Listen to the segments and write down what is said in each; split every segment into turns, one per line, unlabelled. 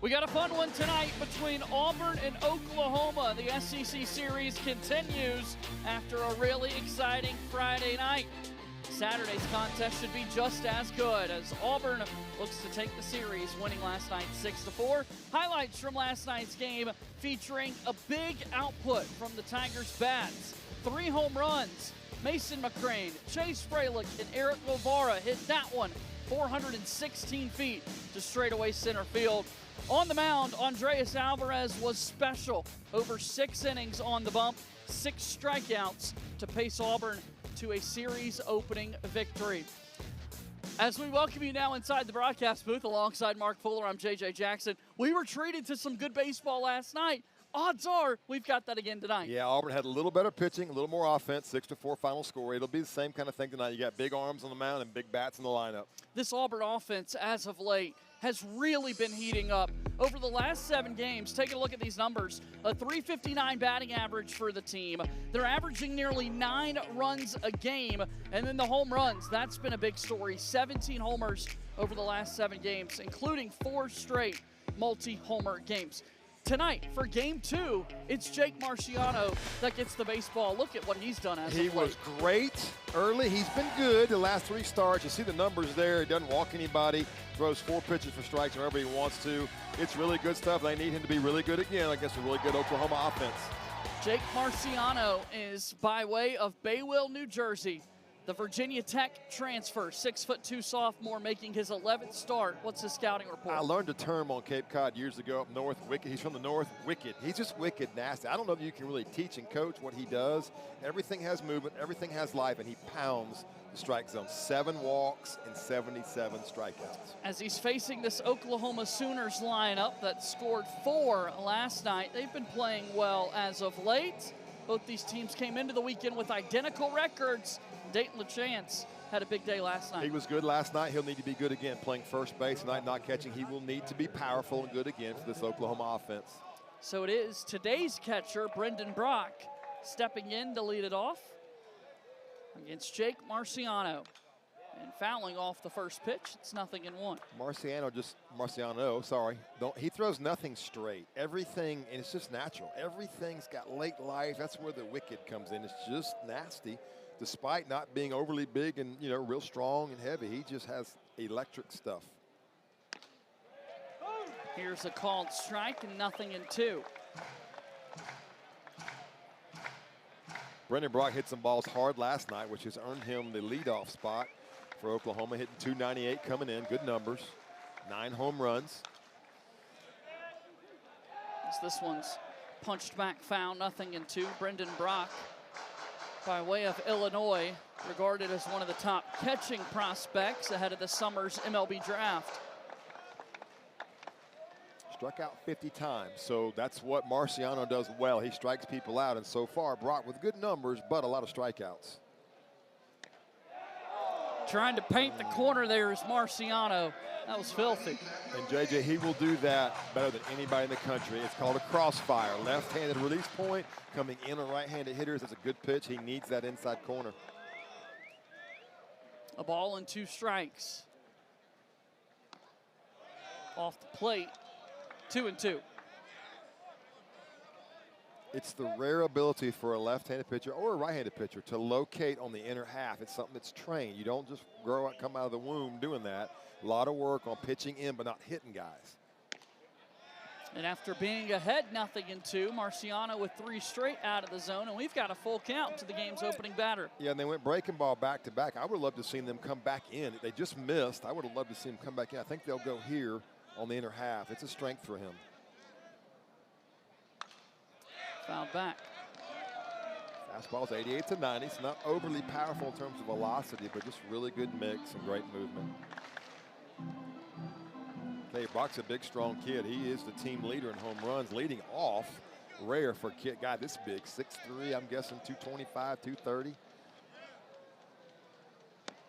We got a fun one tonight between Auburn and Oklahoma. The SEC series continues after a really exciting Friday night. Saturday's contest should be just as good as Auburn looks to take the series, winning last night 6-4. Highlights from last night's game featuring a big output from the Tigers' bats. 3 home runs. Mason McCrane, Chase Fralick, and Eric Guevara hit that one 416 feet to straightaway center field. On the mound, Andreas Alvarez was special. Over 6 innings on the bump, 6 strikeouts to pace Auburn to a series-opening victory. As we welcome you now inside the broadcast booth alongside Mark Fuller, I'm JJ Jackson. We were treated to some good baseball last night. Odds are we've got that again tonight.
Yeah, Auburn had a little better pitching, a little more offense, 6-4 final score. It'll be the same kind of thing tonight. You got big arms on the mound and big bats in the lineup.
This Auburn offense, as of late, has really been heating up. Over the last 7 games, take a look at these numbers. A .359 batting average for the team. They're averaging nearly 9 runs a game. And then the home runs, that's been a big story. 17 homers over the last 7 games, including 4 straight multi-homer games. Tonight, for Game 2, it's Jake Marciano that gets the baseball. Look at what he's done as of late.
He was great early. He's been good the last 3 starts. You see the numbers there. He doesn't walk anybody, throws 4 pitches for strikes whenever he wants to. It's really good stuff. They need him to be really good again against a really good Oklahoma offense.
Jake Marciano is by way of Baywell, New Jersey. The Virginia Tech transfer, 6'2" sophomore, making his 11th start. What's his scouting report?
I learned a term on Cape Cod years ago up north, wicked. He's from the north, wicked. He's just wicked nasty. I don't know if you can really teach and coach what he does. Everything has movement, everything has life, and he pounds the strike zone. 7 walks and 77 strikeouts.
As he's facing this Oklahoma Sooners lineup that scored 4 last night, they've been playing well as of late. Both these teams came into the weekend with identical records. Dayton LaChance had a big day last night.
He was good last night. He'll need to be good again. Playing first base tonight, not catching. He will need to be powerful and good again for this Oklahoma offense.
So it is today's catcher, Brendan Brock, stepping in to lead it off against Jake Marciano. And fouling off the first pitch, it's 0-1.
Marciano, he throws nothing straight. Everything, and it's just natural. Everything's got late life. That's where the wicked comes in. It's just nasty. Despite not being overly big and, real strong and heavy, he just has electric stuff.
Here's a called strike and 0-2.
Brendan Brock hit some balls hard last night, which has earned him the leadoff spot for Oklahoma, hitting .298 coming in. Good numbers. 9 home runs.
As this one's punched back foul, 0-2. Brendan Brock, by way of Illinois, regarded as one of the top catching prospects ahead of the summer's MLB draft.
Struck out 50 times, so that's what Marciano does well. He strikes people out, and so far, Brock with good numbers, but a lot of strikeouts.
Trying to paint the corner there is Marciano. That was filthy.
And JJ, he will do that better than anybody in the country. It's called a crossfire. Left-handed release point, coming in on right-handed hitters. That's a good pitch. He needs that inside corner.
A ball and 2 strikes. Off the plate, 2-2.
It's the rare ability for a left-handed pitcher or a right-handed pitcher to locate on the inner half. It's something that's trained. You don't just come out of the womb doing that. A lot of work on pitching in but not hitting guys.
And after being ahead 0-2, Marciano with 3 straight out of the zone, and we've got a full count to the game's opening batter.
Yeah, and they went breaking ball back-to-back. I would have loved to have seen them come back in. They just missed. I would have loved to see them come back in. I think they'll go here on the inner half. It's a strength for him.
Fouled back.
Fastball's 88-90. It's not overly powerful in terms of velocity, but just really good mix and great movement. Okay, Brock's a big, strong kid. He is the team leader in home runs, leading off. Rare for a kid, guy this big, 6'3", I'm guessing 225, 230.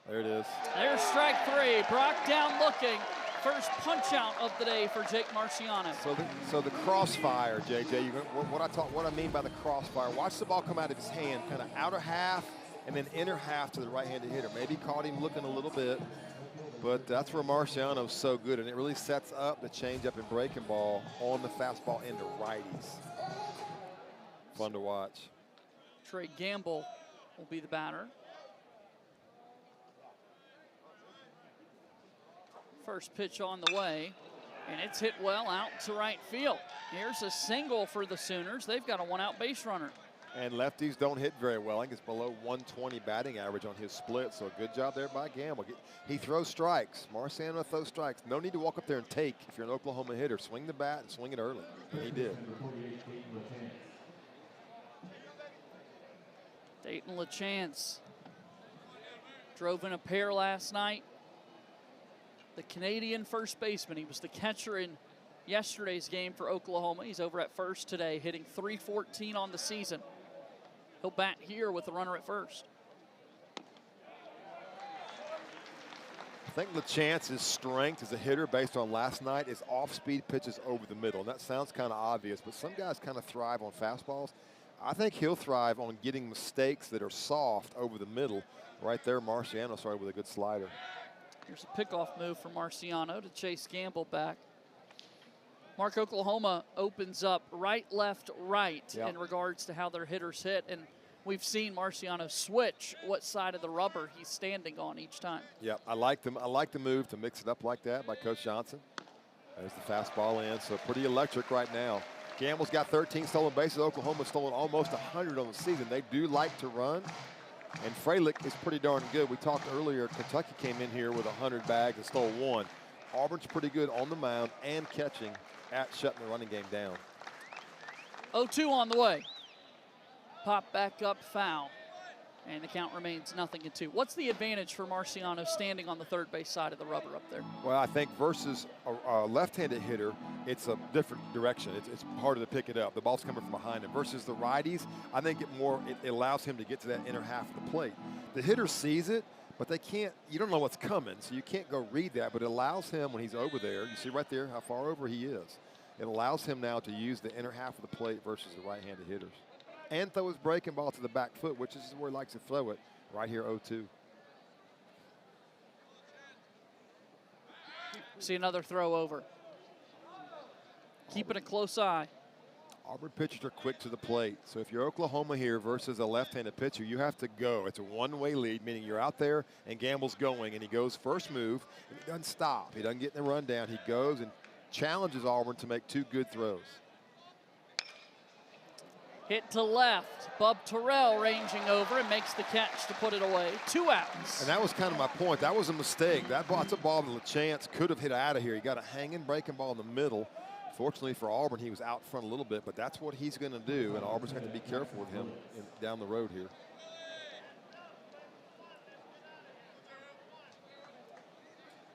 There it is.
There's strike 3. Brock down looking. First punch out of the day for Jake Marciano.
So the crossfire, JJ. What I mean by the crossfire. Watch the ball come out of his hand, kind of outer half, and then inner half to the right-handed hitter. Maybe caught him looking a little bit. But that's where Marciano's so good, and it really sets up the changeup and breaking ball on the fastball into righties. Fun to watch.
Trey Gamble will be the batter. First pitch on the way, and it's hit well out to right field. Here's a single for the Sooners. They've got a one-out base runner.
And lefties don't hit very well. I think it's below 120 batting average on his split, so a good job there by Gamble. He throws strikes. Marciano throws strikes. No need to walk up there and take if you're an Oklahoma hitter. Swing the bat and swing it early, and he did.
Dayton LaChance drove in a pair last night. The Canadian first baseman. He was the catcher in yesterday's game for Oklahoma. He's over at first today, hitting .314 on the season. He'll bat here with the runner at first.
I think LaChance's strength as a hitter based on last night is off-speed pitches over the middle. And that sounds kind of obvious, but some guys kind of thrive on fastballs. I think he'll thrive on getting mistakes that are soft over the middle. Right there, Marciano started with a good slider.
Here's a pickoff move for Marciano to chase Gamble back. Mark, Oklahoma opens up right, left, right in regards to how their hitters hit. And we've seen Marciano switch what side of the rubber he's standing on each time. Yeah,
I like them. I like the move to mix it up like that by Coach Johnson. There's the fastball in, so pretty electric right now. Gamble's got 13 stolen bases. Oklahoma's stolen almost 100 on the season. They do like to run, and Freilich is pretty darn good. We talked earlier, Kentucky came in here with 100 bags and stole 1. Auburn's pretty good on the mound and catching at shutting the running game down.
0-2 on the way. Pop back up, foul. And the count remains 0-2. What's the advantage for Marciano standing on the third base side of the rubber up there? Well,
I think versus a left-handed hitter, it's a different direction. It's harder to pick it up. The ball's coming from behind him. Versus the righties, I think it allows him to get to that inner half of the plate. The hitter sees it, but they can't, you don't know what's coming, so you can't go read that, but it allows him when he's over there, you see right there how far over he is. It allows him now to use the inner half of the plate versus the right-handed hitters. And throw his breaking ball to the back foot, which is where he likes to throw it, right here 0-2.
See another throw over. Keeping a close eye.
Auburn pitchers are quick to the plate. So if you're Oklahoma here versus a left-handed pitcher, you have to go. It's a one-way lead, meaning you're out there and Gamble's going, and he goes first move, and he doesn't stop. He doesn't get in the rundown. He goes and challenges Auburn to make 2 good throws.
Hit to left. Bub Terrell ranging over and makes the catch to put it away. 2 outs.
And that was kind of my point. That was a mistake. That's a ball that LaChance could have hit out of here. He got a hanging breaking ball in the middle. Fortunately for Auburn, he was out front a little bit, but that's what he's going to do, and Auburn's going to be careful with him down the road here.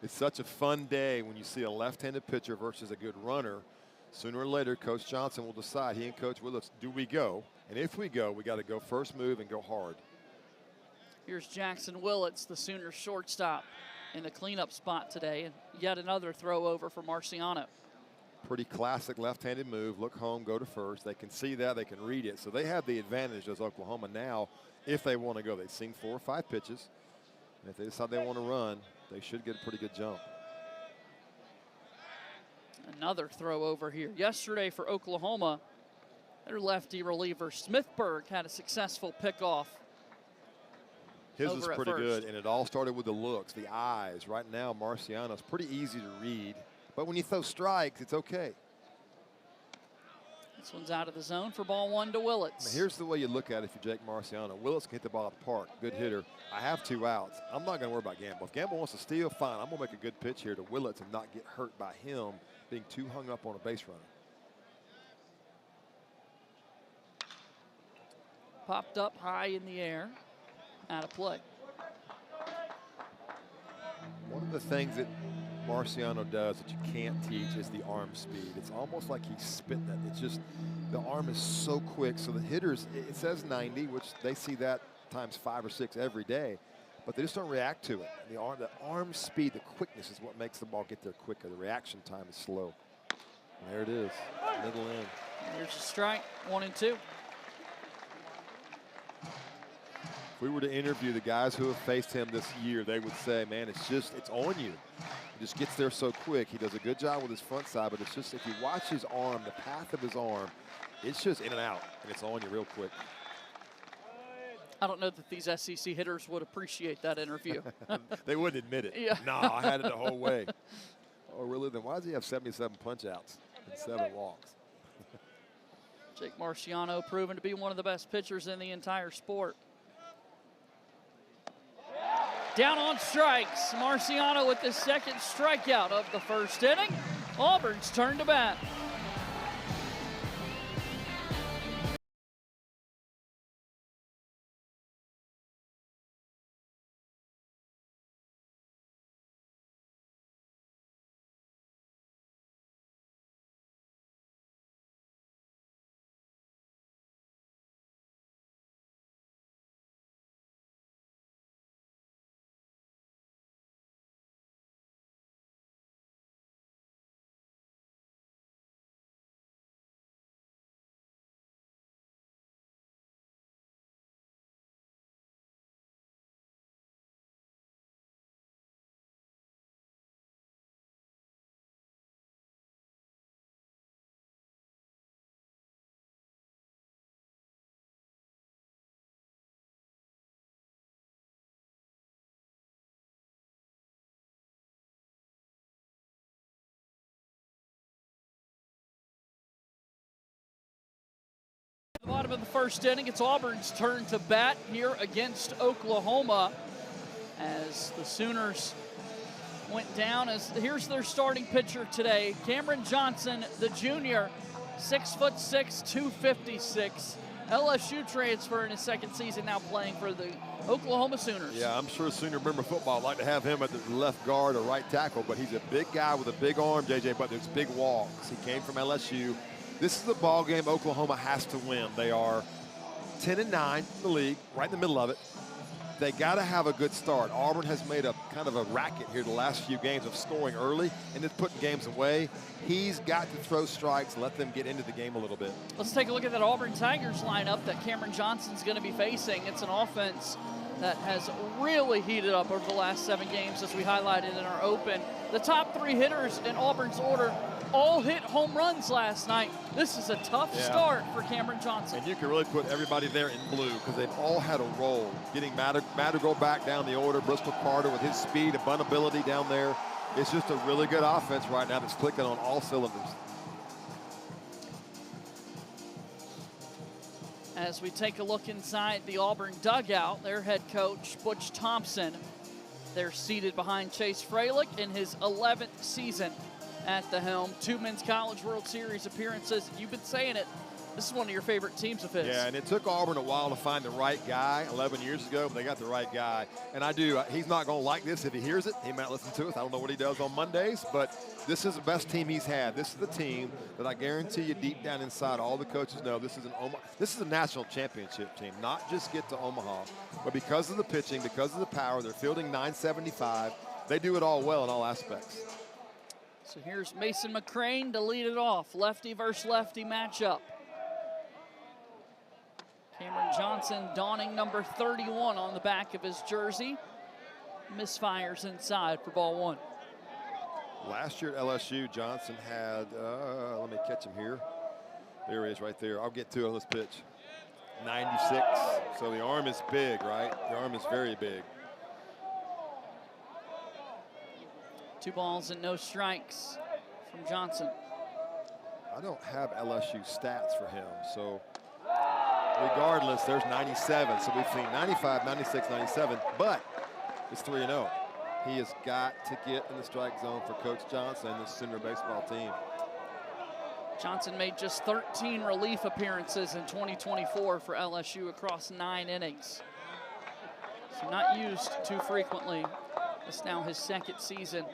It's such a fun day when you see a left-handed pitcher versus a good runner. Sooner or later, Coach Johnson will decide, he and Coach Willis, do we go? And if we go, we got to go first move and go hard.
Here's Jackson Willits, the Sooners shortstop, in the cleanup spot today, and yet another throw over for Marciano.
Pretty classic left-handed move. Look home, go to first. They can see that, they can read it. So they have the advantage as Oklahoma now if they want to go. They've seen 4 or 5 pitches. And if they decide they want to run, they should get a pretty good jump.
Another throw over here. Yesterday for Oklahoma, their lefty reliever Smithburg had a successful pickoff.
His was pretty good, and it all started with the looks, the eyes. Right now, Marciano's pretty easy to read. But when you throw strikes, it's okay.
This one's out of the zone for ball 1 to Willits.
Now here's the way you look at it if you're Jake Marciano. Willits can hit the ball at the park. Good hitter. I have 2 outs. I'm not going to worry about Gamble. If Gamble wants to steal, fine. I'm going to make a good pitch here to Willits and not get hurt by him being too hung up on a base runner.
Popped up high in the air. Out of play.
One of the things that Marciano does that you can't teach is the arm speed. It's almost like he's spitting it. It's just the arm is so quick. So the hitters, it says 90, which they see that times 5 or 6 every day, but they just don't react to it. The arm speed, the quickness is what makes the ball get there quicker. The reaction time is slow. And there it is, middle in.
Here's a strike, 1 and 2.
If we were to interview the guys who have faced him this year, they would say, man, it's on you. He just gets there so quick. He does a good job with his front side, but it's just, if you watch his arm, the path of his arm, it's just in and out, and it's on you real quick.
I don't know that these SEC hitters would appreciate that interview.
They wouldn't admit it.
Yeah.
No, I had it the whole way. Oh, really? Then why does he have 77 punch-outs and 7 walks?
Jake Marciano proven to be one of the best pitchers in the entire sport. Down on strikes. Marciano with the second strikeout of the first inning. Auburn's turn to bat. At the bottom of the first inning, it's Auburn's turn to bat here against Oklahoma as the Sooners went down. Here's their starting pitcher today, Cameron Johnson, the junior, 6'6", 256. LSU transfer in his second season, now playing for the Oklahoma Sooners.
Yeah, I'm sure Sooner member football would like to have him at the left guard or right tackle, but he's a big guy with a big arm, JJ, but there's big walks. He came from LSU. This is a ball game Oklahoma has to win. They are 10-9 in the league, right in the middle of it. They got to have a good start. Auburn has made a kind of a racket here the last few games of scoring early and just putting games away. He's got to throw strikes, let them get into the game a little bit.
Let's take a look at that Auburn Tigers lineup that Cameron Johnson's going to be facing. It's an offense that has really heated up over the last 7 games, as we highlighted in our open. The top 3 hitters in Auburn's order all hit home runs last night. This is a tough start for Cameron Johnson.
And you can really put everybody there in blue because they've all had a role. Getting Madrigal back down the order, Bristol Carter with his speed and buntability down there. It's just a really good offense right now that's clicking on all cylinders.
As we take a look inside the Auburn dugout, their head coach, Butch Thompson, they're seated behind Chase Freilich in his 11th season at the helm. 2 Men's College World Series appearances. You've been saying it. This is one of your favorite teams of his.
Yeah, and it took Auburn a while to find the right guy 11 years ago, but they got the right guy. And I do. He's not going to like this if he hears it. He might listen to us. I don't know what he does on Mondays, but this is the best team he's had. This is the team that I guarantee you deep down inside, all the coaches know this is a national championship team, not just get to Omaha. But because of the pitching, because of the power, they're fielding 975. They do it all well in all aspects.
So here's Mason McCrane to lead it off. Lefty versus lefty matchup. Cameron Johnson donning number 31 on the back of his jersey. Misfires inside for ball 1.
Last year at LSU, Johnson had, let me catch him here. There he is right there. I'll get to it on this pitch. 96. So the arm is big, right? The arm is very big.
2 balls and no strikes from Johnson.
I don't have LSU stats for him, so regardless, there's 97. So we've seen 95, 96, 97, but it's 3-0. He has got to get in the strike zone for Coach Johnson and this Sooner baseball team.
Johnson made just 13 relief appearances in 2024 for LSU across 9 innings. So not used too frequently. It's now his 2nd season.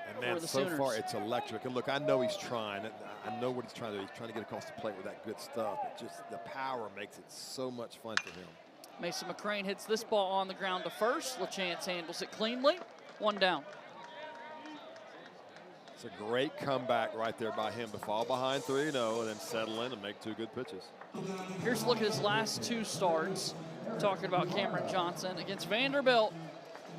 And man, so far it's electric. And look, I know he's trying. I know what he's trying to do. He's trying to get across the plate with that good stuff. It just, the power makes it so much fun for him.
Mason McCrane hits this ball on the ground to first. LaChance handles it cleanly. 1 down.
It's a great comeback right there by him to fall behind 3-0 and then settle in and make 2 good pitches.
Here's a look at his last 2 starts. We're talking about Cameron Johnson against Vanderbilt.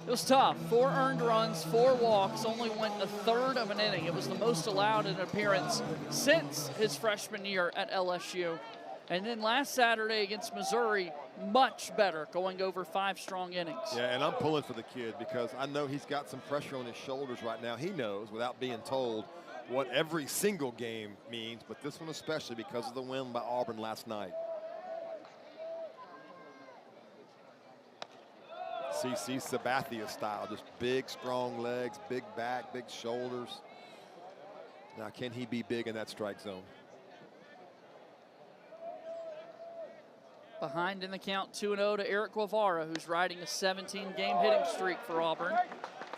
It was tough. 4 earned runs, 4 walks, only went a third of an inning. It was the most allowed in an appearance since his freshman year at LSU. And then last Saturday against Missouri, much better, going over 5 strong innings.
Yeah, and I'm pulling for the kid because I know he's got some pressure on his shoulders right now. He knows, without being told, what every single game means, but this one especially because of the win by Auburn last night. CC Sabathia style, just big, strong legs, big back, big shoulders. Now, can he be big in that strike zone?
Behind in the count, 2-0 to Eric Guevara, who's riding a 17-game hitting streak for Auburn.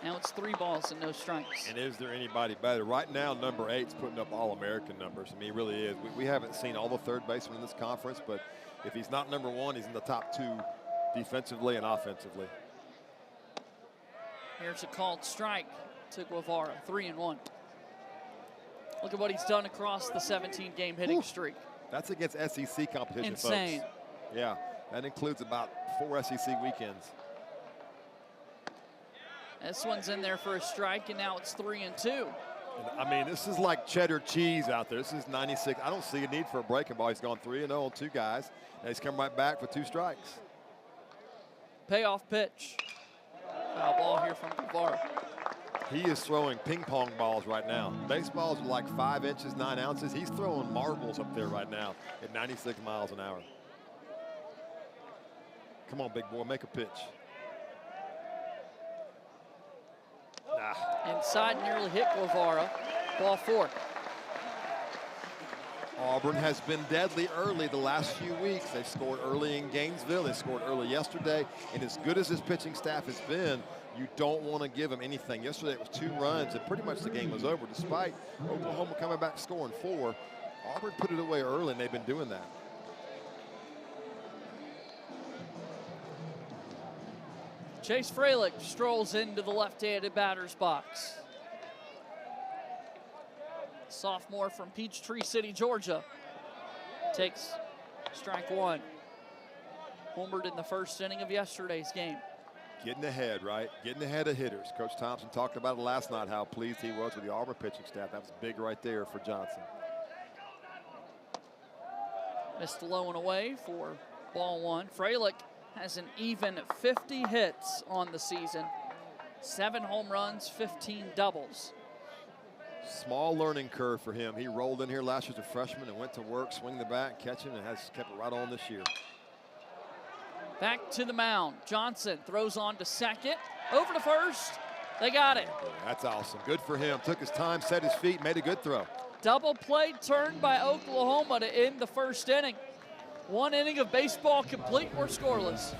Now it's 3 balls and no strikes.
And is there anybody better? Right now, number 8's putting up All-American numbers. I mean, he really is. We haven't seen all the third basemen in this conference, but if he's not number 1, he's in the top 2 defensively and offensively.
Here's a called strike to Guevara, 3-1. Look at what he's done across the 17-game hitting streak.
That's against SEC competition,
Insane.
folks. Yeah, that includes about 4 SEC weekends.
This one's in there for a strike, and now it's 3-2.
And, I mean, this is like cheddar cheese out there. This is 96. I don't see a need for a breaking ball. He's gone 3-0 on 2 guys, and he's come right back for 2 strikes.
Payoff pitch. Foul ball here from Guevara.
He is throwing ping pong balls right now. Baseballs are like 5 inches, 9 ounces. He's throwing marbles up there right now at 96 miles an hour. Come on, big boy, make a pitch.
Inside, nearly hit Guevara. Ball 4.
Auburn has been deadly early the last few weeks. They've scored early in Gainesville. They scored early yesterday. And as good as this pitching staff has been, you don't want to give them anything. Yesterday it was 2 runs, and pretty much the game was over. Despite Oklahoma coming back scoring 4, Auburn put it away early, and they've been doing that.
Chase Freilich strolls into the left-handed batter's box. Sophomore from Peachtree City, Georgia, takes strike 1. Homered in the first inning of yesterday's game.
Getting ahead, right? Getting ahead of hitters. Coach Thompson talked about it last night, how pleased he was with the Auburn pitching staff. That was big right there for Johnson.
Missed low and away for ball 1. Freilich has an even 50 hits on the season. 7 home runs, 15 doubles.
Small learning curve for him. He rolled in here last year as a freshman and went to work, swing the bat, catch him, and has kept it right on this year.
Back to the mound. Johnson throws on to second. Over to first. They got it.
That's awesome. Good for him. Took his time, set his feet, made a good throw.
Double play turned by Oklahoma to end the first inning. 1 inning of baseball complete. We're scoreless.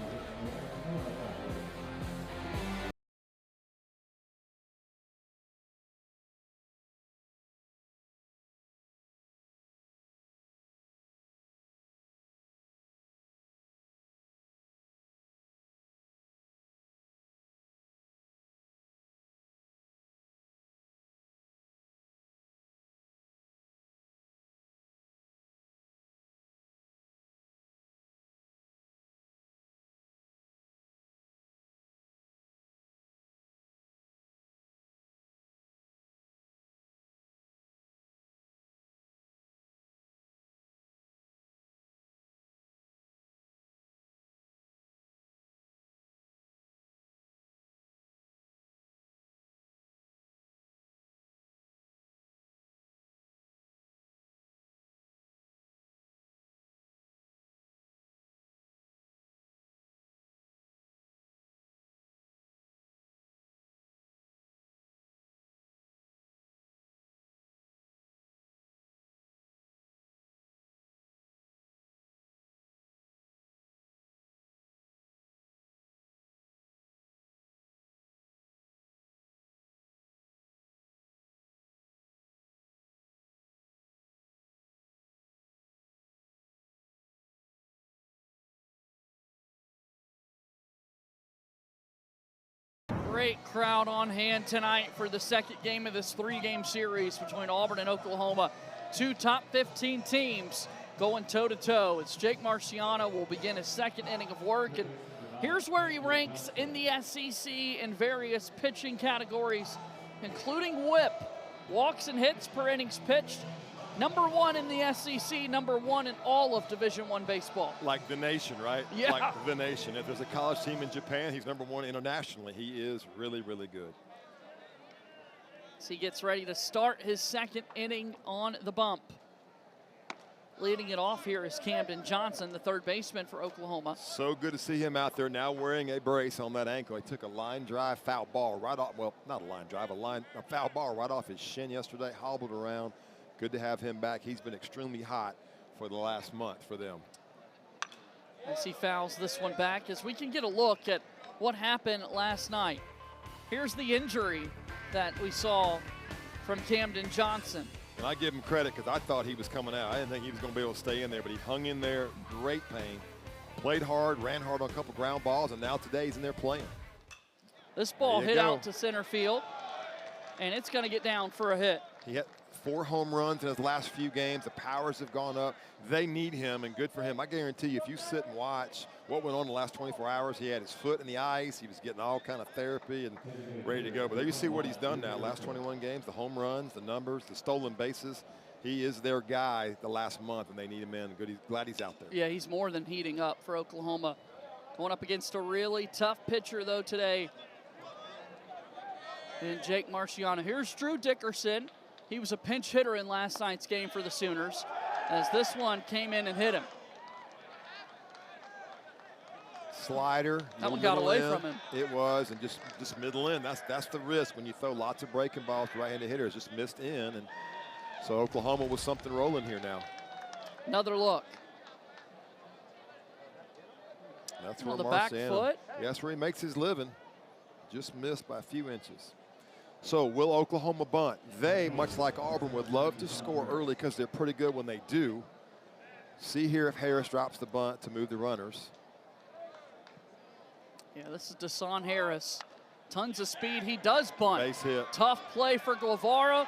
great crowd on hand tonight for the second game of this 3-game series between Auburn and Oklahoma. 2 top 15 teams going toe-to-toe. It's Jake Marciano will begin his second inning of work, and here's where he ranks in the SEC in various pitching categories, including whip, walks and hits per innings pitched. Number 1 in the SEC, number 1 in all of Division I baseball.
Like the nation, right?
Yeah.
Like the nation. If there's a college team in Japan, he's number 1 internationally. He is really, really good.
As he gets ready to start his second inning on the bump. Leading it off here is Camden Johnson, the third baseman for Oklahoma.
So good to see him out there now wearing a brace on that ankle. He took a line drive foul ball right off, well, not a line drive, a foul ball right off his shin yesterday, hobbled around. Good to have him back. He's been extremely hot for the last month for them.
As he fouls this one back, as we can get a look at what happened last night. Here's the injury that we saw from Camden Johnson.
And I give him credit because I thought he was coming out. I didn't think he was going to be able to stay in there, but he hung in there, great pain. Played hard, ran hard on a couple ground balls, and now today he's in there playing.
This ball hit out to center field, and it's going to get down for a hit.
He hit 4 home runs in his last few games. The powers have gone up. They need him, and good for him. I guarantee you, if you sit and watch what went on in the last 24 hours, he had his foot in the ice. He was getting all kind of therapy and ready to go. But there you see what he's done now. Last 21 games, the home runs, the numbers, the stolen bases. He is their guy the last month, and they need him in. Good, glad he's out there.
Yeah, he's more than heating up for Oklahoma. Going up against a really tough pitcher, though, today. And Jake Marciano. Here's Drew Dickerson. He was a pinch hitter in last night's game for the Sooners, as this one came in and hit him.
Slider.
That one got away from him.
It was, and just middle in. That's the risk when you throw lots of breaking balls to right-handed hitters. Just missed in, and so Oklahoma with something rolling here now.
Another look.
That's where
the
Marciano,
back foot.
Yeah, that's where he makes his living. Just missed by a few inches. So will Oklahoma bunt? They, much like Auburn, would love to score early because they're pretty good when they do. See here if Harris drops the bunt to move the runners.
Yeah, this is Deshaun Harris. Tons of speed. He does bunt.
Base hit.
Tough play for Guevara.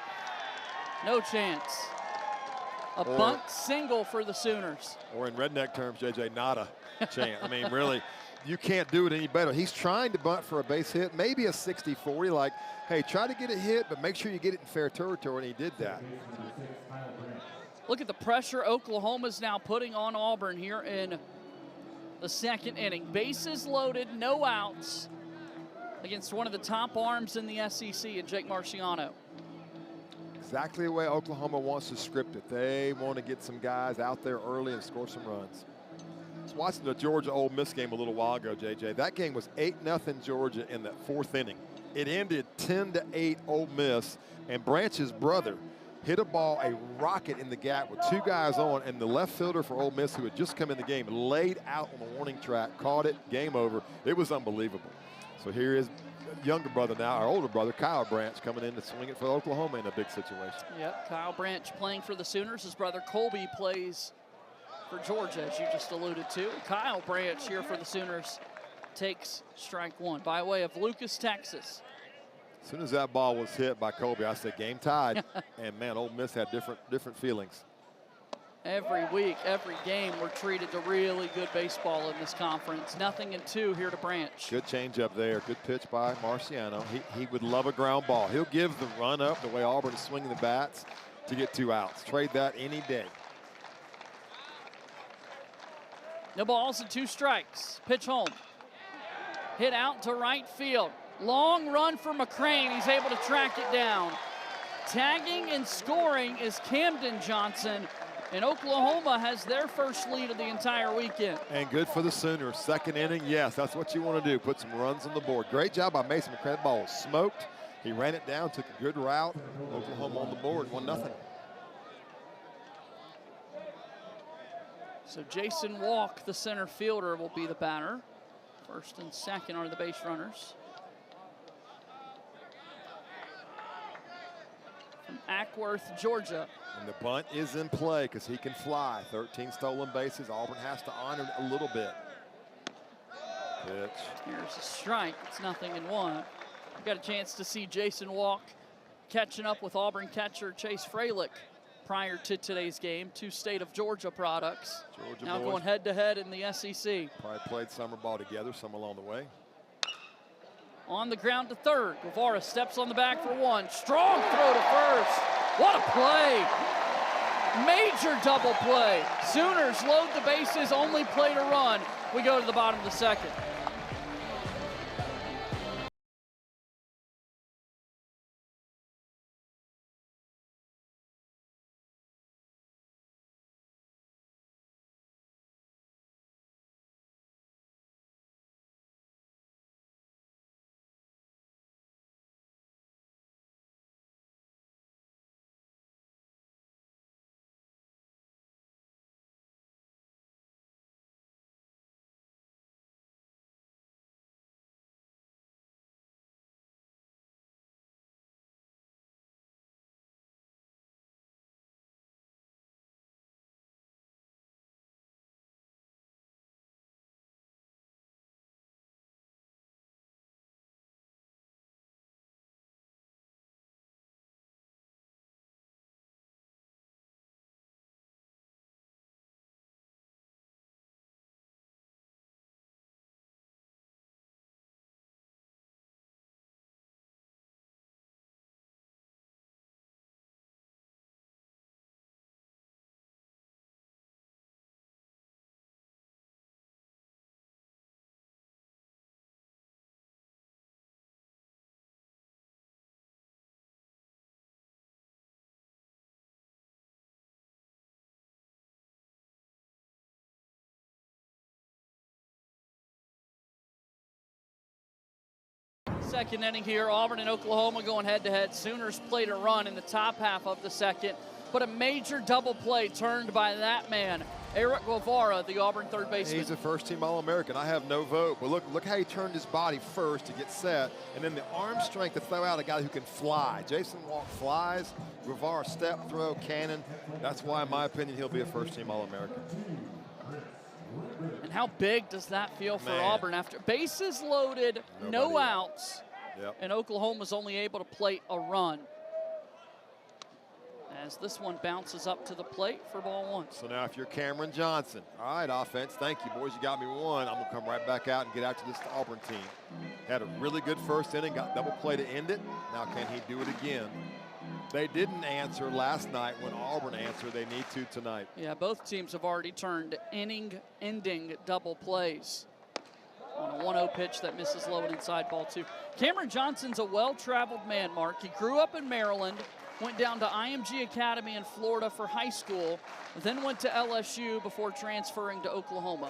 No chance. A bunt single for the Sooners.
Or in redneck terms, JJ, not a chance. I mean, really, you can't do it any better. He's trying to bunt for a base hit, maybe a 60-40, like, hey, try to get a hit, but make sure you get it in fair territory, and he did that.
Look at the pressure Oklahoma's now putting on Auburn here in the second inning. Bases loaded, no outs against one of the top arms in the SEC in Jake Marciano.
Exactly the way Oklahoma wants to script it. They want to get some guys out there early and score some runs. I was watching the Georgia-Ole Miss game a little while ago, JJ. That game was 8-0 Georgia in that 4th inning. It ended 10-8 Ole Miss, and Branch's brother hit a ball, a rocket in the gap with 2 guys on, and the left fielder for Ole Miss, who had just come in the game, laid out on the warning track, caught it, game over. It was unbelievable. So here is younger brother now, our older brother, Kyle Branch, coming in to swing it for Oklahoma in a big situation.
Yep, Kyle Branch playing for the Sooners. His brother Colby plays for Georgia, as you just alluded to. Kyle Branch here for the Sooners takes strike 1 by way of Lucas, Texas.
As soon as that ball was hit by Colby, I said game tied. And man, Ole Miss had different feelings.
Every week, every game, we're treated to really good baseball in this conference. 0-2 here to Branch.
Good change up there. Good pitch by Marciano. He would love a ground ball. He'll give the run up the way Auburn is swinging the bats to get 2 outs. Trade that any day.
No balls and 2 strikes. Pitch home. Hit out to right field. Long run for McCrane. He's able to track it down. Tagging and scoring is Camden Johnson. And Oklahoma has their first lead of the entire weekend.
And good for the Sooners. Second inning, yes, that's what you want to do. Put some runs on the board. Great job by Mason McCrane. The ball was smoked. He ran it down, took a good route. Oklahoma on the board, 1-0.
So Jason Walk, the center fielder, will be the batter. First and second are the base runners. From Ackworth, Georgia.
And the bunt is in play because he can fly. 13 stolen bases. Auburn has to honor it a little bit. Pitch.
Here's a strike. It's 0-1. Got a chance to see Jason Walk catching up with Auburn catcher Chase Freilich prior to today's game. Two State of Georgia products.
Georgia
now
boys
going head-to-head in the SEC.
Probably played summer ball together, some along the way.
On the ground to third. Guevara steps on the back for one. Strong throw to first. What a play. Major double play. Sooners load the bases, only play to run. We go to the bottom of the second. Second inning here, Auburn and Oklahoma going head-to-head. Sooners played a run in the top half of the second, but a major double play turned by that man, Eric Guevara, the Auburn third baseman.
He's a first-team All-American. I have no vote, but look how he turned his body first to get set, and then the arm strength to throw out a guy who can fly. Jason Walk flies, Guevara step, throw, cannon. That's why, in my opinion, he'll be a first-team All-American.
And how big does that feel for Auburn after bases loaded, no outs, and Oklahoma's only able to plate a run. As this one bounces up to the plate for ball one.
So now if you're Cameron Johnson, all right, offense, thank you, boys, you got me one. I'm going to come right back out and get out to this Auburn team. Had a really good first inning, got double play to end it. Now can he do it again? They didn't answer last night. When Auburn answered, they need to tonight.
Yeah, both teams have already turned inning-ending double plays on a 1-0 pitch that misses low and inside ball two. Cameron Johnson's a well-traveled man, Mark. He grew up in Maryland, went down to IMG Academy in Florida for high school, then went to LSU before transferring to Oklahoma.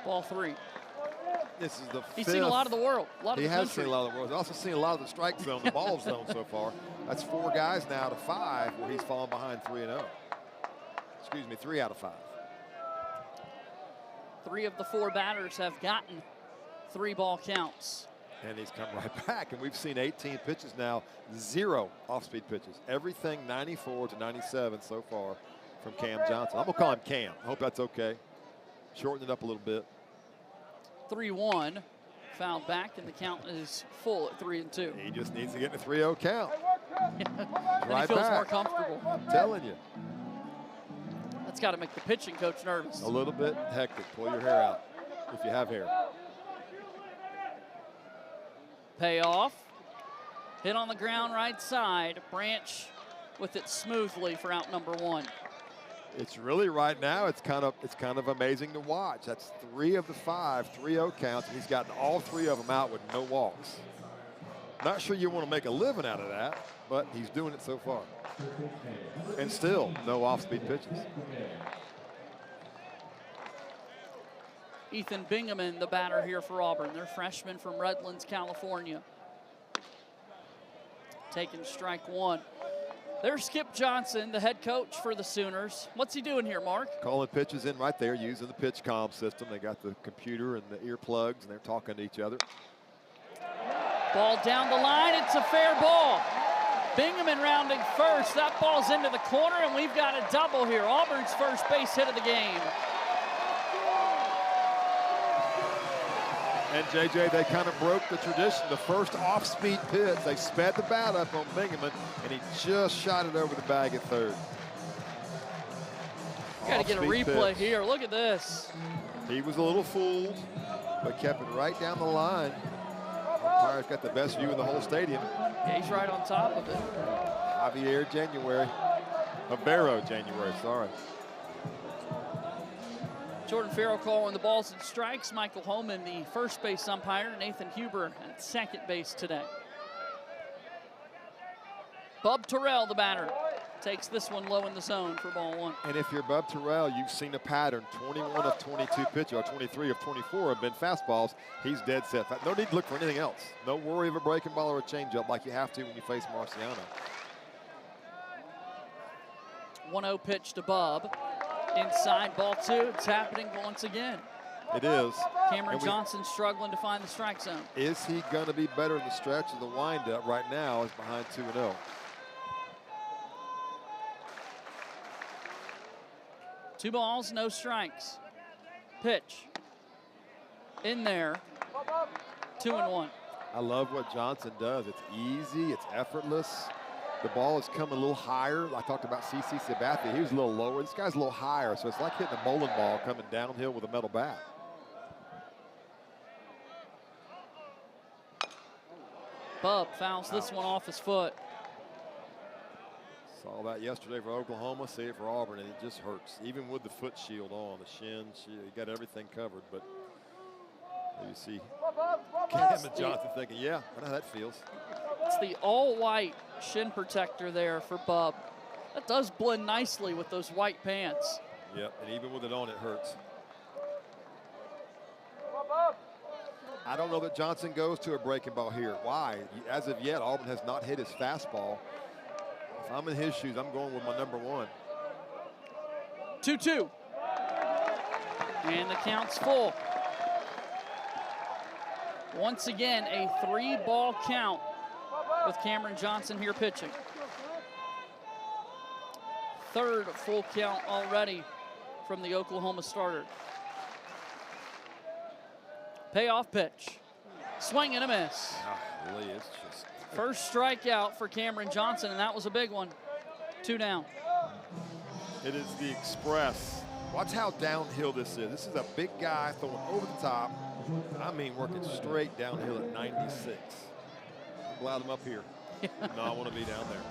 Ball three.
This is the
He's
fifth.
seen a lot of the world, a lot of the country.
He has seen a lot of the world. He's also seen a lot of the strike zone, the ball zone so far. That's 4 guys now out of 5 where he's fallen behind 3-0. Excuse me, 3 out of 5.
3 of the 4 batters have gotten 3-ball counts.
And he's come right back, and we've seen 18 pitches now, 0 off-speed pitches. Everything 94 to 97 so far from Cam Johnson. I'm going to call him Cam. I hope that's okay. Shorten it up a little bit.
3-1, fouled back, and the count is full at 3-2.
He just needs to get in a 3-0 count.
Right, he feels more comfortable.
I'm telling you.
That's got to make the pitching coach nervous.
A little bit hectic. Pull your hair out if you have hair.
Payoff. Hit on the ground right side. Branch with it smoothly for out number 1.
It's really right now, it's kind of amazing to watch. That's 3 of the 5 3-0 counts, and he's gotten all 3 of them out with no walks. Not sure you want to make a living out of that, but he's doing it so far. And still no off-speed pitches.
Ethan Bingaman, the batter here for Auburn. They're freshman from Redlands, California. Taking strike 1. There's Skip Johnson, the head coach for the Sooners. What's he doing here, Mark?
Calling pitches in right there using the pitch comm system. They got the computer and the earplugs, and they're talking to each other.
Ball down the line. It's a fair ball. Bingaman rounding first. That ball's into the corner, and we've got a double here. Auburn's first base hit of the game.
And JJ, they kind of broke the tradition. The first off-speed pitch, they sped the bat up on Bingaman, and he just shot it over the bag at third.
Got to get a replay here. Look at this.
He was a little fooled, but kept it right down the line. Umpire's got the best view in the whole stadium.
Yeah, he's right on top of it.
Javier January. Ibero January, sorry.
Jordan Farrell calling the balls and strikes. Michael Holman, the first base umpire. Nathan Huber at second base today. Bub Terrell, the batter, takes this one low in the zone for ball one.
And if you're Bub Terrell, you've seen a pattern. 21 of 22 pitches, or 23 of 24 have been fastballs. He's dead set. No need to look for anything else. No worry of a breaking ball or a changeup like you have to when you face Marciano.
1-0 pitch to Bub. Inside, ball two. It's happening once again.
It is.
Cameron Johnson struggling to find the strike zone.
Is he going to be better in the stretch of the windup? Right now is behind 2-0.
Two balls, no strikes. Pitch. In there. 2-1.
I love what Johnson does. It's easy, it's effortless. The ball is coming a little higher. I talked about CC Sabathia. He was a little lower. This guy's a little higher, so it's like hitting a bowling ball coming downhill with a metal bat.
Bub fouls this one off his foot.
Saw that yesterday for Oklahoma, see it for Auburn, and it just hurts. Even with the foot shield on, the shin, you got everything covered, but you see Cameron Johnson thinking, yeah, I know how that feels.
It's the all-white shin protector there for Bub. That does blend nicely with those white pants.
Yep, and even with it on, it hurts. I don't know that Johnson goes to a breaking ball here. Why? As of yet, Auburn has not hit his fastball. If I'm in his shoes, I'm going with my number one.
2-2. And the count's full. Once again, a 3-ball count with Cameron Johnson here pitching. Third full count already from the Oklahoma starter. Payoff pitch. Swing and a miss.
Golly, it's just...
First strikeout for Cameron Johnson, and that was a big one. 2 down.
It is the express. Watch how downhill this is. This is a big guy throwing over the top. I mean, working straight downhill at 96. I'm glad I'm up here. No, I want to be down there.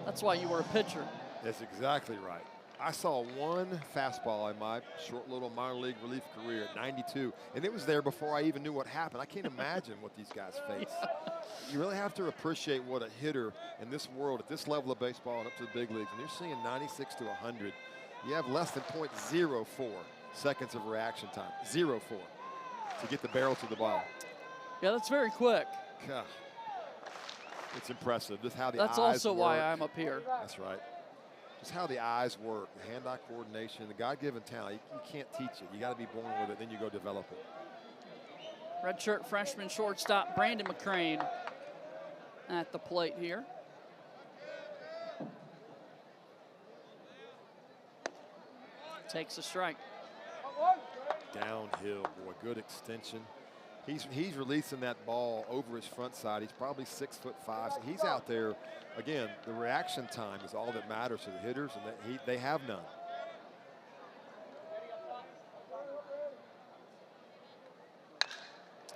That's why you were a pitcher.
That's exactly right. I saw one fastball in my short little minor league relief career at 92, and it was there before I even knew what happened. I can't imagine what these guys face. Yeah. You really have to appreciate what a hitter in this world, at this level of baseball and up to the big leagues, when you're seeing 96 to 100, you have less than .04 seconds of reaction time, 0.4, to get the barrel to the ball.
Yeah, that's very quick.
God. It's impressive. Just how the
That's
eyes
also
work.
why I'm up here.
That's right. Just how the eyes work, the hand-eye coordination, the God-given talent. You can't teach it. You got to be born with it, then you go develop it.
Redshirt freshman shortstop Brandon McCrane at the plate here. Takes a strike.
Downhill, boy, good extension. He's releasing that ball over his front side. He's probably 6'5". So he's out there. Again, the reaction time is all that matters to the hitters, and they have none.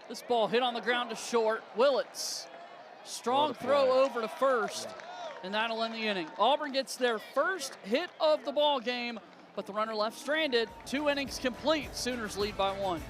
This ball hit on the ground to short. Willits, strong throw over to first, and that'll end the inning. Auburn gets their first hit of the ball game, but the runner left stranded. 2 innings complete. Sooners lead by 1.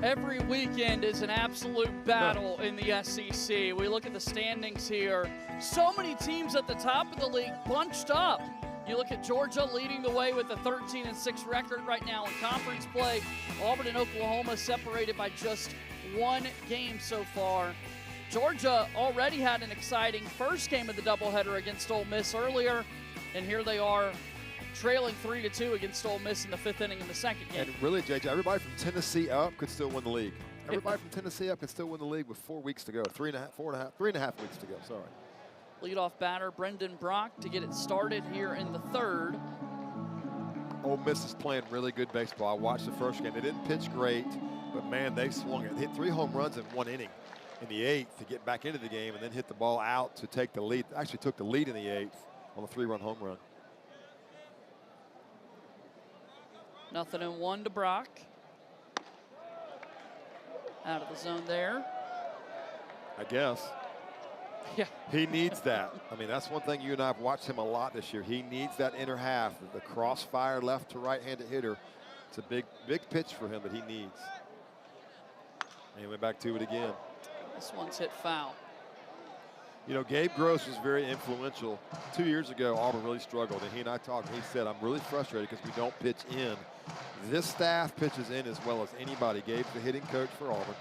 Every weekend is an absolute battle in the SEC. We look at the standings here. So many teams at the top of the league bunched up. You look at Georgia leading the way with a 13-6 record right now in conference play. Auburn and Oklahoma separated by just one game so far. Georgia already had an exciting first game of the doubleheader against Ole Miss earlier, and here they are trailing 3-2 against Ole Miss in the 5th inning in the second game.
And really, JJ, everybody from Tennessee up could still win the league. Everybody from Tennessee up could still win the league with 4 weeks to go. 3.5 weeks to go, sorry.
Leadoff batter Brendan Brock to get it started here in the 3rd.
Ole Miss is playing really good baseball. I watched the first game. They didn't pitch great, but man, they swung it. They hit 3 home runs in 1 inning in the 8th to get back into the game, and then hit the ball out to take the lead. Actually took the lead in the 8th on a 3-run home run.
0-1 to Brock. Out of the zone there.
I guess.
Yeah.
He needs that. I mean, that's one thing you and I have watched him a lot this year. He needs that inner half, the crossfire left to right-handed hitter. It's a big pitch for him that he needs. And he went back to it again.
This one's hit foul.
You know, Gabe Gross was very influential. 2 years ago, Auburn really struggled, and he and I talked, and he said, I'm really frustrated because we don't pitch in. This staff pitches in as well as anybody. Gabe's the hitting coach for Auburn,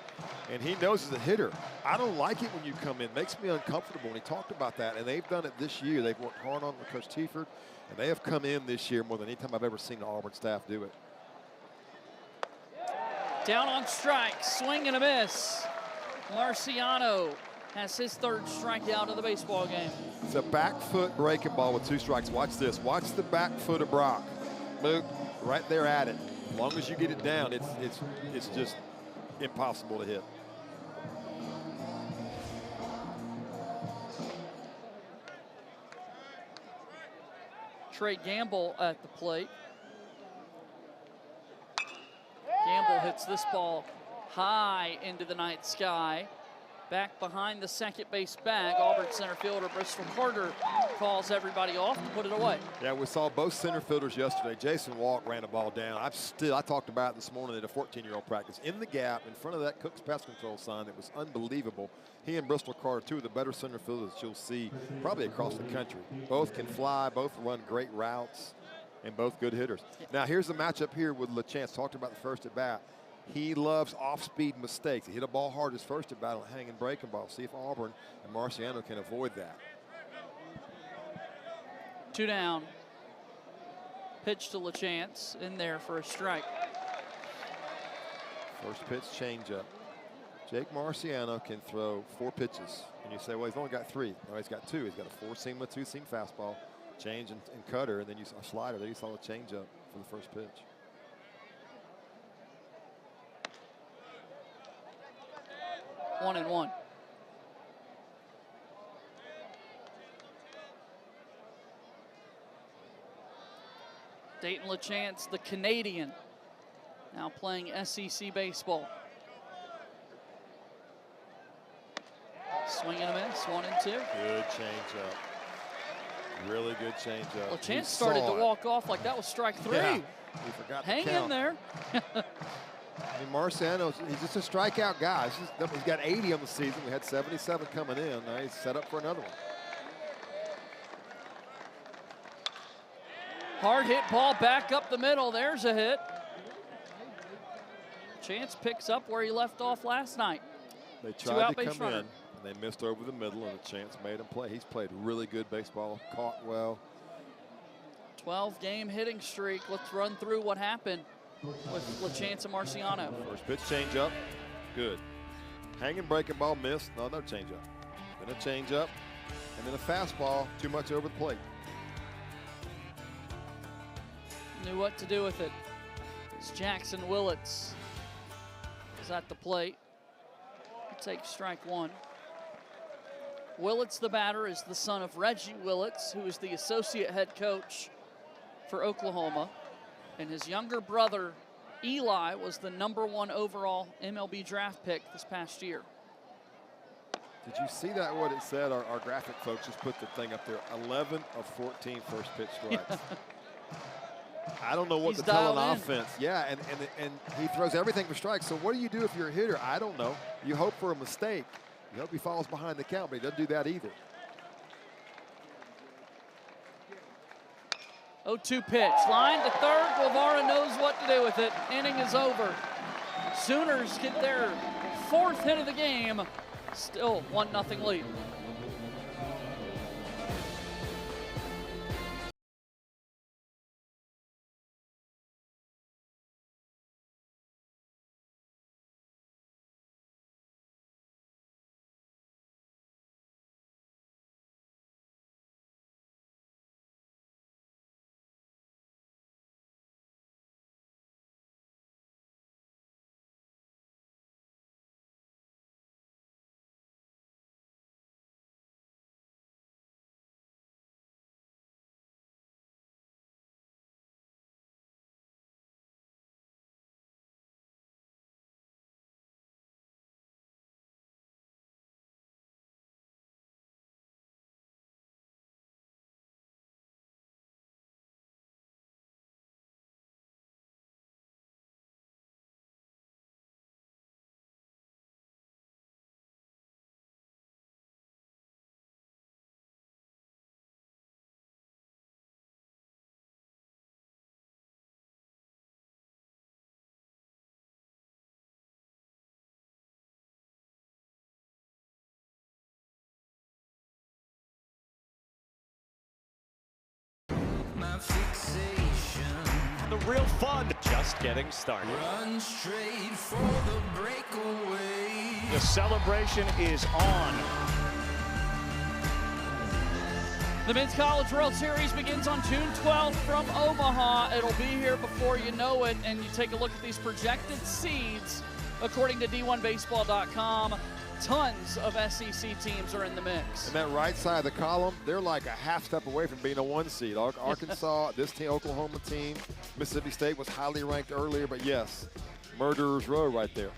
and he knows as a hitter, I don't like it when you come in. It makes me uncomfortable, and he talked about that, and they've done it this year. They've worked hard on it with Coach Tiefert, and they have come in this year more than any time I've ever seen the Auburn staff do it.
Down on strikes, swing and a miss. Marciano has his 3rd strikeout of the baseball game.
It's a back foot breaking ball with 2 strikes. Watch this. Watch the back foot of Brock. Boop, right there at it. As long as you get it down, it's just impossible to hit.
Trey Gamble at the plate. Gamble hits this ball high into the night sky. Back behind the second base bag, Auburn center fielder Bristol Carter calls everybody off to put it away.
Yeah, we saw both center fielders yesterday. Jason Walk ran a ball down. I talked about it this morning at a 14-year-old practice. In the gap, in front of that Cook's Pest Control sign, that was unbelievable. He and Bristol Carter, 2 of the better center fielders that you'll see probably across the country. Both can fly, both run great routes, and both good hitters. Now, here's the matchup here with LaChance. Talked about the first at bat. He loves off-speed mistakes. He hit a ball hard his first at bat on a hanging breaking ball. See if Auburn and Marciano can avoid that.
2 down. Pitch to LaChance in there for a strike.
First pitch changeup. Jake Marciano can throw 4 pitches. And you say, well, he's only got 3. No, he's got 2. He's got a 4-seam with 2-seam fastball, change and cutter, and then you saw a slider. There you saw a changeup for the first pitch.
One and one. Dayton LaChance, the Canadian, now playing SEC baseball. Swing and a miss, 1 and 2.
Good changeup. Really good changeup.
LaChance started to walk off like that was strike 3.
Yeah, he forgot to
Hang
count.
in there.
I mean, Marciano, he's just a strikeout guy. He's got 80 on the season. We had 77 coming in. Now he's set up for another one.
Hard hit ball back up the middle. There's a hit. Chance picks up where he left off last night.
They tried to come in, and they missed over the middle, and a Chance made him play. He's played really good baseball, caught well.
12-game hitting streak. Let's run through what happened with LaChance and Marciano.
First pitch change up, good. Hanging breaking ball missed, no change up. Then a change up, and then a fastball, too much over the plate.
Knew what to do with it. It's Jackson Willits is at the plate. Takes strike 1. Willits, the batter, is the son of Reggie Willits, who is the associate head coach for Oklahoma. And his younger brother, Eli, was the #1 overall MLB draft pick this past year.
Did you see that, what it said? Our graphic folks just put the thing up there. 11 of 14 first pitch strikes. I don't know what to tell an offense. Yeah, and he throws everything for strikes. So what do you do if you're a hitter? I don't know. You hope for a mistake. You hope he falls behind the count, but he doesn't do that either.
0-2 pitch. Line to third. Guevara knows what to do with it. Inning is over. Sooners get their 4th hit of the game. Still 1-0 lead.
The real fun just getting started.
Run straight for the breakaway.
The celebration is on.
The Men's College World Series begins on June 12th from Omaha. It'll be here before you know it, and you take a look at these projected seeds. According to D1Baseball.com, tons of SEC teams are in the mix.
And that right side of the column, they're like a half step away from being a 1 seed. Arkansas, this team, Oklahoma team, Mississippi State was highly ranked earlier, but yes, Murderer's Row right there.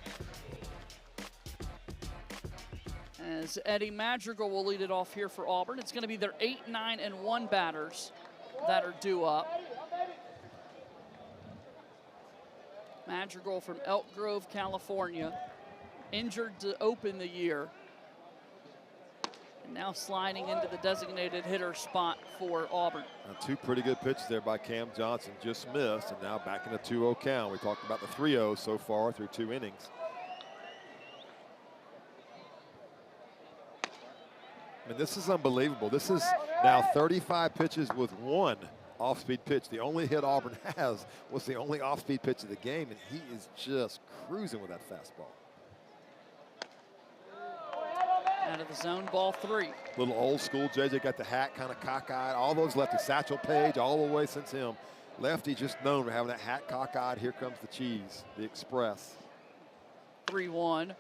As Eddie Madrigal will lead it off here for Auburn. It's going to be their 8, 9, and 1 batters that are due up. Madrigal from Elk Grove, California, injured to open the year, and now sliding into the designated hitter spot for Auburn.
Now, 2 pretty good pitches there by Cam Johnson, just missed, and now back in a 2-0 count. We talked about the 3-0 so far through 2 innings. I mean, this is unbelievable. This is now 35 pitches with 1 off-speed pitch. The only hit Auburn has was the only off-speed pitch of the game, and he is just cruising with that fastball.
Out of the zone, ball 3.
Little old school. JJ got the hat kind of cockeyed. All those lefty. Satchel Paige all the way since him. Lefty just known for having that hat cockeyed. Here comes the cheese, the express.
3-1.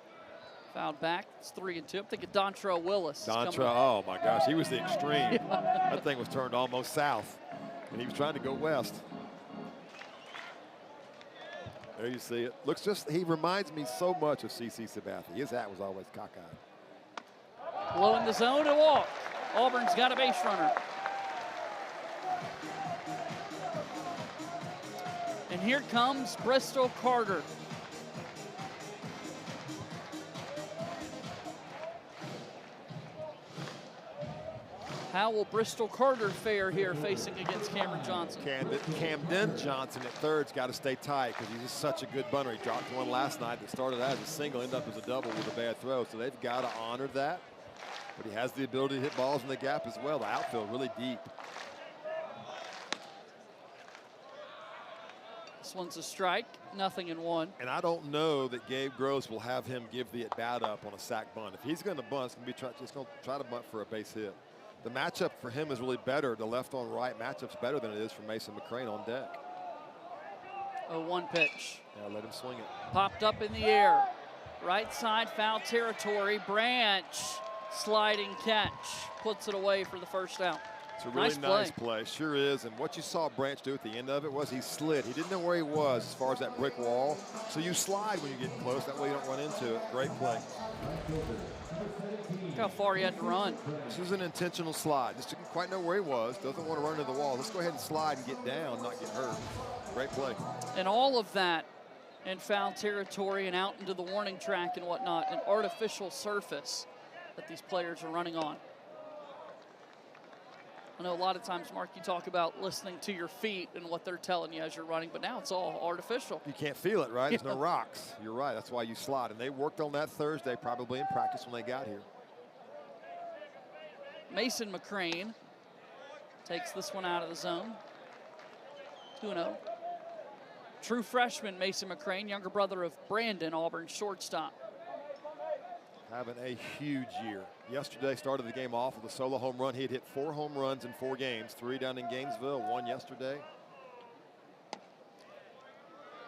Fouled back. It's 3-2. I'm thinking Dontrell Willis.
Oh my gosh, he was the extreme. That thing was turned almost south, and he was trying to go west. There you see it. Looks he reminds me so much of C.C. Sabathia. His hat was always cockeyed.
Low in the zone, a walk. Auburn's got a base runner. And here comes Bristol Carter. How will Bristol Carter fare here facing against Cameron Johnson?
Camden Johnson at third's got to stay tight because he's just such a good bunter. He dropped one last night that started out as a single, ended up as a double with a bad throw. So they've got to honor that. But he has the ability to hit balls in the gap as well. The outfield really deep.
This one's a strike, 0-1.
And I don't know that Gabe Gross will have him give the at-bat up on a sac bunt. If he's going to bunt, it's going to be just going to try to bunt for a base hit. The matchup for him is really better. The left on right matchup's better than it is for Mason McCrane on deck.
0-1 pitch.
Yeah, let him swing it.
Popped up in the air. Right side, foul territory. Branch, sliding catch. Puts it away for the first out.
It's a really nice play. Sure is. And what you saw Branch do at the end of it was he slid. He didn't know where he was as far as that brick wall. So you slide when you get close. That way you don't run into it. Great play.
Look how far he had to run.
This is an intentional slide. Just didn't quite know where he was. Doesn't want to run into the wall. Let's go ahead and slide and get down, not get hurt. Great play.
And all of that in foul territory and out into the warning track and whatnot, an artificial surface that these players are running on. I know a lot of times, Mark, you talk about listening to your feet and what they're telling you as you're running, but now it's all artificial.
You can't feel it, right? There's no rocks. You're right. That's why you slide. And they worked on that Thursday, probably in practice when they got here.
Mason McCrane takes this one out of the zone. 2-0. True freshman Mason McCrane, younger brother of Brandon, Auburn shortstop.
Having a huge year. Yesterday started the game off with a solo home run. He had hit 4 home runs in 4 games, 3 down in Gainesville, 1 yesterday.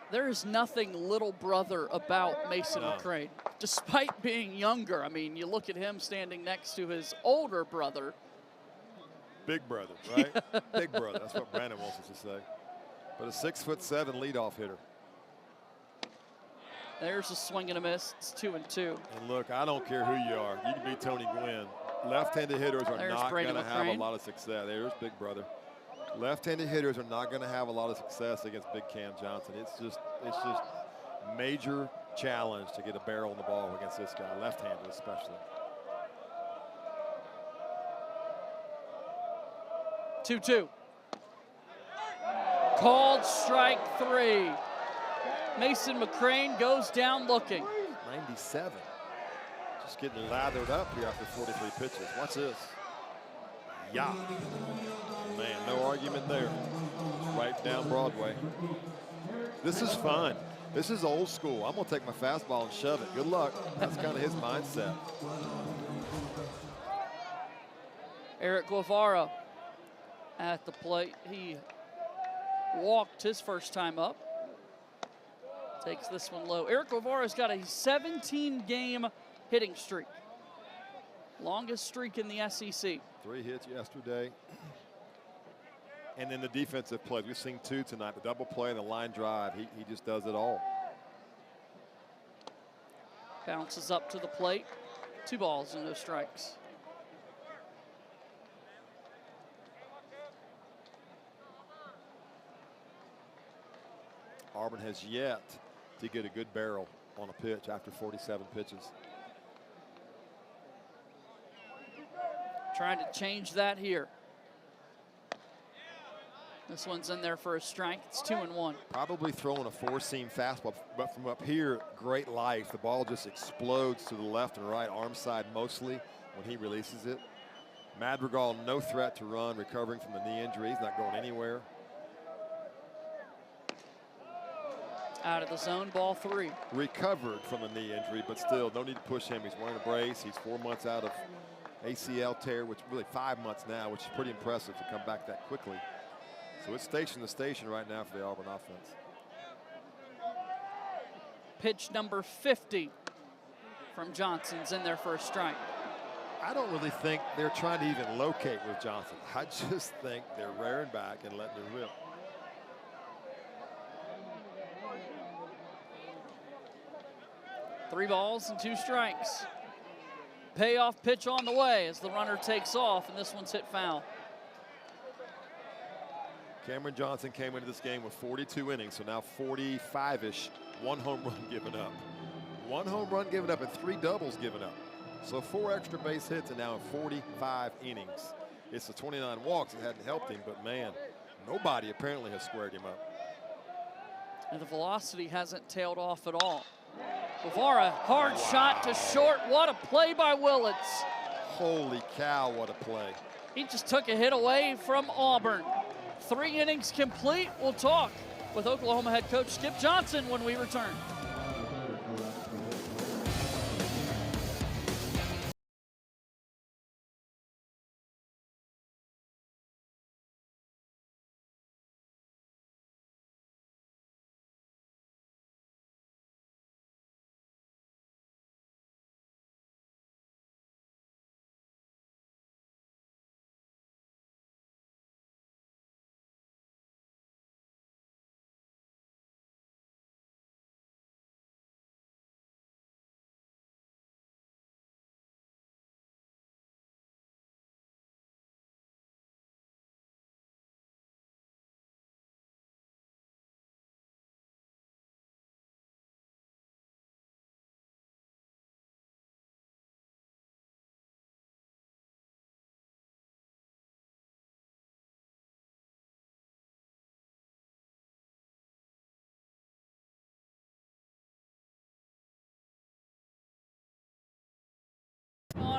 There is nothing little brother about Mason McCrane, despite being younger. I mean, you look at him standing next to his older brother.
Big brother, right? Big brother. That's what Brandon wants us to say. But a 6'7" leadoff hitter.
There's a swing and a miss. It's 2-2.
And look, I don't care who you are. You can be Tony Gwynn. Left-handed hitters are not going to have a lot of success. There's Big Brother. Left-handed hitters are not going to have a lot of success against Big Cam Johnson. It's just major challenge to get a barrel on the ball against this guy, left-handed especially.
2-2. Called strike 3. Mason McCrane goes down looking.
97. Just getting lathered up here after 43 pitches. Watch this. Yeah. Man, no argument there. Right down Broadway. This is fun. This is old school. I'm going to take my fastball and shove it. Good luck. That's kind of his mindset.
Eric Guevara at the plate. He walked his first time up. Takes this one low. Eric Guevara's got a 17-game hitting streak. Longest streak in the SEC.
3 hits yesterday. And then the defensive plays. We've seen 2 tonight. The double play and the line drive. He just does it all.
Bounces up to the plate. 2 balls and no strikes.
Auburn has yet to get a good barrel on a pitch after 47 pitches.
Trying to change that here. This one's in there for a strike. It's 2-1.
Probably throwing a 4-seam fastball, but from up here, great life. The ball just explodes to the left and right, arm side mostly when he releases it. Madrigal, no threat to run, recovering from the knee injury. He's not going anywhere.
Out of the zone, ball 3.
Recovered from a knee injury, but still, no need to push him. He's wearing a brace. He's 4 months out of ACL tear, which really 5 months now, which is pretty impressive to come back that quickly. So it's station to station right now for the Auburn offense.
Pitch number 50 from Johnson's in there for a strike.
I don't really think they're trying to even locate with Johnson. I just think they're rearing back and letting it rip.
Three balls and 2 strikes. Payoff pitch on the way as the runner takes off, and this one's hit foul.
Cameron Johnson came into this game with 42 innings, so now 45-ish, 1 home run given up. 1 home run given up and 3 doubles given up. So 4 extra base hits and now 45 innings. It's the 29 walks that hadn't helped him, but man, nobody apparently has squared him up.
And the velocity hasn't tailed off at all. Guevara, hard shot to short. What a play by Willits.
Holy cow, what a play.
He just took a hit away from Auburn. 3 innings complete. We'll talk with Oklahoma head coach Skip Johnson when we return.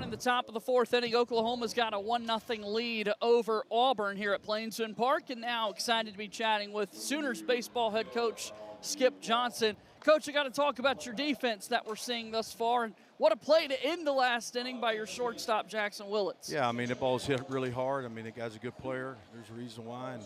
in the top of the fourth inning. Oklahoma's got a 1-0 lead over Auburn here at Plainsman Park, and now excited to be chatting with Sooners baseball head coach Skip Johnson. Coach, I got to talk about your defense that we're seeing thus far, and what a play to end the last inning by your shortstop, Jackson Willits.
Yeah, I mean, the ball's hit really hard. I mean, the guy's a good player. There's a reason why,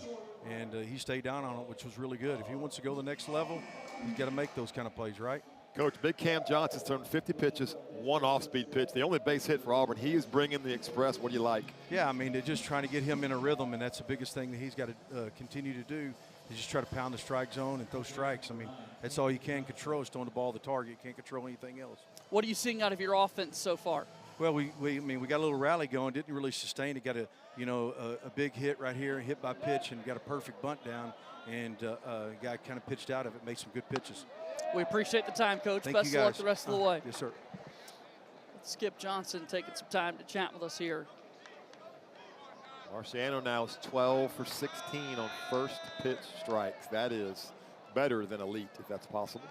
and he stayed down on it, which was really good. If he wants to go to the next level, he's got to make those kind of plays, right?
Coach, Big Cam Johnson's thrown 50 pitches, 1 off-speed pitch. The only base hit for Auburn. He is bringing the express. What do you like?
Yeah, I mean, they're just trying to get him in a rhythm, and that's the biggest thing that he's got to continue to do. Is just try to pound the strike zone and throw strikes. I mean, that's all you can control is throwing the ball to the target. You can't control anything else.
What are you seeing out of your offense so far?
Well, I mean, we got a little rally going. Didn't really sustain it. Got a big hit right here, hit by pitch, and got a perfect bunt down. And guy kind of pitched out of it, made some good pitches.
We appreciate the time, Coach.
Thank
Best
you
of luck
guys.
the rest of the way.
Yes, sir.
Skip Johnson taking some time to chat with us here.
Marciano now is 12 for 16 on first pitch strikes. That is better than elite, if that's possible.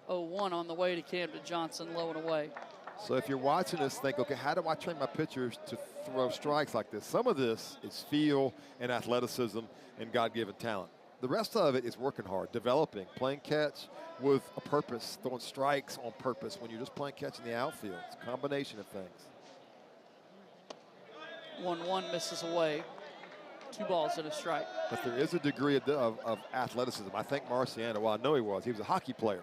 0-1 on the way to Camden Johnson, low and away.
So if you're watching this, think, okay, how do I train my pitchers to throw strikes like this? Some of this is feel and athleticism and God-given talent. The rest of it is working hard, developing, playing catch with a purpose, throwing strikes on purpose when you're just playing catch in the outfield. It's a combination of things.
1-1 misses away. 2 balls and a strike.
But there is a degree of athleticism. I think Marciano, well, I know he was a hockey player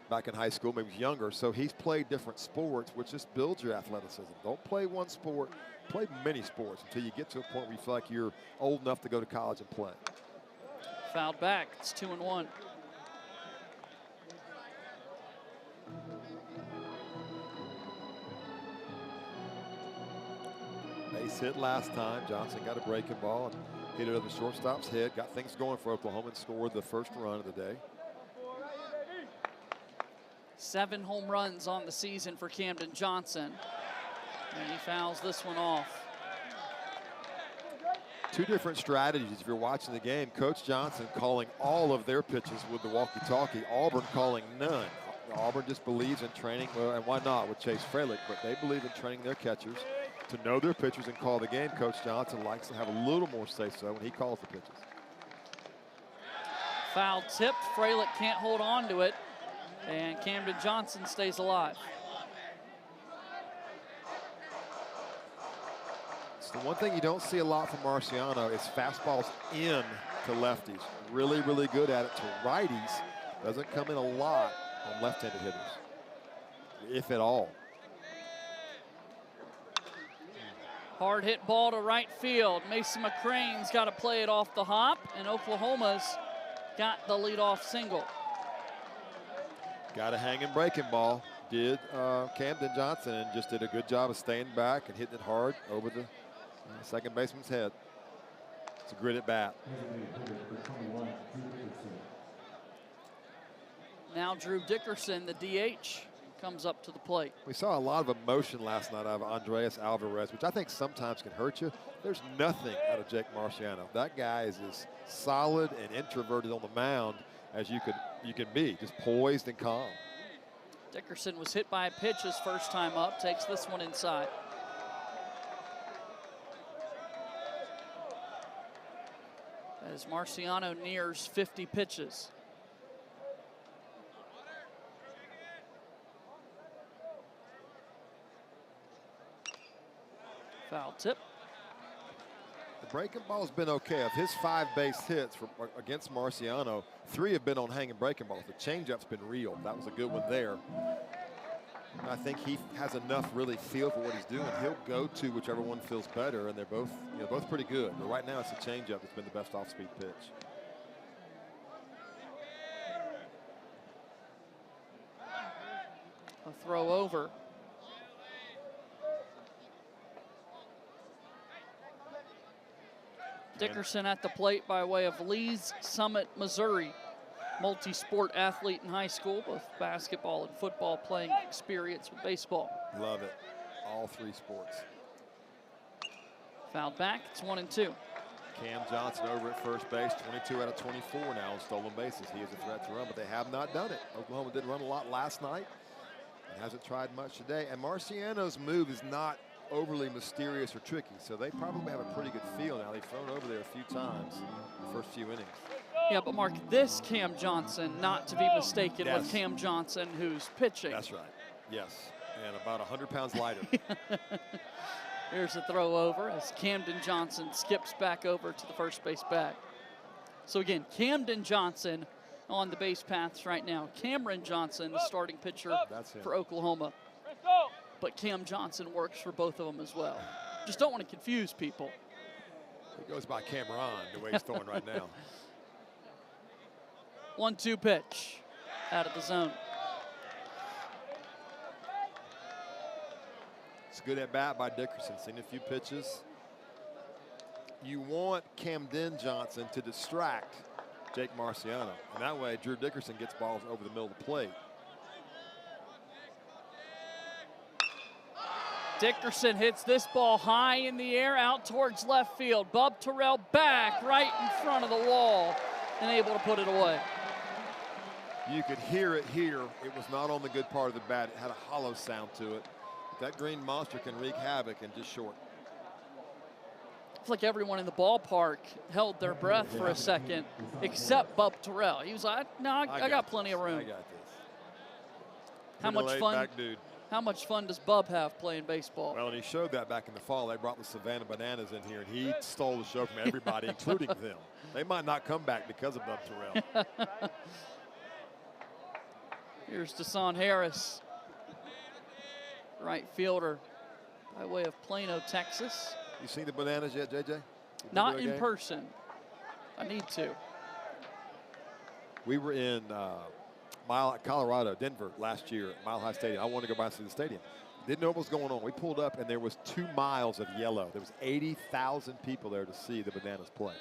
back in high school, maybe he was younger, so he's played different sports, which just builds your athleticism. Don't play one sport, play many sports until you get to a point where you feel like you're old enough to go to college and play.
Fouled back, it's 2-1.
Base hit last time. Johnson got a breaking ball and hit it over the shortstop's head. Got things going for Oklahoma and scored the first run of the day.
7 home runs on the season for Camden Johnson. And he fouls this one off.
2 different strategies if you're watching the game. Coach Johnson calling all of their pitches with the walkie-talkie. Auburn calling none. Auburn just believes in training, well, and why not with Chase Freilich, but they believe in training their catchers to know their pitchers and call the game. Coach Johnson likes to have a little more say-so when he calls the pitches.
Foul tip. Freilich can't hold on to it. And Camden Johnson stays alive.
So the one thing you don't see a lot from Marciano is fastballs in to lefties. Really, really good at it to righties. Doesn't come in a lot on left-handed hitters, if at all.
Hard hit ball to right field. Mason McCrane's got to play it off the hop, and Oklahoma's got the leadoff single.
Got a hanging breaking ball. Did Camden Johnson, and just did a good job of staying back and hitting it hard over the second baseman's head. It's a grit at bat.
Now Drew Dickerson, the DH, comes up to the plate.
We saw a lot of emotion last night out of Andreas Alvarez, which I think sometimes can hurt you. There's nothing out of Jake Marciano. That guy is as solid and introverted on the mound as you can be, just poised and calm.
Dickerson was hit by a pitch his first time up, takes this one inside. As Marciano nears 50 pitches. Foul tip.
The breaking ball's been okay. Of his 5 base hits against Marciano, 3 have been on hanging breaking balls. The changeup's been real. That was a good one there. And I think he has enough really feel for what he's doing. He'll go to whichever one feels better, and they're both pretty good. But right now it's the changeup that's been the best off-speed pitch.
A throw over. Dickerson at the plate by way of Lee's Summit, Missouri. Multi-sport athlete in high school, both basketball and football, playing experience with baseball.
Love it. All 3 sports.
Fouled back, it's 1-2.
Cam Johnson over at first base, 22 out of 24 now on stolen bases. He is a threat to run, but they have not done it. Oklahoma did run a lot last night. and hasn't tried much today. And Marciano's move is not overly mysterious or tricky, so they probably have a pretty good feel now. They've thrown over there a few times in the first few innings.
Yeah, but Mark, this Cam Johnson, not to be mistaken
Yes.
with Cam Johnson, who's pitching.
That's right. Yes, and about 100 pounds lighter.
Here's a throw over as Camden Johnson skips back over to the first base bag. So again, Camden Johnson on the base paths right now. Cameron Johnson, the starting pitcher for Oklahoma. But Cam Johnson works for both of them as well. Just don't want to confuse people.
He goes by Cameron the way he's throwing right now.
1-2 pitch out of the zone.
It's good at bat by Dickerson. Seen a few pitches. You want Camden Johnson to distract Jake Marciano, and that way Drew Dickerson gets balls over the middle of the plate.
Dickerson hits this ball high in the air out towards left field. Bub Terrell back right in front of the wall and able to put it away.
You could hear it here. It was not on the good part of the bat. It had a hollow sound to it. That green monster can wreak havoc in just short.
It's like everyone in the ballpark held their breath for a second, except Bub Terrell. He was like, "No, I got plenty of room."
I got this.
How much fun?
Back dude.
How much fun does Bub have playing baseball?
Well, and he showed that back in the fall. They brought the Savannah Bananas in here, and he stole the show from everybody, including them. They might not come back because of Bub Terrell.
Here's Desan Harris, right fielder by way of Plano, Texas.
You seen the Bananas yet, JJ?
Not in person. I need to.
We were in Colorado, Denver last year at Mile High Stadium. I wanted to go by and see the stadium. Didn't know what was going on. We pulled up, and there was 2 miles of yellow. There was 80,000 people there to see the Bananas play.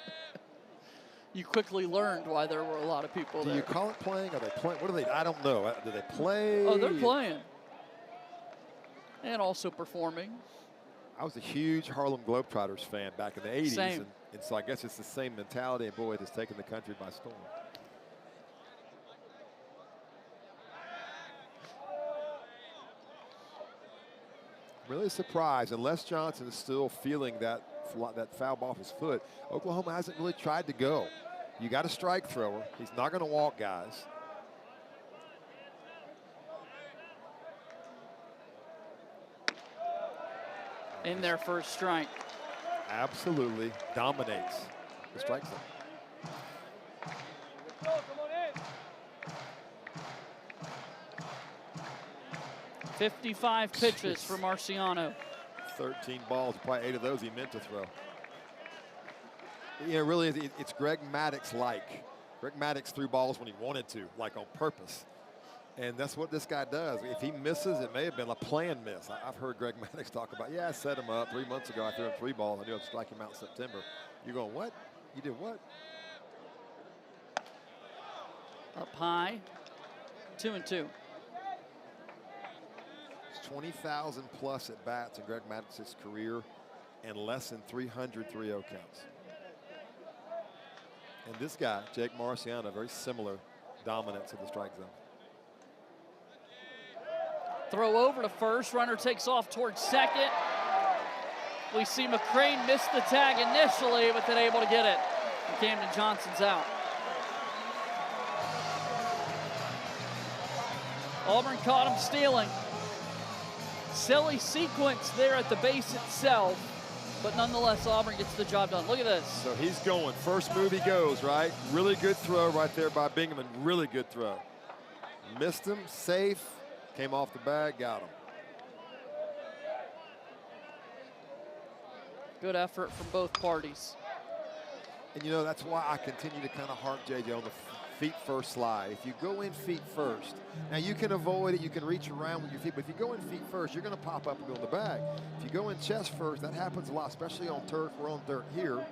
You quickly learned why there were a lot of people there.
Do you call it playing? Are they playing? What are they? I don't know. Do they play?
Oh, they're playing. And also performing.
I was a huge Harlem Globetrotters fan back in the 80s.
Same.
And so I guess it's the same mentality, and boy, it has taken the country by storm. Really surprised, unless Johnson is still feeling that foul ball off his foot, Oklahoma hasn't really tried to go. You got a strike thrower. He's not going to walk guys.
In their first strike.
Absolutely dominates the strike zone.
55 pitches for Marciano.
13 balls, probably 8 of those he meant to throw. You know, really, it's Greg Maddux-like. Greg Maddux threw balls when he wanted to, like on purpose. And that's what this guy does. If he misses, it may have been a planned miss. I've heard Greg Maddux talk about, yeah, I set him up 3 months ago. I threw him 3 balls. I knew I'd strike him out in September. You're going, what? You did what?
Up high, 2-2.
It's 20,000 plus at bats in Greg Maddux's career and less than 300 3-0 counts. And this guy, Jake Marciano, very similar dominance of the strike zone.
Throw over to first. Runner takes off towards second. We see McCrane miss the tag initially, but then able to get it. And Camden Johnson's out. Auburn caught him stealing. Silly sequence there at the base itself, but nonetheless, Auburn gets the job done. Look at this.
So he's going. First move he goes, right? Really good throw right there by Bingaman. Really good throw. Missed him, safe. Came off the bag, got him.
Good effort from both parties.
And you know, that's why I continue to kind of harp JJ on the feet first slide. If you go in feet first, now you can avoid it, you can reach around with your feet, but if you go in feet first, you're going to pop up and go in the bag. If you go in chest first, that happens a lot, especially on turf. We're on dirt here.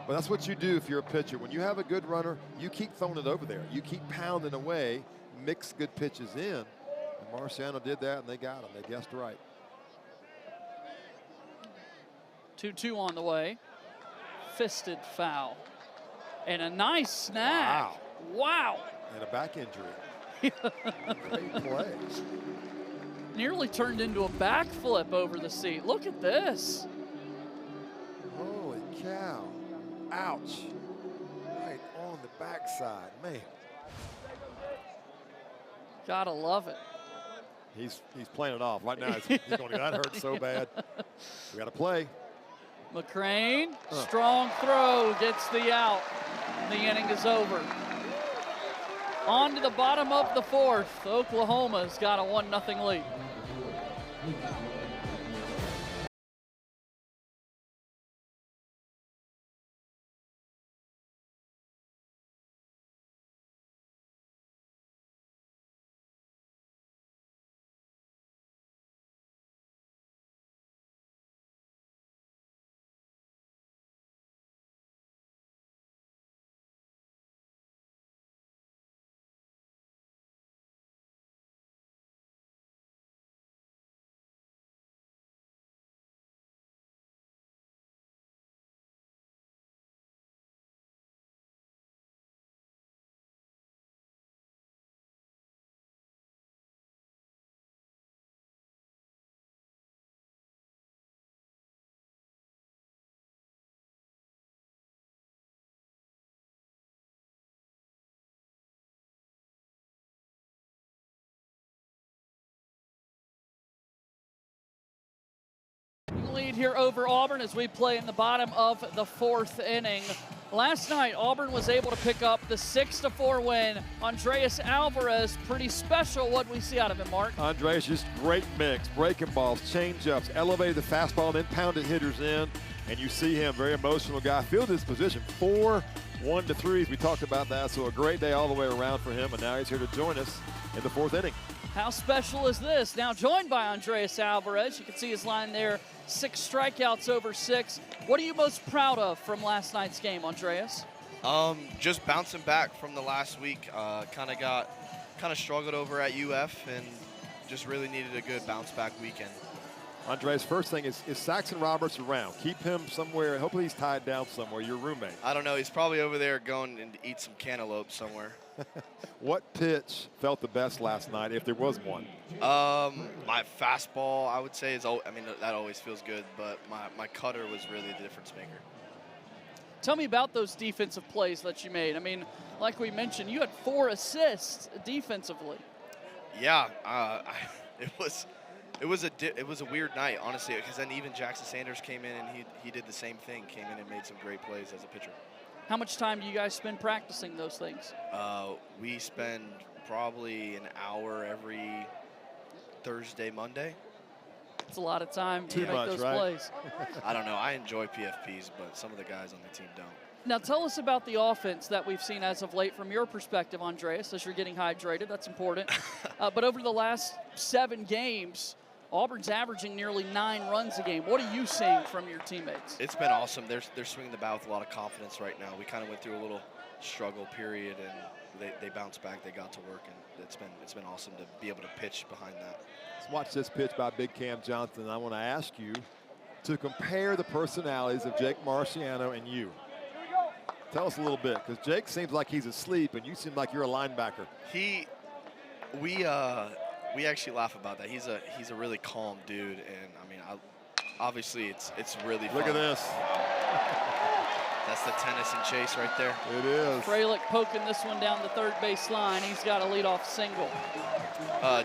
But that's what you do if you're a pitcher. When you have a good runner, you keep throwing it over there. You keep pounding away, mix good pitches in. And Marciano did that, and they got him. They guessed right.
2-2 on the way. Fisted foul. And a nice snag.
Wow.
Wow.
And a back injury. Great play.
Nearly turned into a backflip over the seat. Look at this.
Holy cow. Ouch. Right on the backside, man.
Gotta love it.
He's playing it off. Right now, he's going, that hurt so bad. We got to play.
McCrane, strong throw, gets the out. The inning is over. On to the bottom of the fourth. Oklahoma's got a 1-0 lead. Lead here over Auburn as we play in the bottom of the fourth inning. Last night, Auburn was able to pick up the 6-4 win. Andreas Alvarez, pretty special what we see out of him, Mark.
Andreas, just great mix, breaking balls, change-ups, elevated the fastball, then pounded hitters in. And you see him, very emotional guy, fielded his position, 4 1-3s. We talked about that, so a great day all the way around for him, and now he's here to join us in the fourth inning.
How special is this? Now joined by Andreas Alvarez. You can see his line there, 6 strikeouts over 6. What are you most proud of from last night's game, Andreas?
Just bouncing back from the last week. Kind of struggled over at UF and just really needed a good bounce back weekend.
Andreas, first thing is Saxon Roberts around? Keep him somewhere. Hopefully he's tied down somewhere, your roommate.
I don't know. He's probably over there going and eat some cantaloupe somewhere.
What pitch felt the best last night, if there was one?
My fastball, I would say, that always feels good, but my cutter was really the difference maker.
Tell me about those defensive plays that you made. I mean, like we mentioned, you had 4 assists defensively.
Yeah, it was a weird night, honestly, because then even Jackson Sanders came in and he did the same thing, came in and made some great plays as a pitcher.
How much time do you guys spend practicing those things?
We spend probably an hour every Thursday, Monday.
It's a lot of time to
Too
make
much,
those
right?
plays.
I don't know. I enjoy PFPs, but some of the guys on the team don't.
Now tell us about the offense that we've seen as of late from your perspective, Andreas, as you're getting hydrated. That's important. But over the last 7 games, Auburn's averaging nearly 9 runs a game. What are you seeing from your teammates?
It's been awesome. They're swinging the bat with a lot of confidence right now. We kind of went through a little struggle period, and they bounced back. They got to work, and it's been awesome to be able to pitch behind that.
Let's watch this pitch by Big Cam Johnson. I want to ask you to compare the personalities of Jake Marciano and you. Tell us a little bit, because Jake seems like he's asleep, and you seem like you're a linebacker.
We actually laugh about that. He's a really calm dude, and I mean, obviously it's really fun.
Look at this.
That's the Tennyson chase right there.
It is.
Fralick poking this one down the third base line. He's got a leadoff single.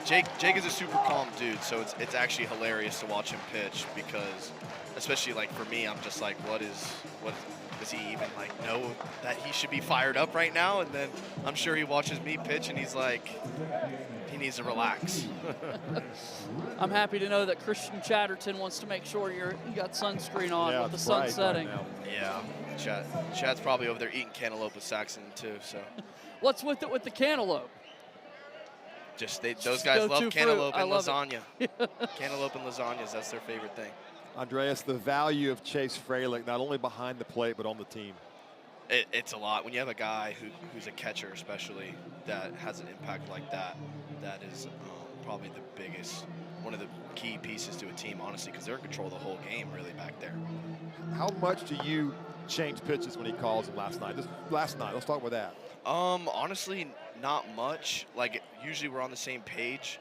Jake is a super calm dude, so it's actually hilarious to watch him pitch, because especially like for me, I'm just like, what does he even like know that he should be fired up right now? And then I'm sure he watches me pitch and he's like, he needs to relax.
I'm happy to know that Christian Chatterton wants to make sure you got sunscreen on with the sun
bright
setting.
right now.
Yeah, Chad's probably over there eating cantaloupe with Saxon too. So
What's with it with the cantaloupe?
Those guys love cantaloupe and
love
lasagna. Cantaloupe and lasagnas, that's their favorite thing.
Andreas, the value of Chase Fralick, not only behind the plate, but on the team.
It's a lot. When you have a guy who's a catcher especially that has an impact like that, that is probably one of the key pieces to a team, honestly, because they're in control of the whole game really back there.
How much do you change pitches when he calls them last night? Let's talk about that.
Honestly, not much. Like, usually we're on the same page,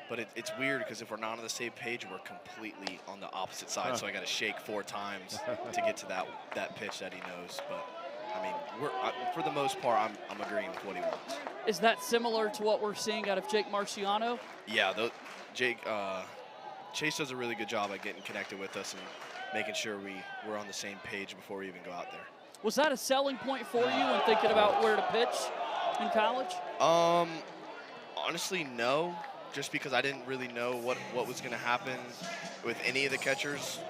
but it's weird because if we're not on the same page, we're completely on the opposite side. So I got to shake 4 times to get to that pitch that he knows. But I mean, for the most part, I'm agreeing with what he wants.
Is that similar to what we're seeing out of Jake Marciano?
Yeah, Chase does a really good job at getting connected with us and making sure we're on the same page before we even go out there.
Was that a selling point for you when thinking about where to pitch in college?
Honestly, no. Just because I didn't really know what was going to happen with any of the catchers.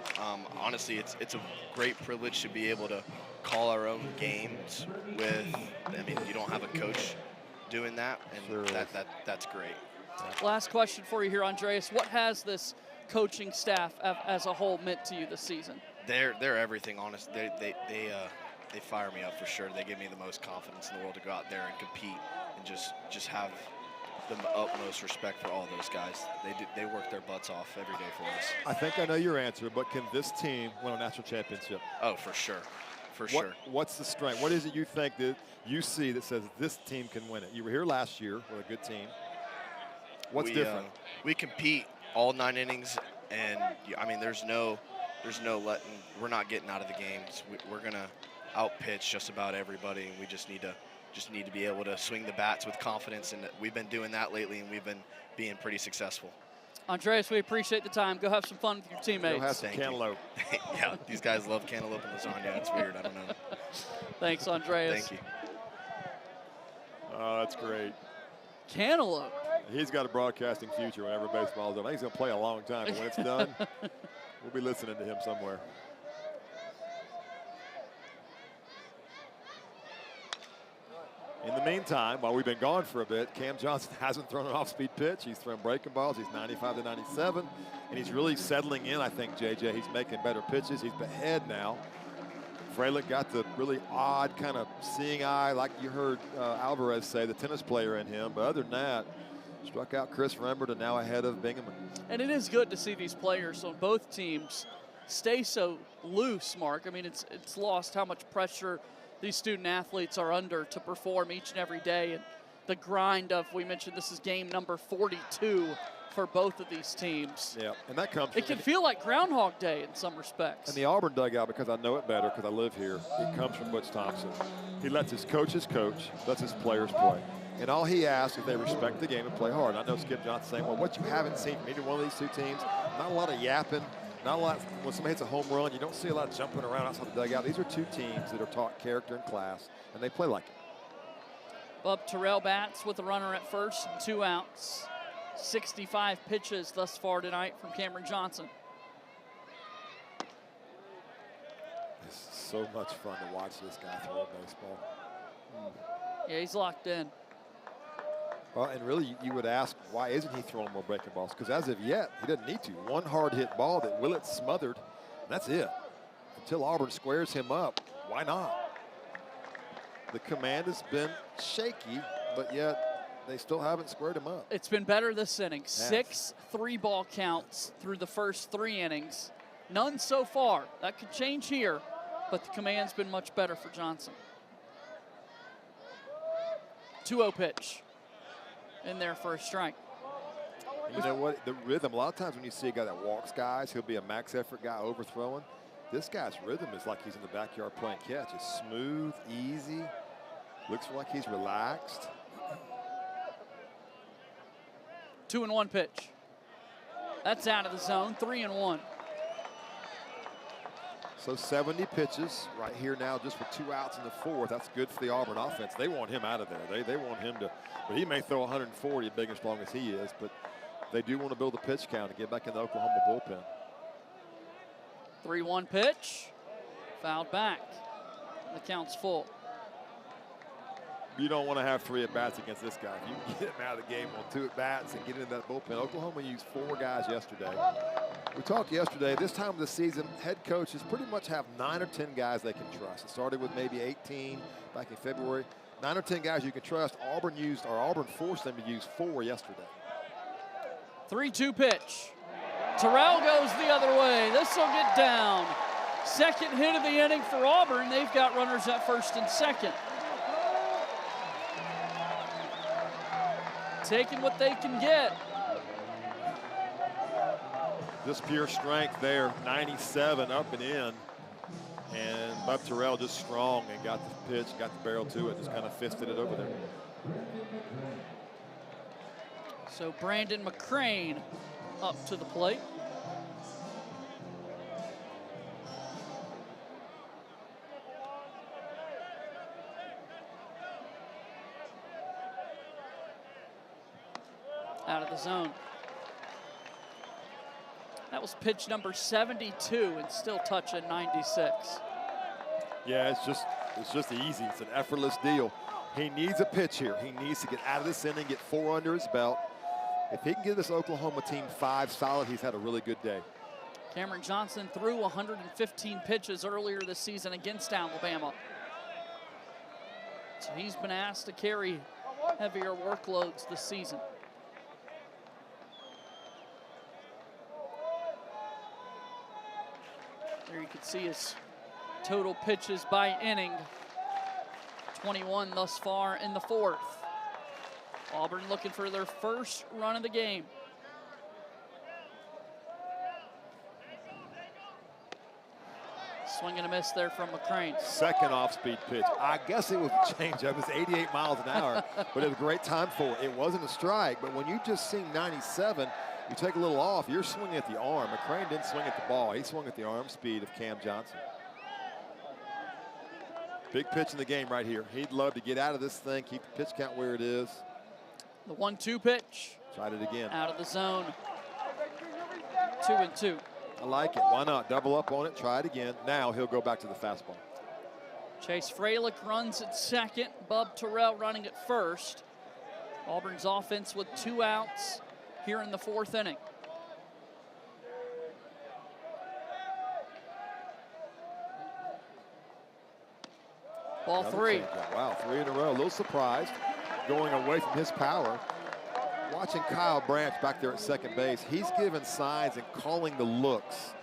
Honestly, it's a great privilege to be able to call our own games with. I mean, you don't have a coach doing that, and that's great.
Last question for you here, Andreas. What has this coaching staff as a whole meant to you this season?
They're everything, honest. They fire me up for sure. They give me the most confidence in the world to go out there and compete and just have the utmost respect for all those guys. They work their butts off every day for us.
I think I know your answer, but can this team win a national championship?
Oh, for sure. For sure.
What's the strength? What is it you think that you see that says this team can win it? You were here last year with a good team. What's different?
We compete all 9 innings, and I mean, there's no letting. We're not getting out of the games. We're gonna outpitch just about everybody, and we just need to be able to swing the bats with confidence, and we've been doing that lately, and we've been being pretty successful.
Andreas, we appreciate the time. Go have some fun with your teammates.
Go have some cantaloupe.
Yeah, these guys love cantaloupe and lasagna. It's weird. I don't know.
Thanks, Andreas.
Thank you.
Oh, that's great.
Cantaloupe.
He's got a broadcasting future whenever baseball's done. I think he's going to play a long time, but when it's done, we'll be listening to him somewhere. In the meantime, while we've been gone for a bit, Cam Johnson hasn't thrown an off-speed pitch. He's thrown breaking balls. He's 95 to 97, and he's really settling in, I think, JJ. He's making better pitches. He's ahead now. Frelick got the really odd kind of seeing eye, like you heard Alvarez say, the tennis player in him. But other than that, struck out Chris Rembert and now ahead of Bingham.
And it is good to see these players on both teams stay so loose, Mark. I mean, it's lost how much pressure these student athletes are under to perform each and every day. And the grind of, we mentioned this is game number 42 for both of these teams.
Yeah, and that comes.
It can feel like Groundhog Day in some respects.
And the Auburn dugout, because I know it better, because I live here, it comes from Butch Thompson. He lets his coaches coach, lets his players play. And all he asks is they respect the game and play hard. I know Skip Johnson saying, well, what you haven't seen from either one of these two teams, not a lot of yapping, not a lot. When somebody hits a home run, you don't see a lot of jumping around outside the dugout. These are two teams that are taught character and class, and they play like it.
Bub Terrell bats with a runner at first, 2 outs. 65 pitches thus far tonight from Cameron Johnson.
It's so much fun to watch this guy throw a baseball.
Yeah, he's locked in.
Well, and really, you would ask, why isn't he throwing more breaking balls? Because as of yet, he doesn't need to. One hard hit ball that Willett smothered, and that's it. Until Auburn squares him up, why not? The command has been shaky, but yet they still haven't squared him up.
It's been better this inning.
Yes.
6 3-ball counts through the first 3 innings. None so far. That could change here, but the command's been much better for Johnson. 2-0 pitch in there for a strike.
And you know what? The rhythm, a lot of times when you see a guy that walks guys, he'll be a max effort guy overthrowing. This guy's rhythm is like he's in the backyard playing catch. It's smooth, easy, looks like he's relaxed.
2-1 pitch. That's out of the zone. 3-1.
So 70 pitches right here now just with 2 outs in the 4th. That's good for the Auburn offense. They want him out of there. They want him to, but he may throw 140 big as long as he is, but they do want to build a pitch count and get back in the Oklahoma bullpen.
3-1 pitch. Fouled back. The count's full.
You don't want to have 3 at-bats against this guy. If you can get him out of the game on 2 at-bats and get into that bullpen. Oklahoma used 4 guys yesterday. We talked yesterday, this time of the season, head coaches pretty much have 9 or 10 guys they can trust. It started with maybe 18 back in February. 9 or 10 guys you can trust. Auburn forced them to use 4 yesterday.
3-2 pitch. Terrell goes the other way. This will get down. Second hit of the inning for Auburn. They've got runners at first and second. taking what they can get.
Just pure strength there, 97 up and in. And Bub Terrell just strong and got the pitch, got the barrel to it, just kind of fisted it over there.
So Brandon McCrane up to the plate. Out of the zone. That was pitch number 72 and still touching 96.
Yeah, it's just easy. It's an effortless deal. He needs a pitch here. He needs to get out of this inning, get 4 under his belt. If he can give this Oklahoma team 5 solid, he's had a really good day.
Cameron Johnson threw 115 pitches earlier this season against Alabama. So he's been asked to carry heavier workloads this season. There you can see his total pitches by inning. 21 thus far in the 4th. Auburn looking for their first run of the game. Swing and a miss there from McCrane.
Second off-speed pitch. I guess it was a changeup. It was 88 miles an hour, but it was a great time for it. It wasn't a strike, but when you just seen 97, you take a little off, you're swinging at the arm. McCrane didn't swing at the ball. He swung at the arm speed of Cam Johnson. Big pitch in the game right here. He'd love to get out of this thing, keep the pitch count where it is.
The 1-2 pitch.
Tried it again.
Out of the zone. 2-2.
I like it. Why not? Double up on it, try it again. Now he'll go back to the fastball.
Chase Freilich runs at second. Bub Terrell running at first. Auburn's offense with 2 outs here in the 4th inning. Ball 3.
Wow, 3 in a row. A little surprised going away from his power. Watching Kyle Branch back there at second base, he's giving signs and calling the looks.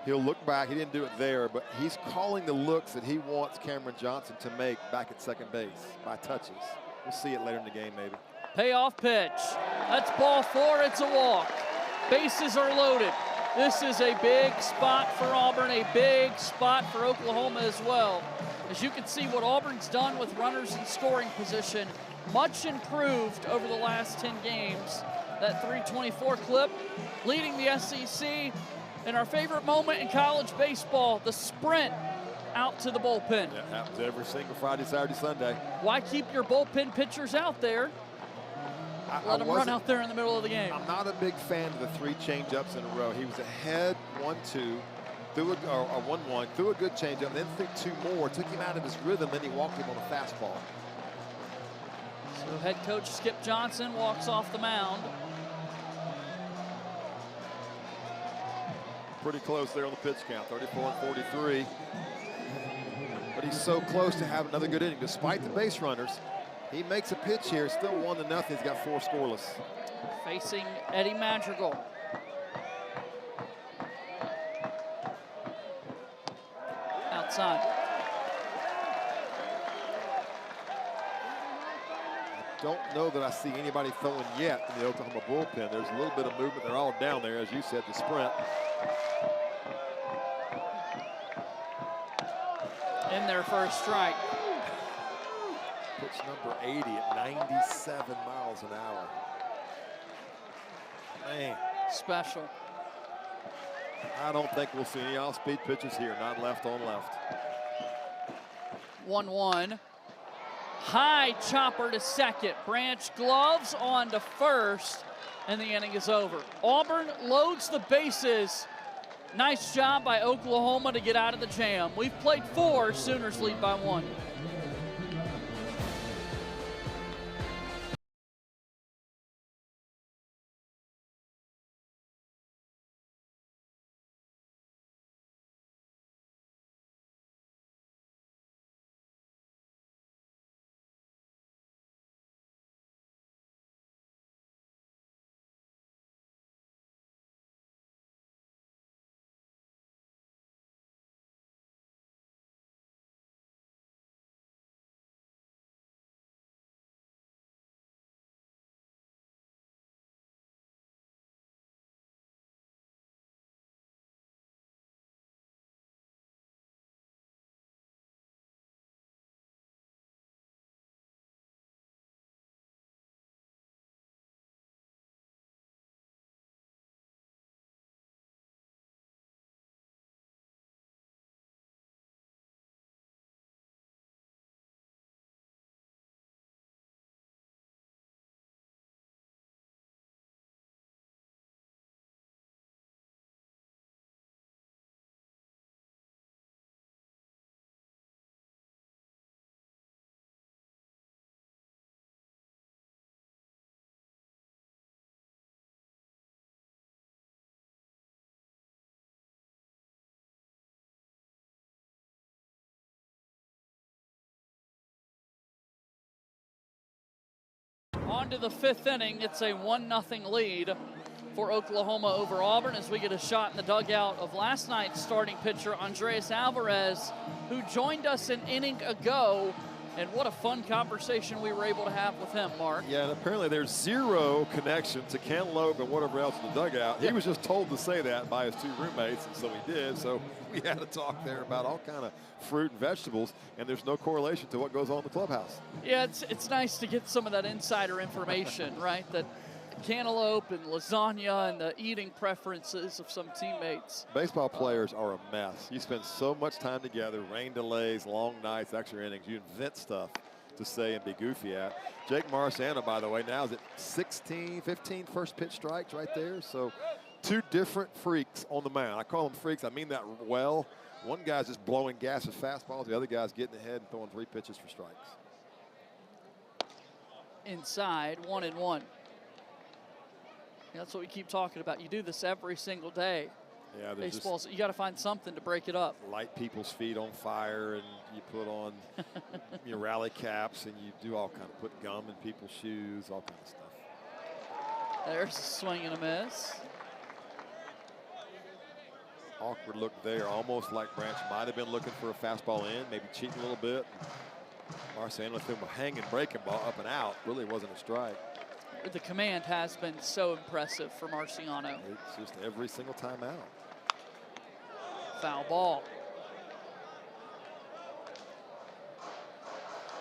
He'll look back. He didn't do it there, but he's calling the looks that he wants Cameron Johnson to make back at second base by touches. We'll see it later in the game, maybe.
Payoff pitch. That's ball 4. It's a walk. Bases are loaded. This is a big spot for Auburn, a big spot for Oklahoma as well. As you can see what Auburn's done with runners in scoring position, much improved over the last 10 games. That 324 clip leading the SEC. And our favorite moment in college baseball, the sprint out to the bullpen.
That happens every single Friday, Saturday, Sunday.
Why keep your bullpen pitchers out there? Let them run out there in the middle of the game.
I'm not a big fan of the 3 change-ups in a row. He was ahead 1-2, threw a 1-1, threw a good change-up, then threw 2 more, took him out of his rhythm, then he walked him on a fastball.
So head coach Skip Johnson walks off the mound.
Pretty close there on the pitch count, 34 and 43. But he's so close to having another good inning. Despite the base runners, he makes a pitch here, still 1-0. He's got 4 scoreless.
Facing Eddie Madrigal. Outside.
I don't know that I see anybody throwing yet in the Oklahoma bullpen. There's a little bit of movement. They're all down there, as you said, the sprint.
In there for a strike.
Pitch number 80 at 97 miles an hour. Man.
Special.
I don't think we'll see any off-speed pitches here, not left on left.
1-1. High chopper to second. Branch gloves on to first, and the inning is over. Auburn loads the bases. Nice job by Oklahoma to get out of the jam. We've played 4. Sooners lead by 1. into the 5th inning. It's a 1-0 lead for Oklahoma over Auburn as we get a shot in the dugout of last night's starting pitcher, Andres Alvarez, who joined us an inning ago. And what a fun conversation we were able to have with him, Mark.
Yeah, and apparently there's zero connection to cantaloupe and whatever else in the dugout. He was just told to say that by his 2 roommates, and so he did. So we had to talk there about all kind of fruit and vegetables, and there's no correlation to what goes on in the clubhouse.
Yeah, it's nice to get some of that insider information, right? That cantaloupe and lasagna and the eating preferences of some teammates.
Baseball players are a mess. You spend so much time together, rain delays, long nights, extra innings. You invent stuff to say and be goofy at. Jake Marciano, by the way, now is at 16, 15 first pitch strikes right there. So 2 different freaks on the mound. I call them freaks. I mean that well. One guy's just blowing gas with fastballs. The other guy's getting ahead and throwing 3 pitches for strikes.
Inside, 1-1. That's what we keep talking about. You do this every single day.
Yeah,
Baseball's, you got to find something to break it up.
Light people's feet on fire, and you put on your rally caps, and you do all kind of put gum in people's shoes, all kind of stuff.
There's a swing and a miss.
Awkward look there, almost like Branch might have been looking for a fastball in, maybe cheating a little bit. Marciano threw him a hanging breaking ball up and out. Really wasn't a strike.
The command has been so impressive for Marciano.
It's just every single time out.
Foul ball.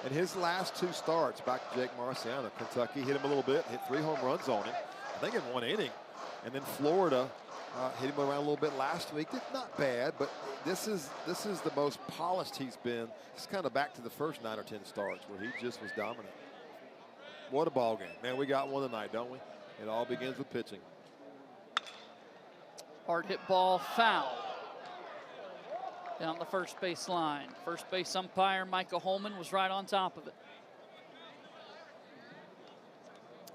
In his last 2 starts, back to Jake Marciano, Kentucky hit him a little bit, hit 3 home runs on him, I think in 1 inning. And then Florida hit him around a little bit last week. Not bad, but this is the most polished he's been. It's kind of back to the first 9 or 10 starts where he just was dominant. What a ball game. Man, we got one tonight, don't we? It all begins with pitching.
Hard hit ball, foul. Down the first base line. First base umpire Micah Holman was right on top of it.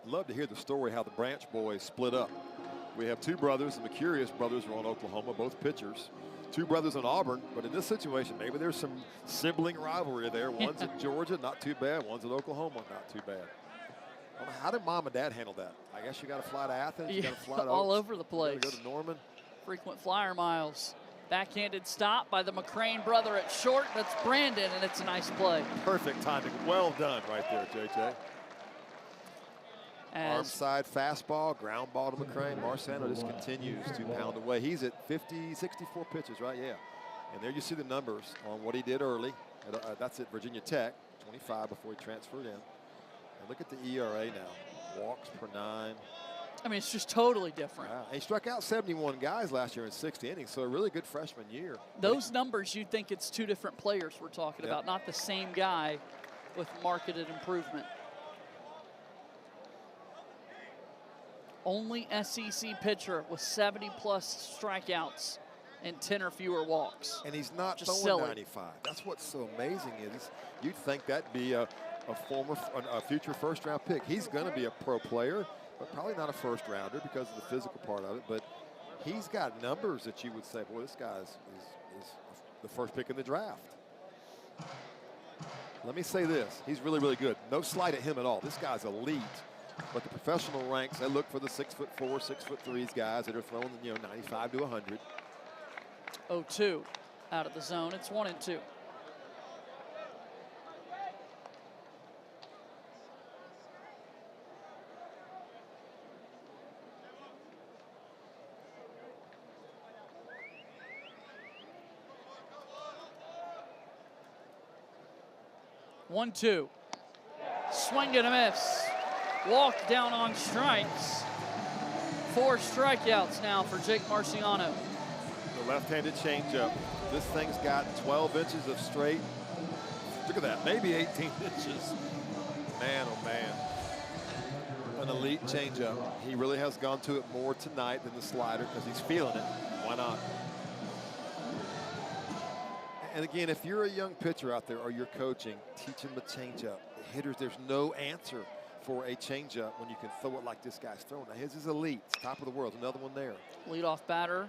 Love to hear the story how the Branch boys split up. We have 2 brothers. The Mercurius brothers were on Oklahoma, both pitchers. 2 brothers on Auburn, but in this situation, maybe there's some sibling rivalry there. One's in Georgia, not too bad. One's in Oklahoma, not too bad. How did Mom and Dad handle that? I guess you got to fly to Athens. You got to fly to
all
Oaks,
over the place.
Go to Norman.
Frequent flyer miles. Backhanded stop by the McCrane brother at short. That's Brandon, and it's a nice play.
Perfect timing. Well done right there, JJ. Arm side fastball, ground ball to McCrane. Marciano just continues to pound away. He's at 50, 64 pitches, right? Yeah. And there you see the numbers on what he did early. That's at Virginia Tech, 25 before he transferred in. And look at the ERA now. Walks per 9.
I mean, it's just totally different.
Wow. He struck out 71 guys last year in 60 innings, so a really good freshman year.
Those numbers, you'd think it's 2 different players we're talking about, not the same guy with marketed improvement. Only SEC pitcher with 70-plus strikeouts and 10 or fewer walks.
And he's not
just
throwing
silly.
95. That's what's so amazing is you'd think that'd be a future first-round pick. He's going to be a pro player, but probably not a first-rounder because of the physical part of it. But he's got numbers that you would say, boy, this guy is the first pick in the draft. Let me say this. He's really, really good. No slight at him at all. This guy's elite. But the professional ranks, they look for the 6'4", 6'3" guys that are throwing, 95 to 100.
0-2 out of the zone. It's 1-2. One-two. Swing and a miss. Walk down on strikes. 4 strikeouts now for Jake Marciano.
The left-handed changeup. This thing's got 12 inches of straight. Look at that, maybe 18 inches. Man, oh man. An elite changeup. He really has gone to it more tonight than the slider because he's feeling it. Why not? And again, if you're a young pitcher out there or you're coaching, teach him the changeup. The hitters, there's no answer for a changeup when you can throw it like this guy's throwing. Now his is elite, it's top of the world. Another one there.
Leadoff batter,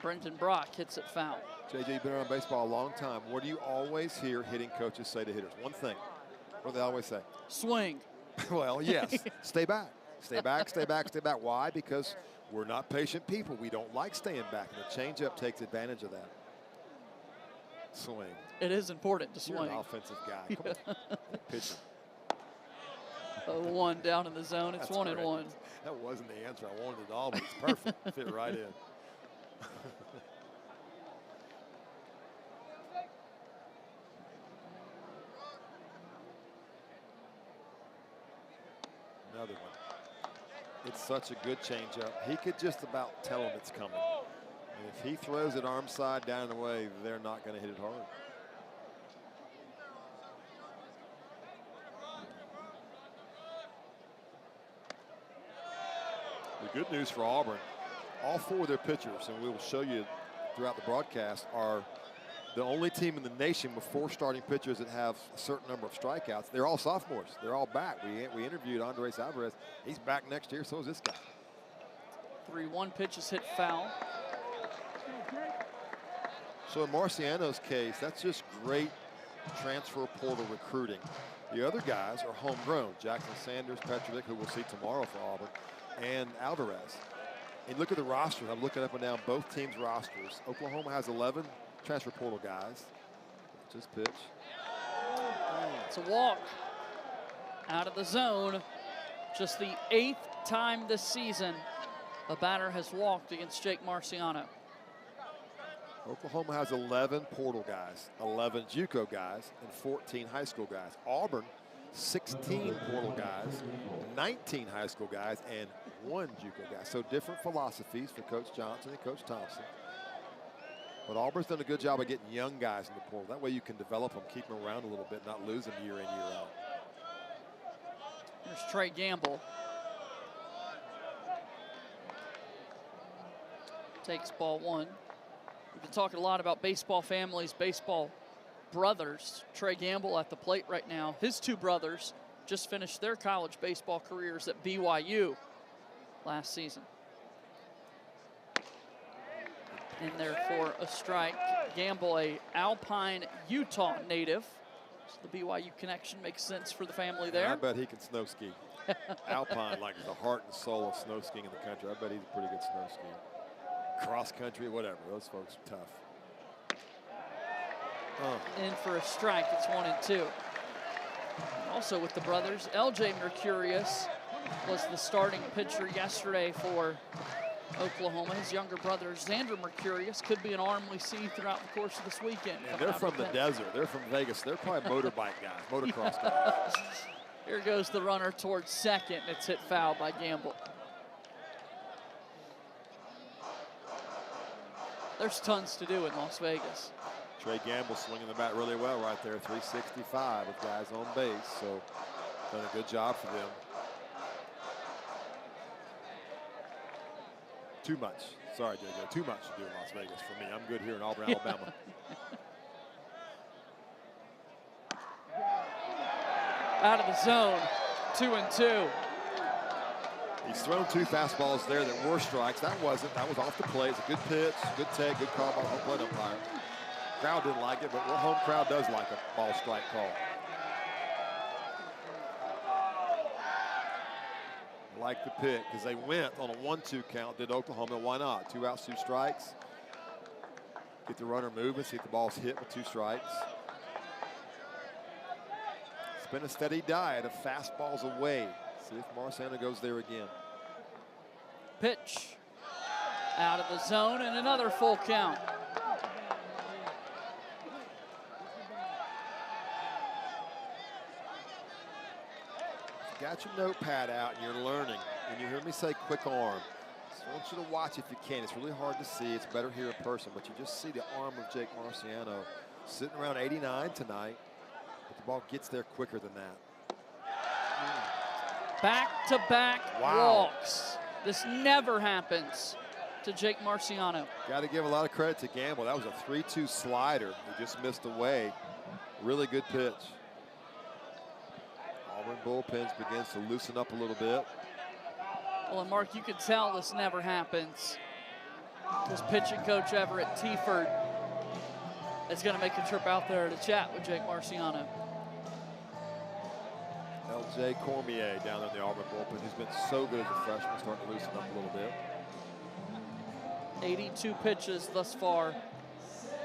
Brenton Brock hits it foul.
JJ, you've been around baseball a long time. What do you always hear hitting coaches say to hitters? One thing. What do they always say?
Swing.
Well, yes. Stay back. Stay back, stay back, stay back. Why? Because we're not patient people. We don't like staying back. And the changeup takes advantage of that. Swing.
It is important to swing.
You're an offensive guy. Come on. Pitcher.
0-1 down in the zone. It's 1-1.
That wasn't the answer I wanted at all, but it's perfect. Fit right in. Another one. It's such a good changeup. He could just about tell him it's coming. And if he throws it arm side down and away, they're not going to hit it hard. The good news for Auburn, all 4 of their pitchers, and we will show you throughout the broadcast, are the only team in the nation with 4 starting pitchers that have a certain number of strikeouts. They're all sophomores. They're all back. We interviewed Andres Alvarez. He's back next year. So is this guy.
3-1 pitch is hit foul.
So in Marciano's case, that's just great transfer portal recruiting. The other guys are homegrown. Jackson Sanders, Petrovic, who we'll see tomorrow for Auburn, and Alvarez. And look at the rosters. I'm looking up and down both teams' rosters. Oklahoma has 11 transfer portal guys. Just pitch.
It's a walk out of the zone. Just the 8th time this season a batter has walked against Jake Marciano.
Oklahoma has 11 portal guys, 11 JUCO guys, and 14 high school guys. Auburn, 16 portal guys, 19 high school guys, and 1 JUCO guy. So different philosophies for Coach Johnson and Coach Thompson. But Auburn's done a good job of getting young guys in the portal. That way you can develop them, keep them around a little bit, not lose them year in, year out.
Here's Trey Gamble. Takes ball 1. We've been talking a lot about baseball families, baseball brothers. Trey Gamble at the plate right now. His 2 brothers just finished their college baseball careers at BYU last season. In there for a strike. Gamble, a Alpine, Utah native. So the BYU connection makes sense for the family there.
I bet he can snow ski. Alpine, like the heart and soul of snow skiing in the country. I bet he's a pretty good snow skier. Cross country, whatever. Those folks are tough.
In for a strike. It's 1-2. Also with the brothers, LJ Mercurius was the starting pitcher yesterday for Oklahoma. His younger brother, Xander Mercurius, could be an arm we see throughout the course of this weekend.
And they're from the desert. They're from Vegas. They're probably motorbike guys, motocross guys.
Here goes the runner towards second. It's hit foul by Gamble. There's tons to do in Las Vegas.
Trey Gamble swinging the bat really well right there, 365 with guys on base. So done a good job for them. Too much. Sorry, JJ. Too much to do in Las Vegas for me. I'm good here in Auburn, Alabama.
Out of the zone, 2-2.
He's thrown 2 fastballs there that were strikes. That wasn't. That was off the plate. It's a good pitch, good take, good call by the home plate umpire. Crowd didn't like it, but the home crowd does like a ball strike call. Like the pick because they went on a 1-2 count. Did Oklahoma? Why not? 2 outs, 2 strikes. Get the runner moving. See if the ball's hit with 2 strikes. It's been a steady diet of fastballs away. See if Marciano goes there again.
Pitch out of the zone and another full count.
Got your notepad out and you're learning. When you hear me say quick arm, I want you to watch if you can. It's really hard to see. It's better here in person, but you just see the arm of Jake Marciano sitting around 89 tonight, but the ball gets there quicker than that.
Back-to-back walks. This never happens to Jake Marciano.
Got to give a lot of credit to Gamble. That was a 3-2 slider. He just missed away. Really good pitch. Auburn bullpens begins to loosen up a little bit.
Well, and Mark, you can tell this never happens. This pitching coach Everett Tieford is going to make a trip out there to chat with Jake Marciano.
L.J. Cormier down in the Auburn bullpen, who's been so good as a freshman, starting to loosen up a little bit.
82 pitches thus far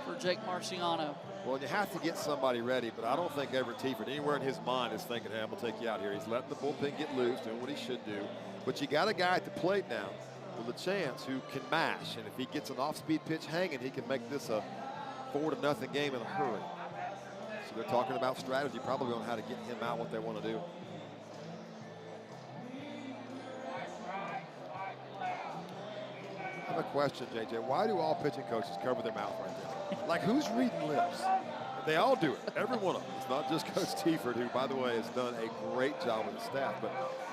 for Jake Marciano.
Well, you have to get somebody ready, but I don't think Everett Tiefert, anywhere in his mind, is thinking, hey, I'm going to take you out here. He's letting the bullpen get loose, doing what he should do. But you got a guy at the plate now with a chance who can mash. And if he gets an off-speed pitch hanging, he can make this a 4-0 game in a hurry. So they're talking about strategy, probably on how to get him out, what they want to do. I have a question, JJ. Why do all pitching coaches cover their mouth right there? Like, who's reading lips? They all do it, every one of them. It's not just Coach Tiefert, who, by the way, has done a great job with the staff, but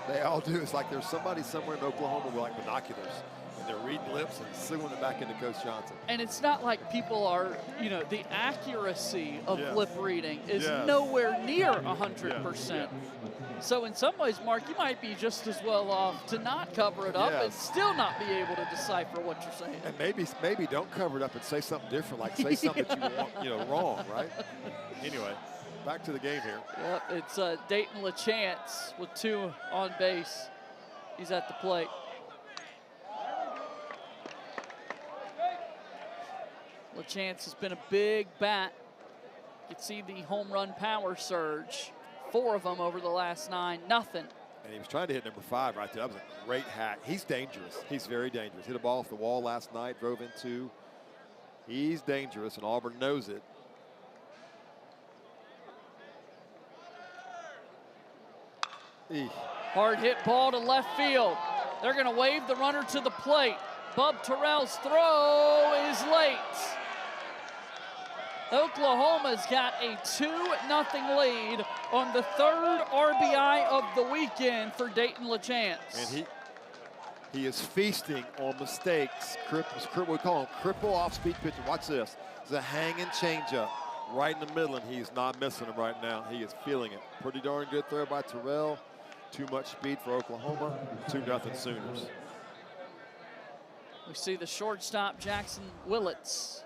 they all do. It's like there's somebody somewhere in Oklahoma with like binoculars, and they're reading lips and sewing it back into Coach Johnson.
And it's not like people are, you know, the accuracy of
Yes.
lip reading is
Yes.
nowhere near 100%.
Yeah.
So in some ways, Mark, you might be just as well off to not cover it up and
Yes.
still not be able to decipher what you're saying.
And maybe don't cover it up and say something different, like say something that you want, you know, wrong, right? Anyway, back to the game here.
Yep, it's Dayton LaChance with 2 on base. He's at the plate. LaChance has been a big bat. You can see the home run power surge. 4 of them over the last 9, nothing.
And he was trying to hit number 5 right there. That was a great hack. He's dangerous. He's very dangerous. Hit a ball off the wall last night, drove in 2. He's dangerous, and Auburn knows it. Eesh.
Hard hit ball to left field. They're going to wave the runner to the plate. Bub Terrell's throw is late. Oklahoma's got a 2-0 lead on the 3rd RBI of the weekend for Dayton LaChance.
And he is feasting on mistakes. We call him cripple off-speed pitching. Watch this. It's a hanging changeup right in the middle, and he's not missing him right now. He is feeling it. Pretty darn good throw by Terrell. Too much speed for Oklahoma. 2-0 Sooners.
We see the shortstop, Jackson Willits.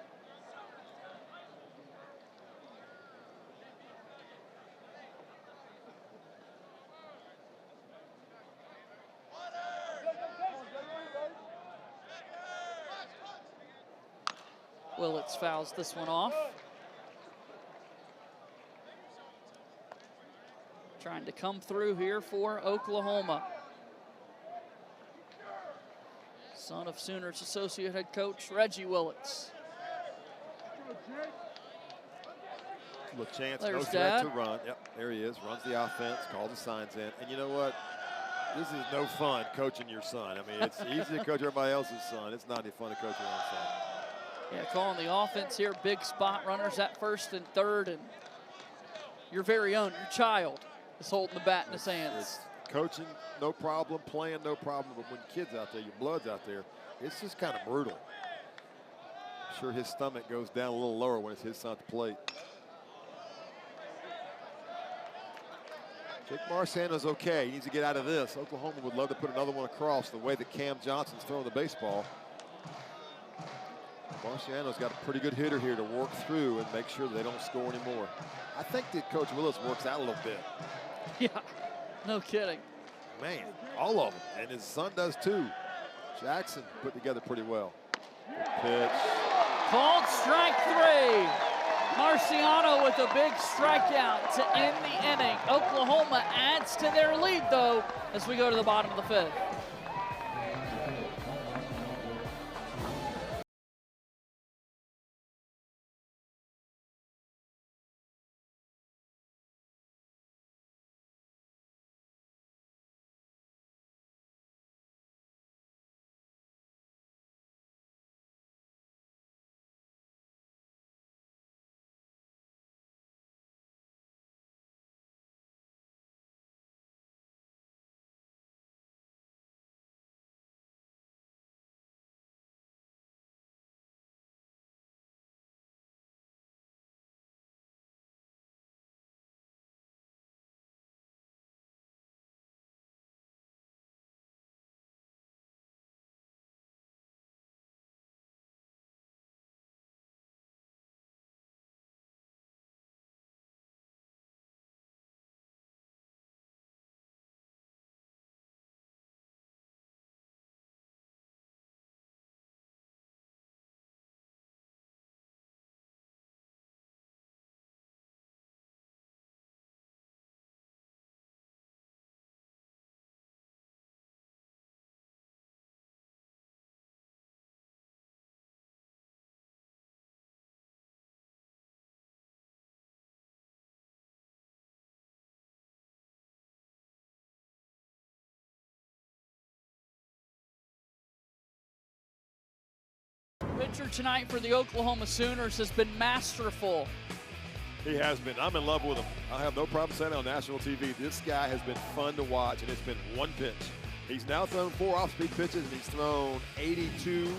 Willits fouls this one off. Trying to come through here for Oklahoma. Son of Sooners associate head coach Reggie Willits.
LaChance
There's
knows that to
Dad.
run. Yep, there he is. Runs the offense, calls the signs in. And you know what? This is no fun coaching your son. I mean, it's easy to coach everybody else's son. It's not any fun to coach your own son.
Yeah, calling the offense here. Big spot runners at first and third, and your very own, your child, is holding the bat in his hands.
It's coaching, no problem. Playing, no problem. But when kids out there, your blood's out there, it's just kind of brutal. I'm sure his stomach goes down a little lower when it's his son at the plate. Jake Marciano's okay. He needs to get out of this. Oklahoma would love to put another one across the way that Cam Johnson's throwing the baseball. Marciano's got a pretty good hitter here to work through and make sure that they don't score anymore. I think that Coach Willis works out a little bit.
Yeah, no kidding.
Man, all of them. And his son does too. Jackson put together pretty well. Pitch.
Called strike 3. Marciano with a big strikeout to end the inning. Oklahoma adds to their lead, though, as we go to the bottom of the 5th. pitcher tonight for the Oklahoma Sooners has been masterful.
He has been. I'm in love with him. I have no problem saying it on national TV. This guy has been fun to watch, and it's been one pitch. He's now thrown 4 off-speed pitches, and he's thrown 82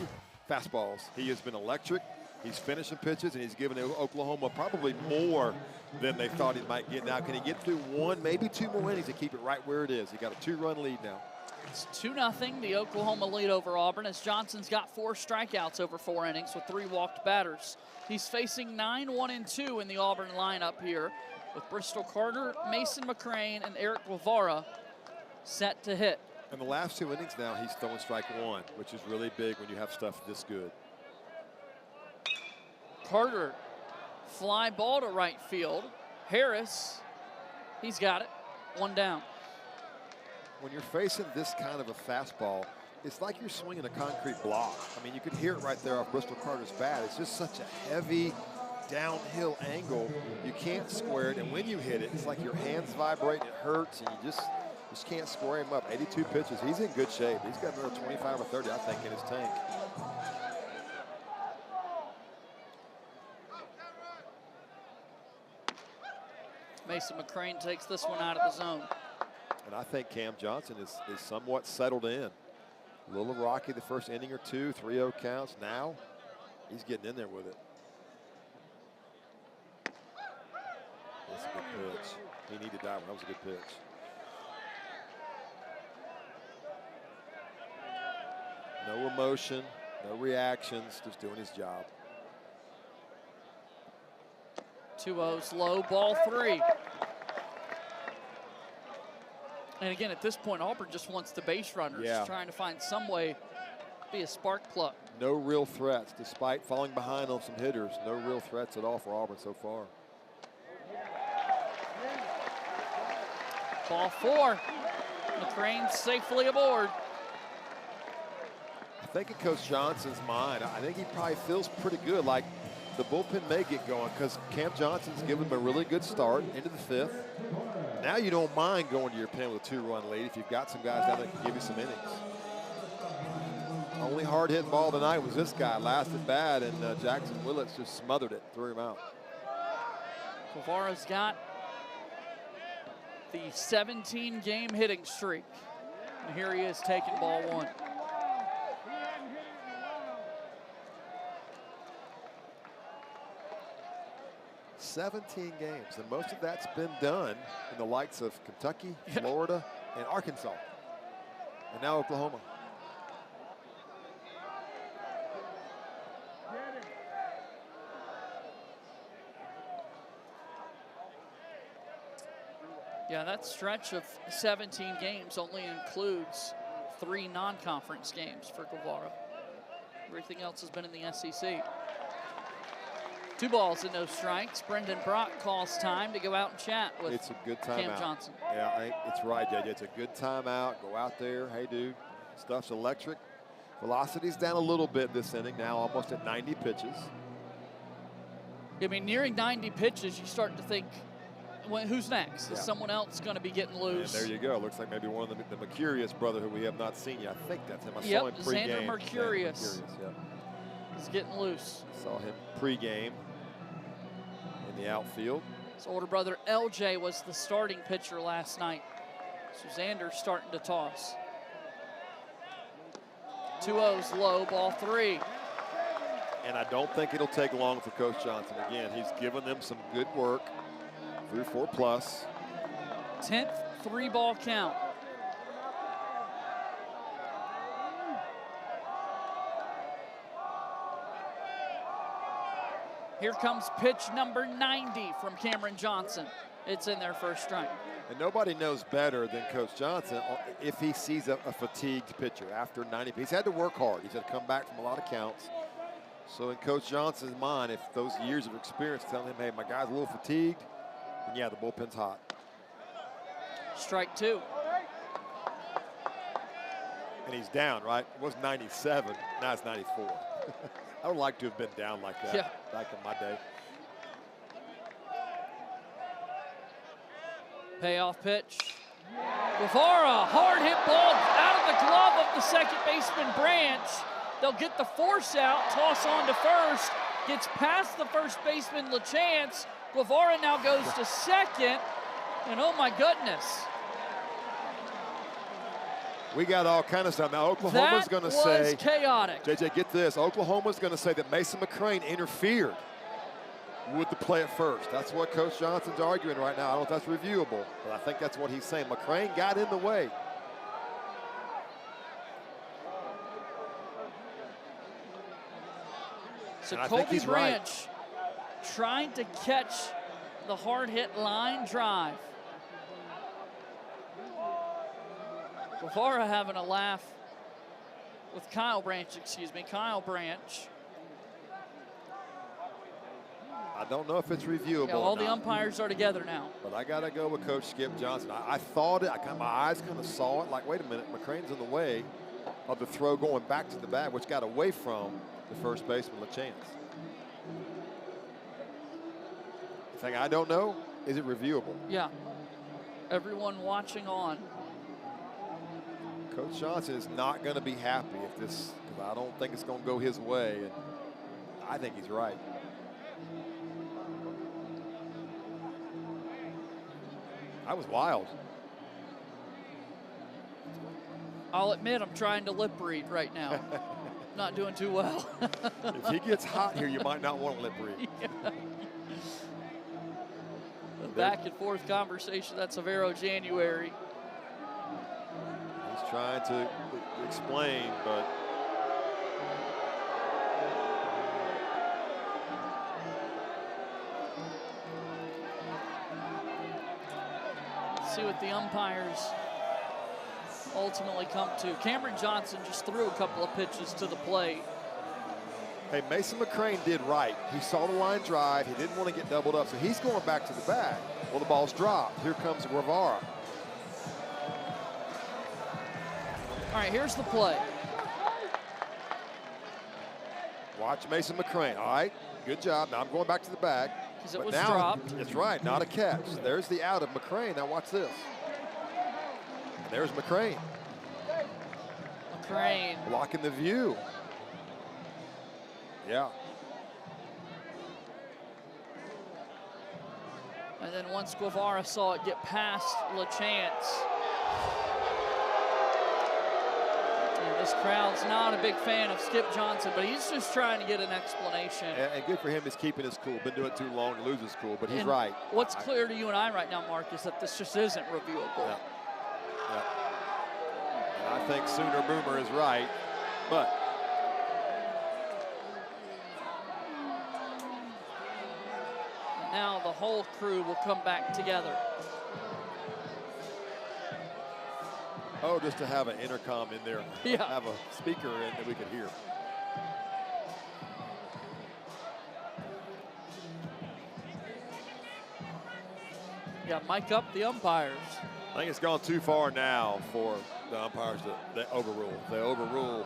fastballs. He has been electric. He's finishing pitches, and he's given Oklahoma probably more than they thought he might get. Now, can he get through 1, maybe 2 more innings to keep it right where it is? He got a 2-run lead now.
It's 2-0, the Oklahoma lead over Auburn, as Johnson's got 4 strikeouts over 4 innings with 3 walked batters. He's facing 9-1-2 in the Auburn lineup here, with Bristol Carter, Mason McCrane, and Eric Guevara set to hit.
In the last 2 innings now, he's throwing strike 1, which is really big when you have stuff this good.
Carter, fly ball to right field. Harris, he's got it, 1 down.
When you're facing this kind of a fastball, it's like you're swinging a concrete block. I mean, you could hear it right there off Bristol Carter's bat. It's just such a heavy downhill angle. You can't square it, and when you hit it, it's like your hands vibrate, it hurts, and you just can't square him up. 82 pitches, he's in good shape. He's got another 25 or 30, I think, in his tank.
Mason McCrane takes this one out of the zone.
And I think Cam Johnson is somewhat settled in. A little rocky the first inning or 2, 3-0 counts. Now he's getting in there with it. That's a good pitch. He needed that one. That was a good pitch. No emotion, no reactions, just doing his job.
2-0's low, ball 3. And again, at this point, Auburn just wants the base runners, trying to find some way to be a spark plug.
No real threats, despite falling behind on some hitters. No real threats at all for Auburn so far.
Ball 4. McCrane safely aboard.
I think in Coach Johnson's mind, I think he probably feels pretty good, like the bullpen may get going, because Cam Johnson's given him a really good start into the 5th. Now you don't mind going to your pen with a 2-run lead if you've got some guys down there that can give you some innings. Only hard-hitting ball tonight was this guy. Last at bat, and Jackson Willits just smothered it, threw him out.
Guevara's got the 17-game hitting streak. And here he is taking ball 1.
"17 games, and most of that's been done in the likes of Kentucky, Florida, and Arkansas, and now Oklahoma."
Yeah, that stretch of 17 games only includes 3 non-conference games for Guevara. Everything else has been in the SEC. 2 balls and no strikes. Brendan Brock calls time to go out and chat with
It's a good timeout.
Cam Johnson.
Yeah, I think it's right, JJ. It's a good timeout. Go out there. Hey, dude, stuff's electric. Velocity's down a little bit this inning, now almost at 90 pitches.
I mean, nearing 90 pitches, you start to think, well, who's next? Is someone else going to be getting loose?
And there you go. Looks like maybe one of the Mercurius brother who we have not seen yet. I think that's him. I saw him pregame.
Xander Mercurius.
Yeah.
He's getting loose.
Saw him pregame in the outfield.
His older brother LJ was the starting pitcher last night. So Xander's starting to toss. 2-0's low, ball 3.
And I don't think it'll take long for Coach Johnson. Again, he's given them some good work through 4+.
10th 3-ball count. Here comes pitch number 90 from Cameron Johnson. It's in there for a strike.
And nobody knows better than Coach Johnson if he sees a fatigued pitcher after 90. He's had to work hard. He's had to come back from a lot of counts. So in Coach Johnson's mind, if those years of experience telling him, hey, my guy's a little fatigued, then yeah, the bullpen's hot.
Strike 2.
And he's down, right? It was 97, now it's 94. I would like to have been down like that back in my day.
Payoff pitch. Guevara, hard hit ball out of the glove of the second baseman Branch. They'll get the force out, toss on to first, gets past the first baseman, LaChance. Guevara now goes to second, and oh my goodness.
We got all kind of stuff. Now Oklahoma's going to say.
That was chaotic.
JJ, get this. Oklahoma's going to say that Mason McCrane interfered with the play at first. That's what Coach Johnson's arguing right now. I don't know if that's reviewable, but I think that's what he's saying. McCrane got in the way.
So
And
Colby Branch trying to catch the hard hit line drive. Guevara having a laugh with Kyle Branch, Kyle Branch.
I don't know if it's reviewable.
Yeah, all the umpires are together now.
But I got to go with Coach Skip Johnson. I thought it, my eyes kind of saw it, like, wait a minute, McCrane's in the way of the throw going back to the bag, which got away from the first baseman, LaChance. The thing I don't know, is it reviewable?
Yeah. Everyone watching on.
Coach Johnson is not going to be happy if this, because I don't think it's going to go his way, and I think he's right. That was wild.
I'll admit I'm trying to lip read right now. Not doing too well.
If he gets hot here, you might not want to lip read.
Yeah. The back and forth conversation, that's Severo January.
He's trying to explain, but
see what the umpires ultimately come to. Cameron Johnson just threw a couple of pitches to the plate.
hey, Mason McCrane did right. He saw the line drive. He didn't want to get doubled up, so he's going back to the bag. Well, the ball's dropped. Here comes Guevara.
All right, here's the play.
Watch Mason McCrane. All right, good job. Now I'm going back to the bag.
Because it
But
was
now,
dropped.
That's right, not a catch. There's the out of McCrane. Now watch this. And there's McCrane.
McCrane.
Blocking the view. Yeah.
And then once Guevara saw it get past LaChance. And this crowd's not a big fan of Skip Johnson, but he's just trying to get an explanation.
And good for him, he's keeping his cool. Been doing it too long to lose his cool, but he's
And
right.
What's clear to you and I right now, Mark, is that this just isn't reviewable.
Yeah. Yeah. And I think Sooner Boomer is right, but
now the whole crew will come back together.
oh, just to have an intercom in there,
Yeah.
have a speaker in that we could hear.
Yeah, mic up the umpires.
I think it's gone too far now for the umpires to overrule. If they overrule,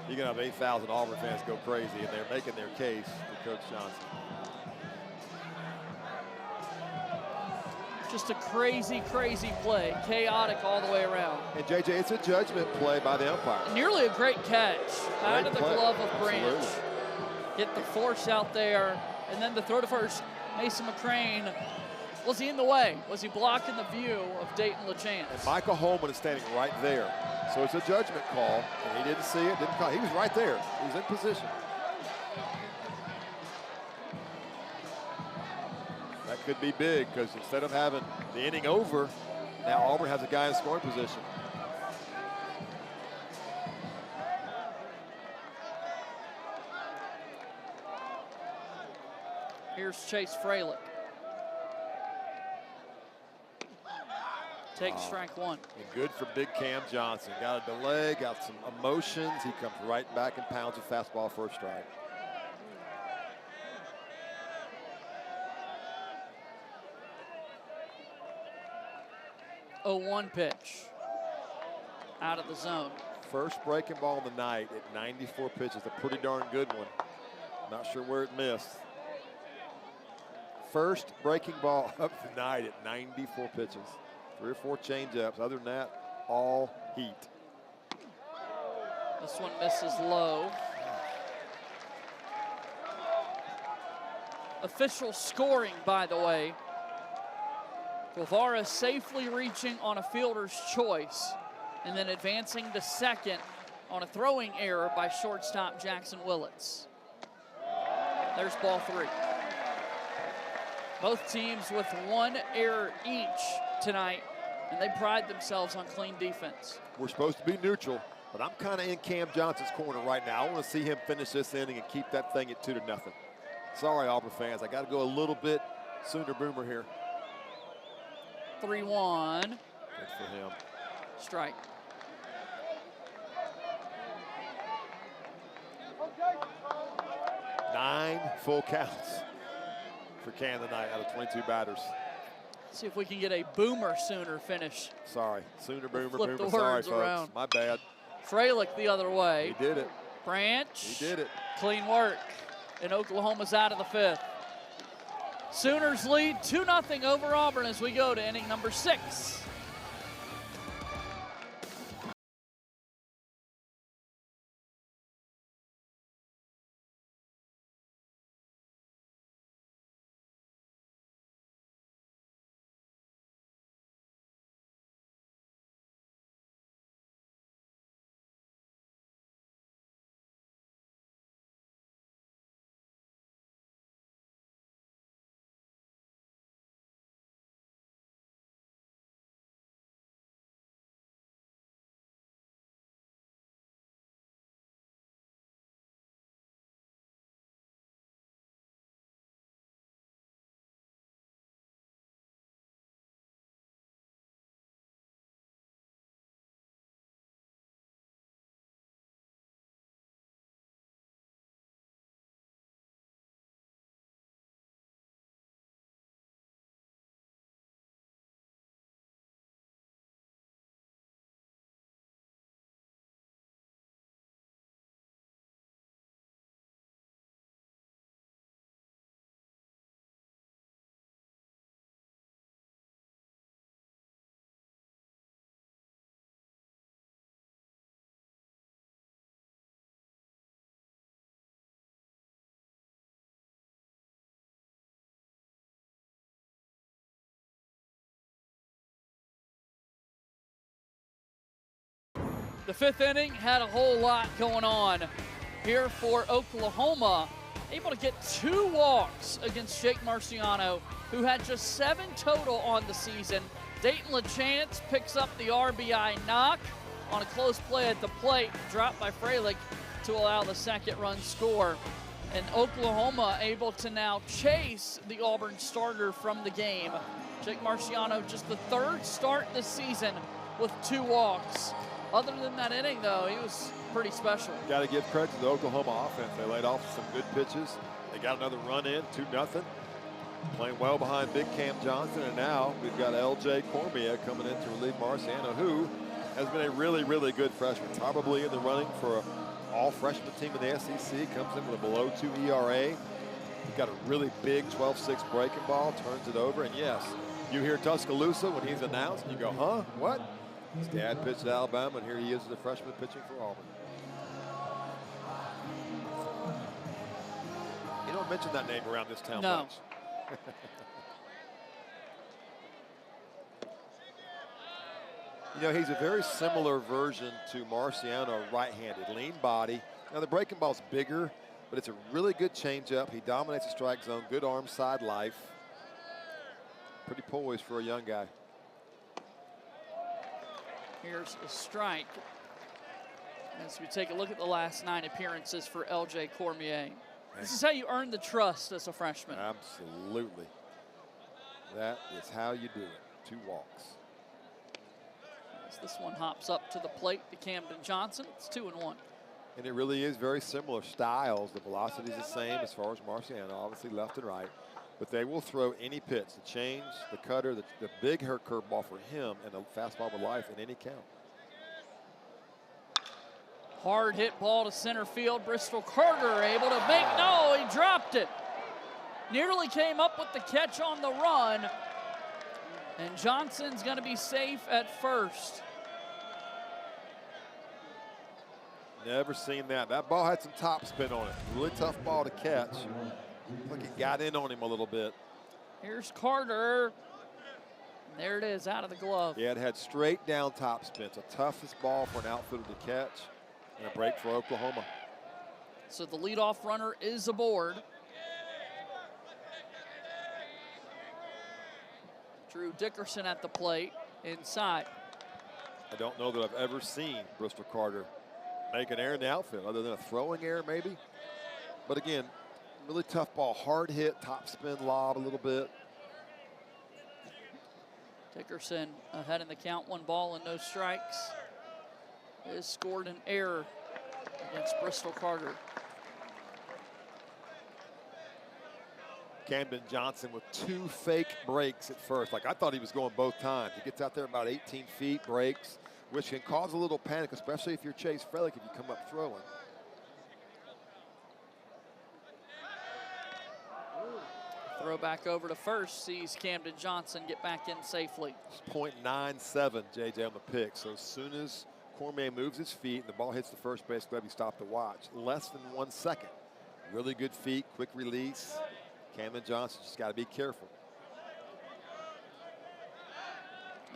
you're going to have 8,000 Auburn fans go crazy, and they're making their case for Coach Johnson.
Just a crazy, crazy play. Chaotic all the way around.
And JJ, it's a judgment play by the umpire.
Nearly a great catch out
Great
of the
play.
glove of Branch.
Absolutely.
Get the force out there, and then the throw to first. Mason McCrane, was he in the way? Was he blocking the view of Dayton LaChance?
And Michael Holman is standing right there. So it's a judgment call, and he didn't see it, didn't call. He was right there. He was in position. That could be big, because instead of having the inning over, now Auburn has a guy in scoring position.
Here's Chase Fralick. Takes strike one.
And good for big Cam Johnson. Got a delay, got some emotions. He comes right back and pounds a fastball for a strike.
Oh, 1 pitch. Out of the zone.
First breaking ball of the night at 94 pitches. A pretty darn good one. Not sure where it missed. First breaking ball of the night at 94 pitches. 3 or 4 change-ups. Other than that, all heat.
This one misses low. Official scoring, by the way. Guevara safely reaching on a fielder's choice and then advancing to second on a throwing error by shortstop Jackson Willits. There's ball 3. Both teams with 1 error each tonight, and they pride themselves on clean defense.
We're supposed to be neutral, but I'm kind of in Cam Johnson's corner right now. I want to see him finish this inning and keep that thing at 2-0. Sorry, Auburn fans. I got to go a little bit Sooner Boomer here.
3-1.
Good for him.
Strike.
Nine full counts for Cam tonight out of 22 batters.
See if we can get a Boomer Sooner finish.
Sorry, Sooner Boomer,
Flip the
Boomer. Sorry,
words
folks.
around.
My bad.
Freilich the other way.
He did it.
Branch.
He did it.
Clean work. And Oklahoma's out of the 5th. Sooners lead 2-0 over Auburn as we go to inning number 6. The 5th inning had a whole lot going on here for Oklahoma. Able to get 2 walks against Jake Marciano, who had just 7 total on the season. Dayton LaChance picks up the RBI knock on a close play at the plate, dropped by Freilich to allow the 2nd run score. And Oklahoma able to now chase the Auburn starter from the game. Jake Marciano, just the 3rd start this season with 2 walks. Other than that inning, though, he was pretty special.
Got to give credit to the Oklahoma offense. They laid off some good pitches. They got another run in, 2-0. Playing well behind big Cam Johnson. And now we've got L.J. Cormier coming in to relieve Marciano, who has been a really, really good freshman. Probably in the running for an all-freshman team in the SEC. Comes in with a below 2 ERA. He's got a really big 12-6 breaking ball, turns it over. And yes, you hear Tuscaloosa when he's announced, and you go, huh, what? His dad pitched at Alabama, and here he is as a freshman pitching for Auburn. You don't mention that name around this town much. You know, he's a very similar version to Marciano, right-handed, lean body. Now, the breaking ball's bigger, but it's a really good changeup. He dominates the strike zone, good arm side life. Pretty poised for a young guy.
Here's a strike as we take a look at the last 9 appearances for L.J. Cormier. This is how you earn the trust as a freshman.
Absolutely. That is how you do it. 2 walks.
As this one hops up to the plate to Camden Johnson. It's 2-1.
And it really is very similar styles. The velocity is the same as far as Marciano, obviously left and right. But they will throw any pitch, the change, the cutter, the big curveball for him, and the fastball with life in any count.
Hard hit ball to center field. Bristol Carter able to make, no, he dropped it. Nearly came up with the catch on the run. And Johnson's going to be safe at first.
Never seen that. That ball had some top spin on it. Really tough ball to catch. Look, it got in on him a little bit.
Here's Carter. There it is, out of the glove.
Yeah, it had straight down top spin. It's the toughest ball for an outfielder to catch, and a break for Oklahoma.
So the leadoff runner is aboard. Drew Dickerson at the plate, inside.
I don't know that I've ever seen Bristol Carter make an error in the outfield, other than a throwing error maybe. But again, really tough ball, hard hit, top spin lob a little bit.
Dickerson ahead in the count, 1 ball and no strikes. Has scored an error against Bristol Carter.
Camden Johnson with 2 fake breaks at first. Like, I thought he was going both times. He gets out there about 18 feet, breaks, which can cause a little panic, especially if you're Chase Frelick if you come up throwing.
Throw back over to first, sees Camden Johnson get back in safely.
It's .97, JJ, on the pick. So as soon as Cormier moves his feet and the ball hits the first base glove, you stop to watch. Less than 1 second. Really good feet, quick release. Camden Johnson just got to be careful.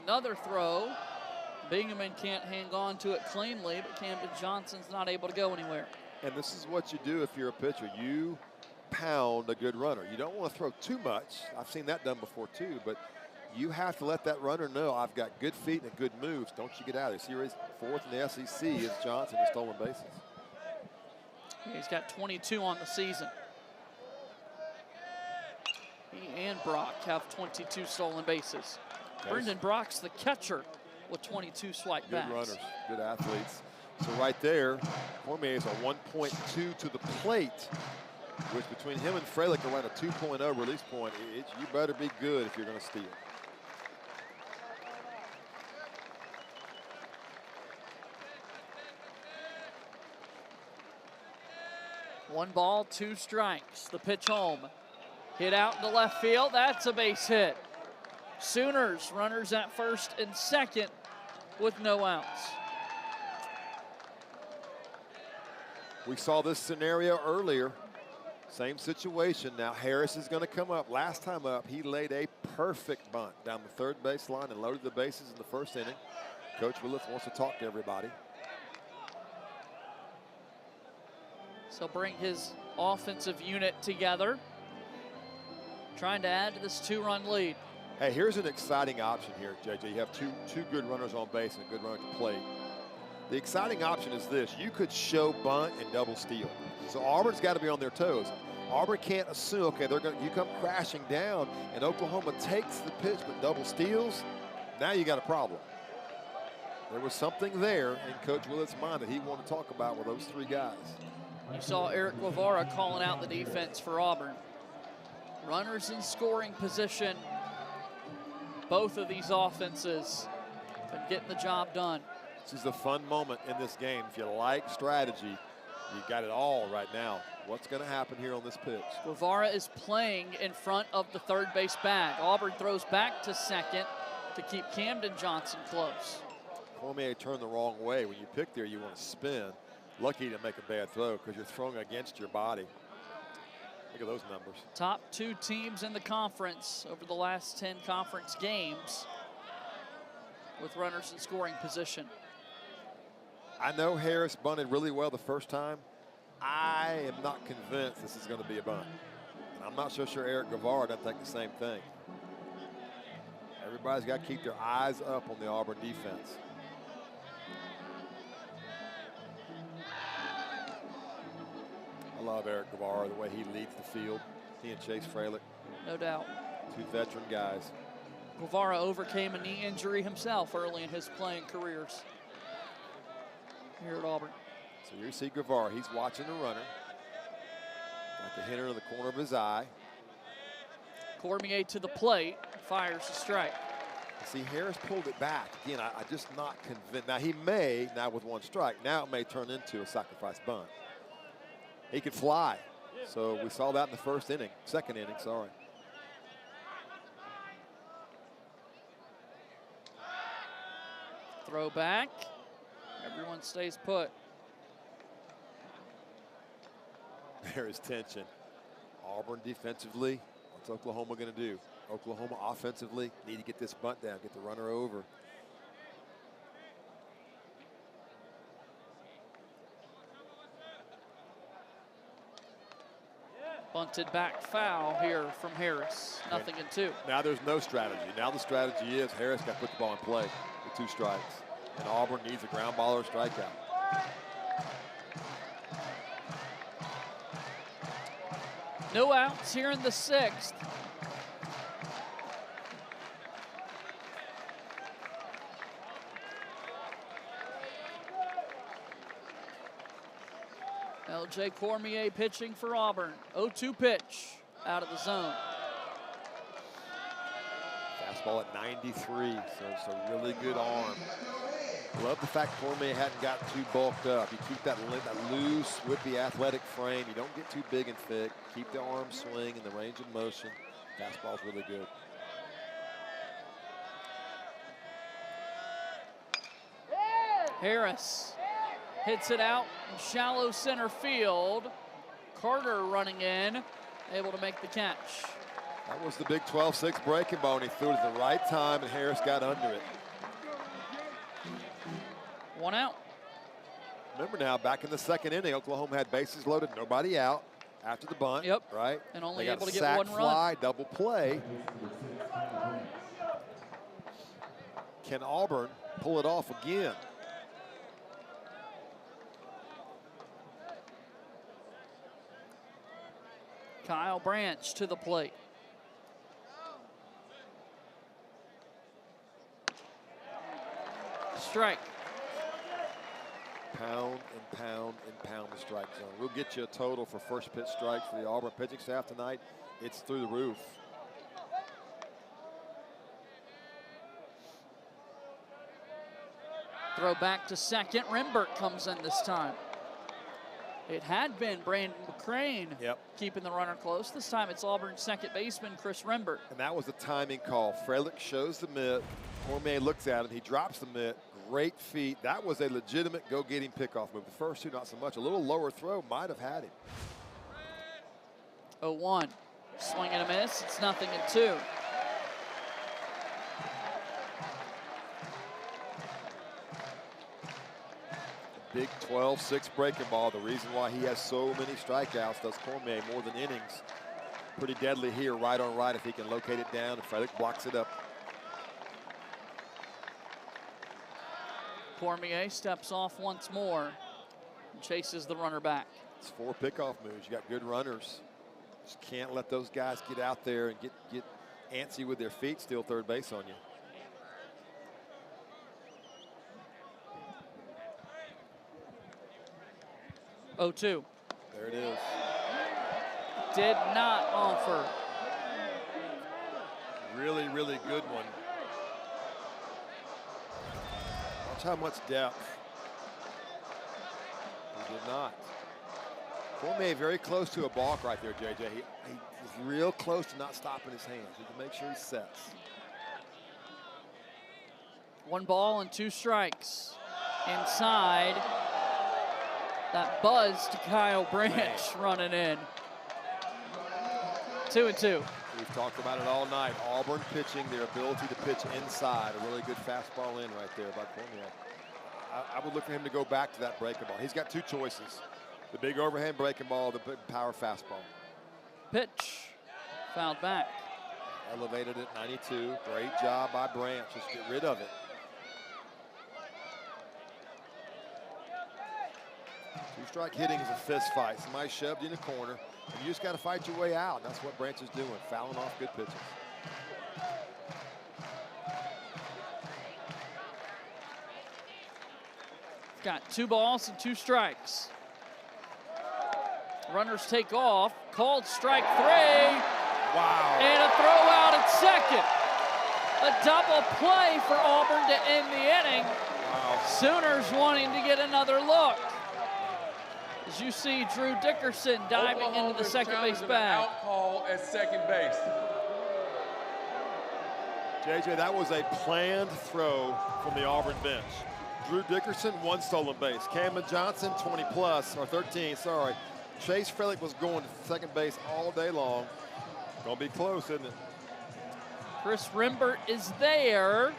Another throw. Bingaman can't hang on to it cleanly, but Camden Johnson's not able to go anywhere.
And this is what you do if you're a pitcher. You pound a good runner. You don't want to throw too much. I've seen that done before too, but you have to let that runner know I've got good feet and good moves. Don't you get out of there. See, 4th in the SEC is Johnson with stolen bases.
He's got 22 on the season. He and Brock have 22 stolen bases.
Okay.
Brendan Brock's the catcher with 22 swipe backs.
Good runners, good athletes. So right there, Cormier is a 1.2 to the plate, which between him and Frelick around a 2.0 release point. You better be good if you're going to steal.
One ball, 2 strikes. The pitch home. Hit out into left field. That's a base hit. Sooners runners at first and second with no outs.
We saw this scenario earlier. Same situation. Now Harris is going to come up. Last time up, he laid a perfect bunt down the third base line and loaded the bases in the first inning. Coach Willis wants to talk to everybody.
So bring his offensive unit together, trying to add to this 2-run lead.
Hey, here's an exciting option here, JJ. You have two good runners on base and a good runner to plate. The exciting option is this. You could show bunt and double steal. So Auburn's got to be on their toes. Auburn can't assume, okay, you come crashing down and Oklahoma takes the pitch but double steals. Now you got a problem. There was something there in Coach Willett's mind that he wanted to talk about with those 3 guys.
You saw Eric Guevara calling out the defense for Auburn. Runners in scoring position. Both of these offenses been getting the job done.
This is a fun moment in this game. If you like strategy, you got it all right now. What's going to happen here on this pitch?
Guevara is playing in front of the third base bag. Auburn throws back to second to keep Camden Johnson close.
Cormier turned the wrong way. When you pick there, you want to spin. Lucky to make a bad throw because you're throwing against your body. Look at those numbers.
Top 2 teams in the conference over the last 10 conference games with runners in scoring position.
I know Harris bunted really well the first time. I am not convinced this is going to be a bunt. And I'm not so sure Eric Guevara doesn't think the same thing. Everybody's got to keep their eyes up on the Auburn defense. I love Eric Guevara, the way he leads the field. He and Chase Frelick.
No doubt.
2 veteran guys.
Guevara overcame a knee injury himself early in his playing careers here at Auburn.
So you see Guevara, he's watching the runner. Got the hitter in the corner of his eye.
Cormier to the plate, fires a strike.
See, Harris pulled it back. Again, I just not convinced. Now he may, now with 1 strike, now it may turn into a sacrifice bunt. He could fly. So we saw that in the second inning, sorry.
Throw back. Everyone stays put.
There is tension. Auburn defensively, what's Oklahoma going to do? Oklahoma offensively, need to get this bunt down, get the runner over.
Bunted back foul here from Harris. Nothing in 2.
Now there's no strategy. Now the strategy is Harris got to put the ball in play with 2 strikes. And Auburn needs a ground ball or a strikeout.
No outs here in the 6th. LJ Cormier pitching for Auburn. 0-2 pitch out of the zone.
Fastball at 93, so it's a really good arm. Love the fact Cormier hadn't got too bulked up. You keep that loose, whippy, athletic frame. You don't get too big and thick. Keep the arm swing and the range of motion. Fastball's really good.
Harris hits it out in shallow center field. Carter running in, able to make the catch.
That was the big 12-6 breaking ball, and he threw it at the right time, and Harris got under it.
1 out.
Remember now, back in the 2nd inning, Oklahoma had bases loaded, nobody out after the bunt.
Yep.
Right?
And only
they got
able to
a
get
sack
1 run.
fly, double play. Can Auburn pull it off again?
Kyle Branch to the plate. Strike.
Pound and pound and pound the strike zone. We'll get you a total for first pitch strikes for the Auburn pitching staff tonight. It's through the roof.
Throw back to second. Rembert comes in this time. It had been Brandon McCrane keeping the runner close. This time it's Auburn's second baseman, Chris Rembert.
And that was the timing call. Frelick shows the mitt. Cormier looks at him. He drops the mitt. Great feet. That was a legitimate go-get-him pickoff move. The first 2, not so much. A little lower throw might have had him.
0-1. Swing and a miss. It's 0-2.
Big 12-6 breaking ball. The reason why he has so many strikeouts, does Cormier more than innings. Pretty deadly here, right on right, if he can locate it down, and Frelick blocks it up.
Cormier steps off once more and chases the runner back.
It's 4 pickoff moves. You got good runners. Just can't let those guys get out there and get antsy with their feet, steal third base on you.
Oh, 2.
There it is.
Did not offer.
Really, really good one. Watch how much depth. He did not. Cormier very close to a balk right there, JJ. He's real close to not stopping his hands. He can make sure he sets.
1 ball and 2 strikes. Inside. That buzz to Kyle Branch running in. 2-2.
We've talked about it all night. Auburn pitching, their ability to pitch inside. A really good fastball in right there by Cormier. I would look for him to go back to that breaking ball. He's got 2 choices. The big overhand breaking ball, the big power fastball.
Pitch. Fouled back.
Elevated at 92. Great job by Branch. Just get rid of it. 2-strike hitting is a fist fight. Somebody shoved you in the corner, and you just got to fight your way out. That's what Branch is doing, fouling off good pitches.
Got 2 balls and 2 strikes. Runners take off. Called strike 3.
Wow.
And a throw out at second. A double play for Auburn to end the inning.
Wow.
Sooners wanting to get another look. As you see Drew Dickerson diving into the second base bag.
Out call at second base.
JJ, that was a planned throw from the Auburn bench. Drew Dickerson, 1 stolen base. Cameron Johnson, 20 plus, or 13, sorry. Chase Frelick was going to second base all day long. Gonna be close, isn't it?
Chris Rimbert is there.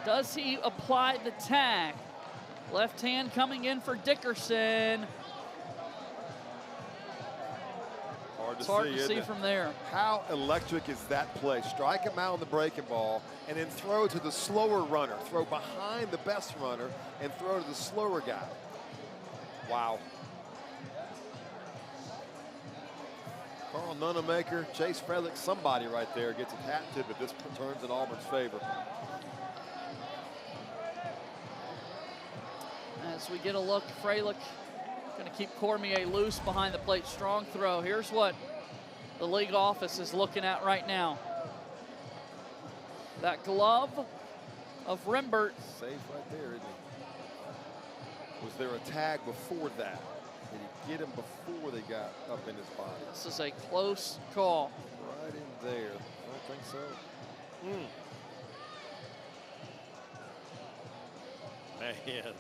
Does he apply the tag? Left hand coming in for Dickerson. It's hard to see from there.
How electric is that play? Strike him out on the breaking ball and then throw to the slower runner. Throw behind the best runner and throw to the slower guy. Wow. Carl Nunemaker, Chase Frelick, somebody right there gets a hat tip if this turns in Auburn's favor.
As we get a look, Frelick going to keep Cormier loose behind the plate. Strong throw. Here's what the league office is looking at right now. That glove of Rimbert.
Safe right there, isn't he? Was there a tag before that? Did he get him before they got up in his body?
This is a close call.
Right in there. I don't think so. Man,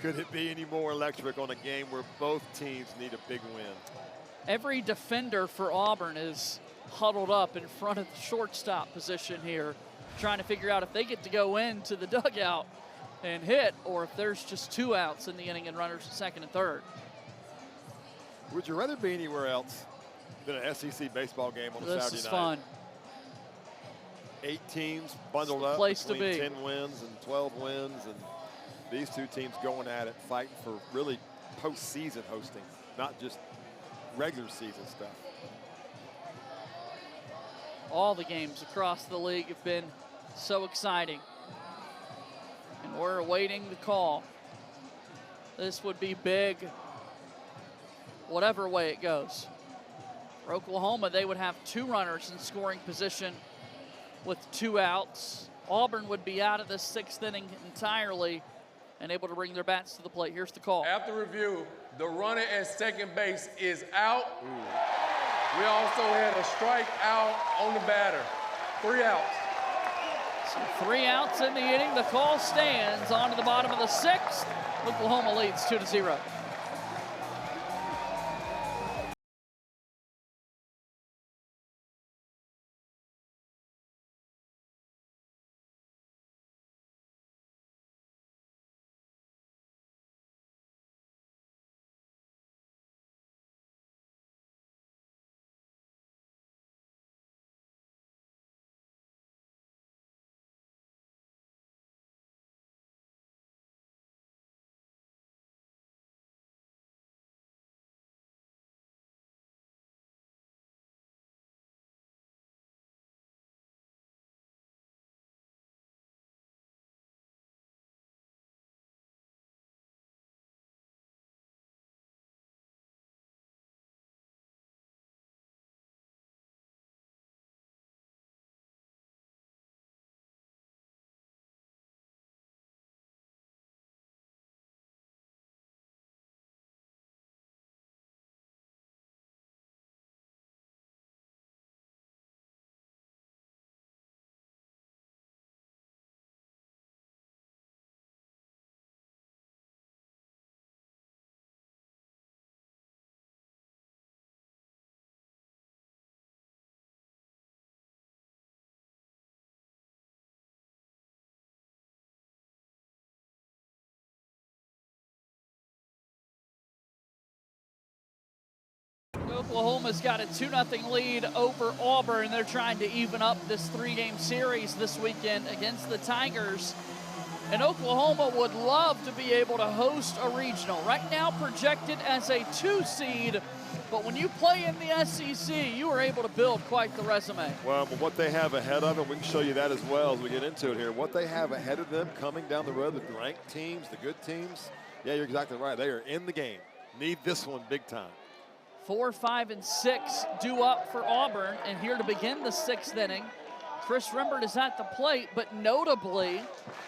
could it be any more electric on a game where both teams need a big win?
Every defender for Auburn is huddled up in front of the shortstop position here, trying to figure out if they get to go into the dugout and hit, or if there's just 2 outs in the inning and runners at second and third.
Would you rather be anywhere else than an SEC baseball game on a Saturday night?
This is fun.
8 teams bundled up between 10 wins and 12 wins, and these 2 teams going at it, fighting for really postseason hosting, not just regular season stuff.
All the games across the league have been so exciting. And we're awaiting the call. This would be big, whatever way it goes. For Oklahoma, they would have 2 runners in scoring position with 2 outs. Auburn would be out of the 6th inning entirely and able to bring their bats to the plate. Here's the call.
After review, the runner at second base is out. We also had a strike out on the batter. 3 outs.
So 3 outs in the inning. The call stands on to the bottom of the 6th. Oklahoma leads 2-0. Oklahoma's got a 2-0 lead over Auburn. They're trying to even up this 3-game series this weekend against the Tigers. And Oklahoma would love to be able to host a regional. Right now projected as a 2 seed, but when you play in the SEC, you are able to build quite the resume.
Well, but what they have ahead of them, we can show you that as well as we get into it here. What they have ahead of them coming down the road, the ranked teams, the good teams, yeah, you're exactly right. They are in the game. Need this one big time.
4, 5, and 6 due up for Auburn, and here to begin the 6th inning, Chris Rimbert is at the plate, but notably,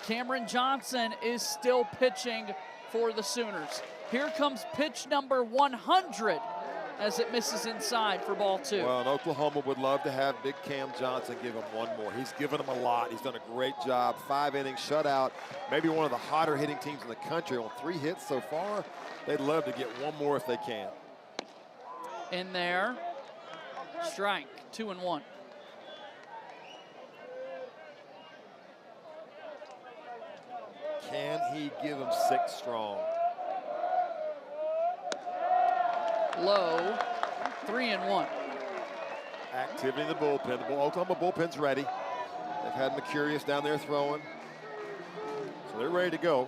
Cameron Johnson is still pitching for the Sooners. Here comes pitch number 100 as it misses inside for ball 2.
Well, and Oklahoma would love to have big Cam Johnson give him one more. He's given them a lot. He's done a great job. 5 innings, shutout. Maybe one of the hotter hitting teams in the country on 3 hits so far. They'd love to get one more if they can.
In there. Strike, 2-1.
Can he give him 6 strong?
Low, 3-1.
Activity in the bullpen. The Oklahoma bullpen's ready. They've had Mercurius down there throwing. So they're ready to go.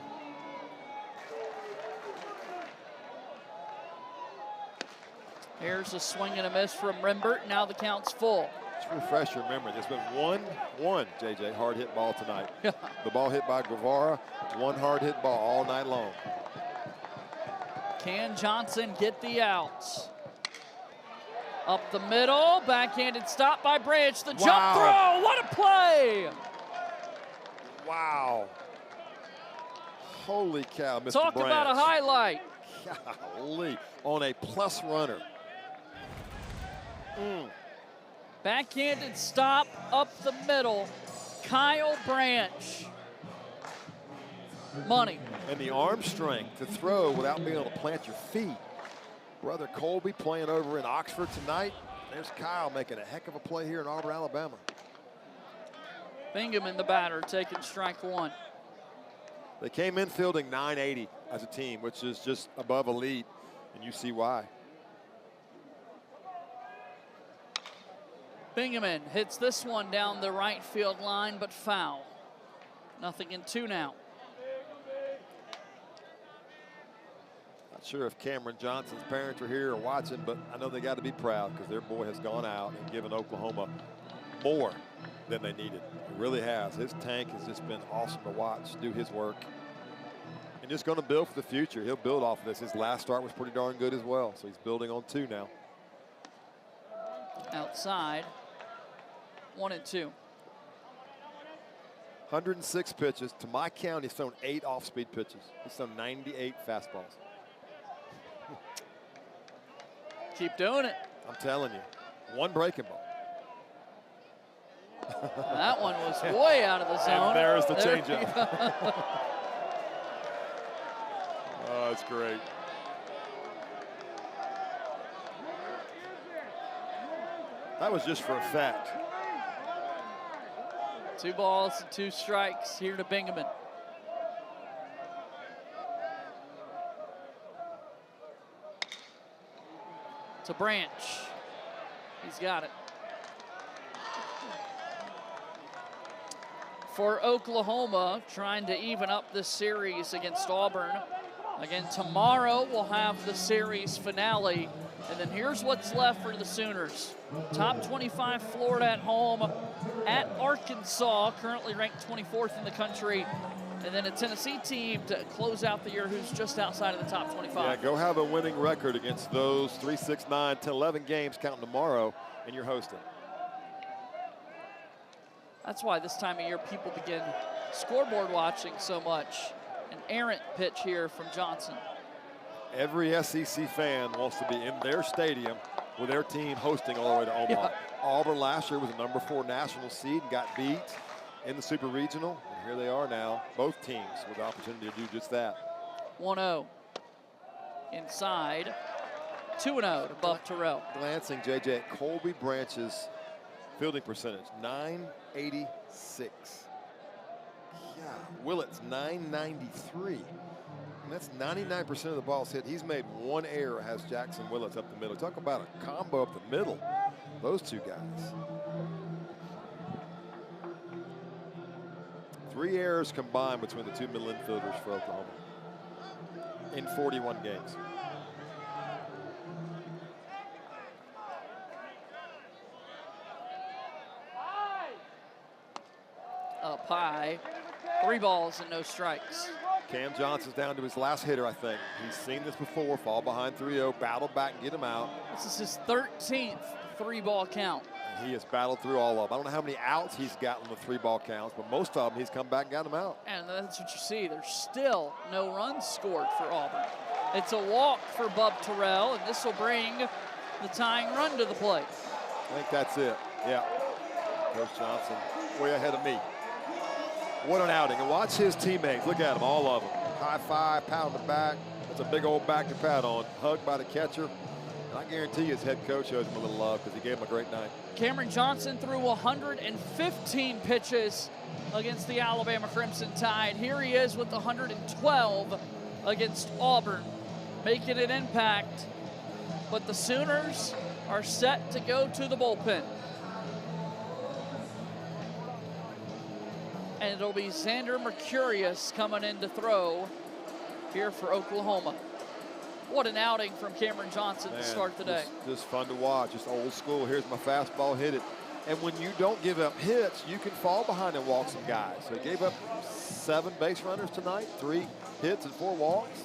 Here's a swing and a miss from Rembert. Now the count's full.
Just refresh your memory. There's been one, JJ, hard hit ball tonight. The ball hit by Guevara, one hard hit ball all night long.
Can Johnson get the outs? Up the middle, backhanded stop by Branch. The jump throw, what a play!
Wow. Holy cow, Mr.
Talk
Branch.
about a highlight.
Golly, on a plus runner.
Backhanded stop up the middle. Kyle Branch. Money.
And the arm strength to throw without being able to plant your feet. Brother Colby playing over in Oxford tonight. There's Kyle making a heck of a play here in Auburn, Alabama.
Bingham in the batter, taking strike 1.
They came in fielding 980 as a team, which is just above elite, and you see why.
Bingham hits this one down the right field line, but foul. 0-2 now.
Not sure if Cameron Johnson's parents are here or watching, but I know they got to be proud because their boy has gone out and given Oklahoma more than they needed. He really has. His tank has just been awesome to watch do his work. And just going to build for the future. He'll build off of this. His last start was pretty darn good as well, so he's building on 2 now.
Outside, 1-2.
106 pitches. To my count, he's thrown 8 off-speed pitches. He's thrown 98 fastballs.
Keep doing it.
I'm telling you. 1 breaking ball.
That one was way out of the zone.
And there's the changeup. Oh, it's great. That was just for effect.
2 balls and 2 strikes here to Bingham. To Branch. He's got it. For Oklahoma, trying to even up this series against Auburn. Again, tomorrow we'll have the series finale. And then here's what's left for the Sooners. Top 25 Florida at home at Arkansas, currently ranked 24th in the country. And then a Tennessee team to close out the year who's just outside of the top 25.
Yeah, go have a winning record against those 3, 6, 9, 10, 11 games counting tomorrow, and you're hosting.
That's why this time of year people begin scoreboard watching so much. An errant pitch here from Johnson.
Every SEC fan wants to be in their stadium with their team hosting all the way to Omaha.
Yeah.
Auburn last year was a number 4 national seed and got beat in the Super Regional. And here they are now, both teams with the opportunity to do just that.
1-0. Inside. 2-0 to Buff Terrell.
Glancing, JJ, at Colby Branch's fielding percentage, 986. Yeah, Willett's 993. And that's 99% of the balls hit. He's made 1 error, has Jackson Willets up the middle. Talk about a combo up the middle, those 2 guys. 3 errors combined between the 2 middle infielders for Oklahoma in 41 games.
Up high. 3 balls and no strikes.
Cam Johnson's down to his last hitter, I think. He's seen this before, fall behind 3-0, battle back and get him out.
This is his 13th 3-ball count.
And he has battled through all of them. I don't know how many outs he's gotten with 3-ball counts, but most of them he's come back and got them out.
And that's what you see. There's still no runs scored for Auburn. It's a walk for Bub Terrell, and this will bring the tying run to the plate.
I think that's it. Yeah. Coach Johnson way ahead of me. What an outing. And watch his teammates. Look at them, all of them. High five, pat on the back. That's a big old back to pat on. Hugged by the catcher. And I guarantee you his head coach owes him a little love because he gave him a great night.
Cameron Johnson threw 115 pitches against the Alabama Crimson Tide. Here he is with 112 against Auburn, making an impact. But the Sooners are set to go to the bullpen. And it'll be Xander Mercurius coming in to throw here for Oklahoma. What an outing from Cameron Johnson to start the day.
Just fun to watch, just old school. Here's my fastball, hit it. And when you don't give up hits, you can fall behind and walk some guys. So he gave up 7 base runners tonight, 3 hits and 4 walks.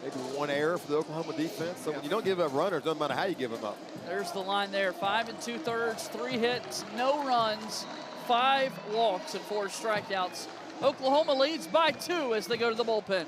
Maybe 1 error for the Oklahoma defense. So when you don't give up runners, doesn't matter how you give them up.
There's the line there, 5 2/3, 3 hits, no runs, 5 walks and 4 strikeouts. Oklahoma leads by 2 as they go to the bullpen.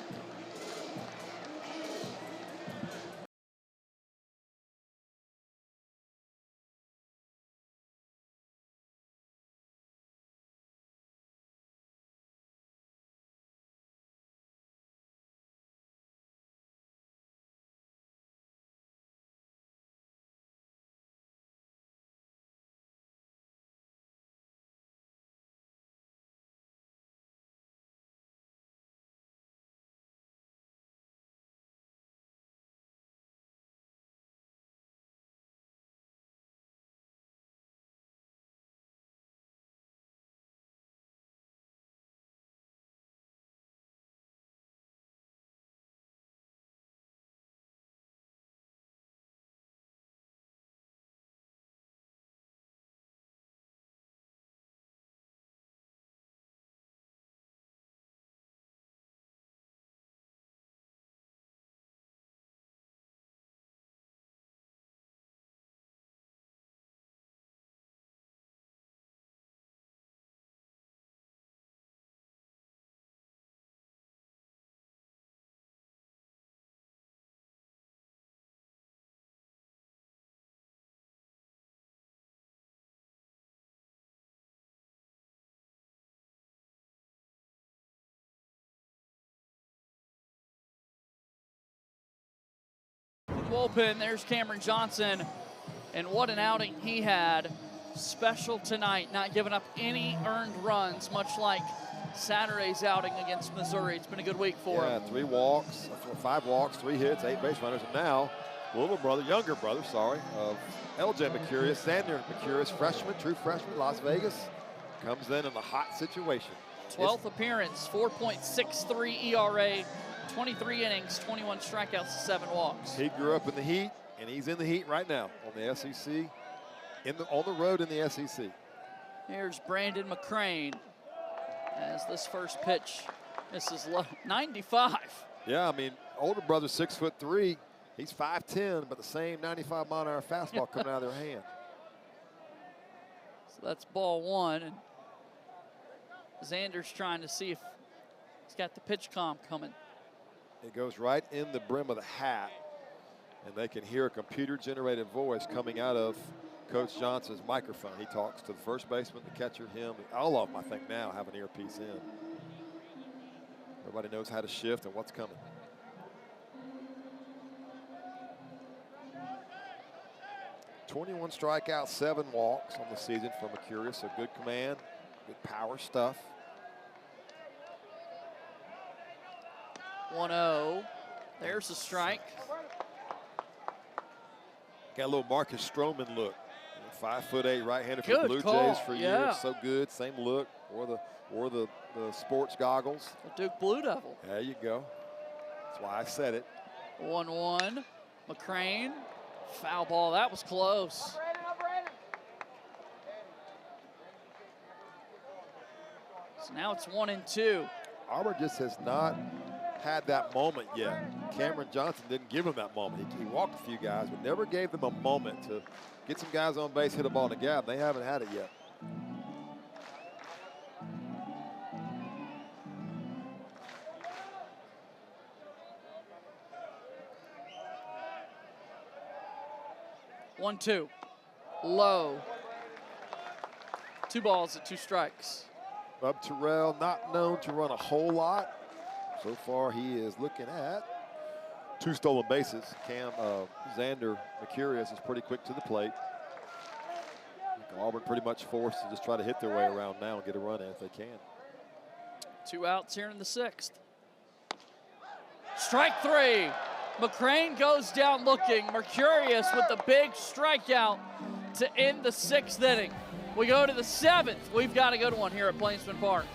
Bullpen, there's Cameron Johnson, and what an outing he had. Special tonight, not giving up any earned runs, much like Saturday's outing against Missouri. It's been a good week for him.
3 walks, 5 walks, 3 hits, 8 base runners, and now younger brother, of LJ Mercurius, Xander Mercurius, freshman, true freshman, Las Vegas, comes in a hot situation.
12th appearance, 4.63 ERA, 23 innings, 21 strikeouts, 7 walks.
He grew up in the heat, and he's in the heat right now on the SEC, on the road in the SEC.
Here's Brandon McCrane as this first pitch misses low, 95.
Yeah, I mean, older brother, 6'3", he's 5'10", but the same 95-mile-an-hour fastball coming out of their hand.
So that's ball 1, and Xander's trying to see if he's got the pitch comp coming.
It goes right in the brim of the hat, and they can hear a computer-generated voice coming out of Coach Johnson's microphone. He talks to the first baseman, the catcher, him. All of them, I think, now have an earpiece in. Everybody knows how to shift and what's coming. "21 strikeouts, 7 walks on the season for Mercurius. So good command, good power stuff.
1-0. There's a strike.
Got a little Marcus Stroman look. 5'8" right-hander for the Blue Jays for years. So good. Same look. Or the sports goggles.
The Duke Blue Devil.
There you go. That's why I said it.
1-1. McCrane. Foul ball. That was close. So now it's 1-2.
Auburn just has not had that moment yet. Cameron Johnson didn't give him that moment. He walked a few guys, but never gave them a moment to get some guys on base, hit a ball in the gap. They haven't had it yet.
One, 2. Low. 2 balls at 2 strikes.
Bub Terrell, not known to run a whole lot. So far, he is looking at 2 stolen bases. Xander Mercurius is pretty quick to the plate. Auburn pretty much forced to just try to hit their way around now and get a run in if they can.
2 outs here in the 6th. Strike 3. McCrane goes down looking. Mercurius with the big strikeout to end the 6th inning. We go to the 7th. We've got a good one here at Plainsman Park.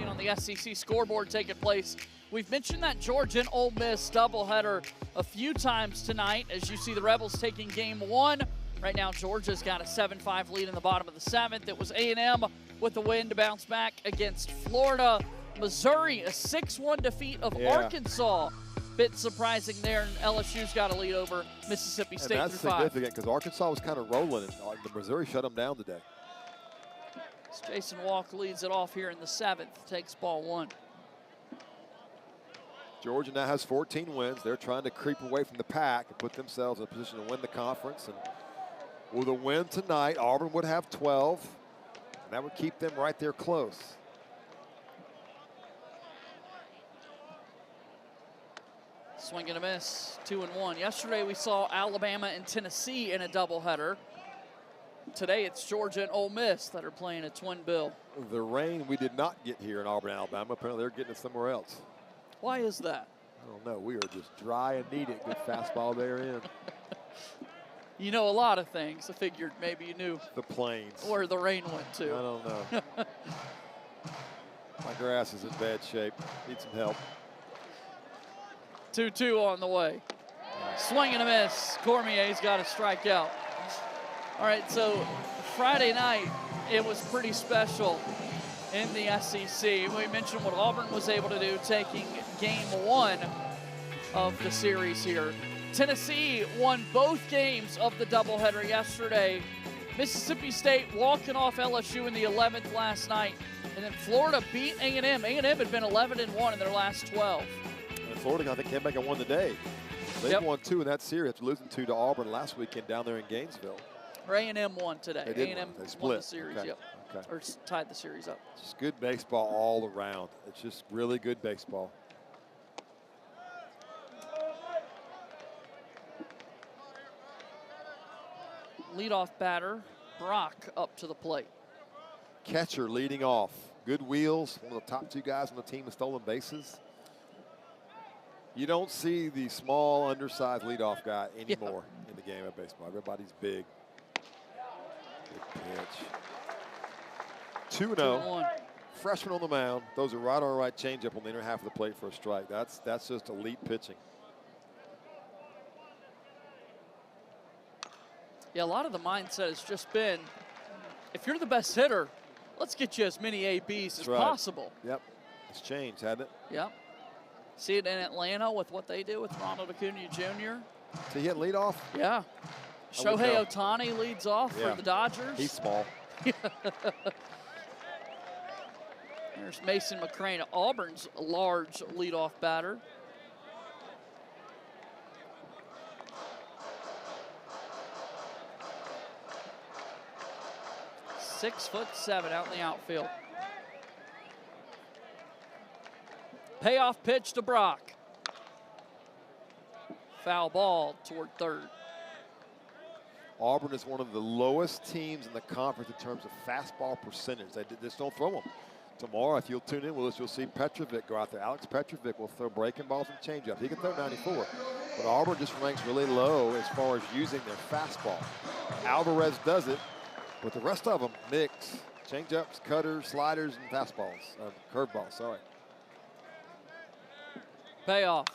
On the SEC scoreboard taking place. We've mentioned that Georgia and Ole Miss doubleheader a few times tonight as you see the Rebels taking game 1. Right now Georgia's got a 7-5 lead in the bottom of the 7th. It was A&M with the win to bounce back against Florida. Missouri, a 6-1 defeat of Arkansas. Bit surprising there, and LSU's got a lead over Mississippi State.
And that's significant because Arkansas was kind of rolling, and the Missouri shut them down today.
Jason Walk leads it off here in the 7th, takes ball 1.
Georgia now has 14 wins. They're trying to creep away from the pack and put themselves in a position to win the conference. And with a win tonight, Auburn would have 12. And that would keep them right there close.
Swing and a miss, 2-1. Yesterday we saw Alabama and Tennessee in a doubleheader. Today it's Georgia and Ole Miss that are playing a twin bill.
The rain we did not get here in Auburn, Alabama. Apparently they're getting it somewhere else.
Why is that?
I don't know. We are just dry and needed. Good fastball there in.
You know a lot of things. I figured maybe you knew.
The plains.
Where the rain went to.
I don't know. My grass is in bad shape. Need some help.
2-2 on the way. Swing and a miss. Cormier's got a strikeout. All right, so Friday night, it was pretty special in the SEC. We mentioned what Auburn was able to do, taking game 1 of the series here. Tennessee won both games of the doubleheader yesterday. Mississippi State walking off LSU in the 11th last night. And then Florida beat A&M. A&M had been 11-1 in their last 12.
And Florida, I think, came back and won today. They won 2 in that series after losing 2 to Auburn last weekend down there in Gainesville.
A&M won today.
A&M
won the series,
okay.
Or tied the series up.
Just good baseball all around. It's just really good baseball.
Leadoff batter, Brock up to the plate.
Catcher leading off. Good wheels, one of the top 2 guys on the team with stolen bases. You don't see the small, undersized leadoff guy anymore in the game of baseball. Everybody's big. Big pitch. 2-0. Freshman on the mound. Those are right on the right changeup on the inner half of the plate for a strike. That's just elite pitching.
Yeah, a lot of the mindset has just been, if you're the best hitter, let's get you as many ABs as possible.
Yep. It's changed, hasn't it?
Yep. See it in Atlanta with what they do with Ronald Acuna Jr.
So he hit leadoff?
Yeah. Shohei Ohtani leads off for the Dodgers.
He's small.
There's Mason McCrane, Auburn's large leadoff batter. .6'7" out in the outfield. Payoff pitch to Brock. Foul ball toward third.
Auburn is one of the lowest teams in the conference in terms of fastball percentage. They just don't throw them. Tomorrow, if you'll tune in with us, you'll see Petrovic go out there. Alex Petrovic will throw breaking balls and changeups. He can throw 94, but Auburn just ranks really low as far as using their fastball. Alvarez does it, but the rest of them mix changeups, cutters, sliders, and fastballs, curveballs, sorry.
Payoff.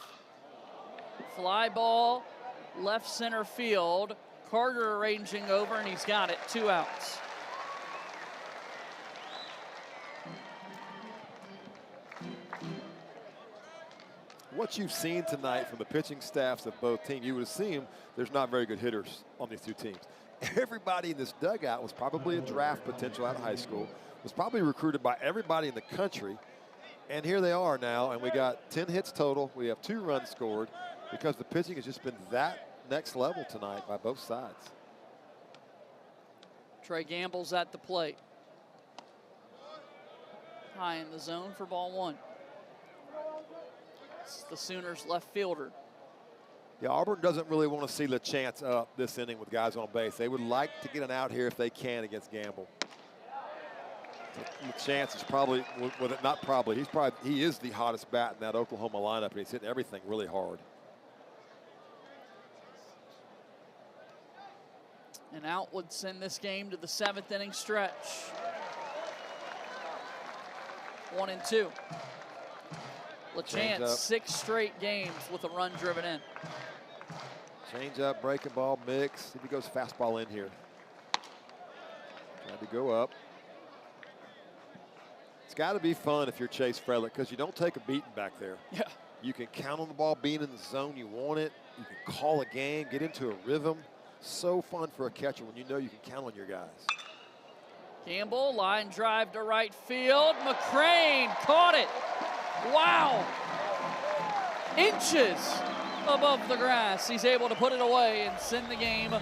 Fly ball, left center field. Carter arranging over, and he's got it, 2 outs.
What you've seen tonight from the pitching staffs of both teams, you would assume there's not very good hitters on these two teams. Everybody in this dugout was probably a draft potential out of high school, was probably recruited by everybody in the country, and here they are now, and we got 10 hits total. We have 2 runs scored because the pitching has just been that next level tonight by both sides.
Trey Gamble's at the plate. High in the zone for ball 1. It's the Sooners left fielder.
Yeah, Auburn doesn't really want to see LeChance up this inning with guys on base. They would like to get an out here if they can against Gamble. LeChance is probably, he is the hottest bat in that Oklahoma lineup, and he's hitting everything really hard.
An out would send this game to the 7th inning stretch. 1-2. LeChance, 6 straight games with a run driven in.
Change up, breaking ball, mix. See if he goes fastball in here. Trying to go up. It's got to be fun if you're Chase Frelick because you don't take a beating back there.
Yeah.
You can count on the ball being in the zone you want it. You can call a game, get into a rhythm. So fun for a catcher when you know you can count on your guys.
Gamble, line drive to right field. McCrane caught it. Wow. Inches above the grass. He's able to put it away and send the game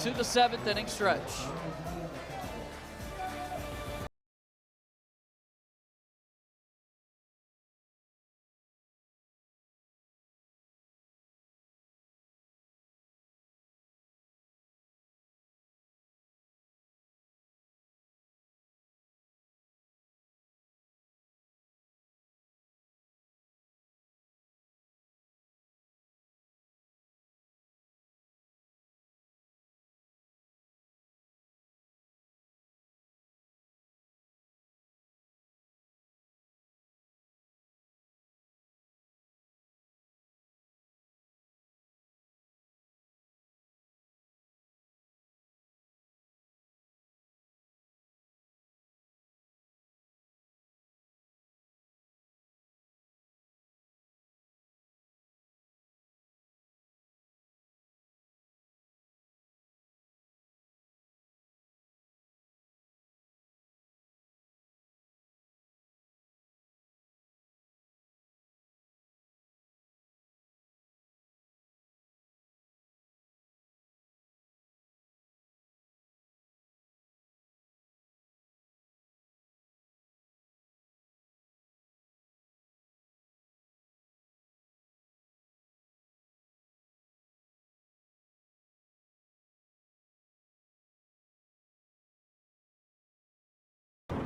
to the 7th inning stretch.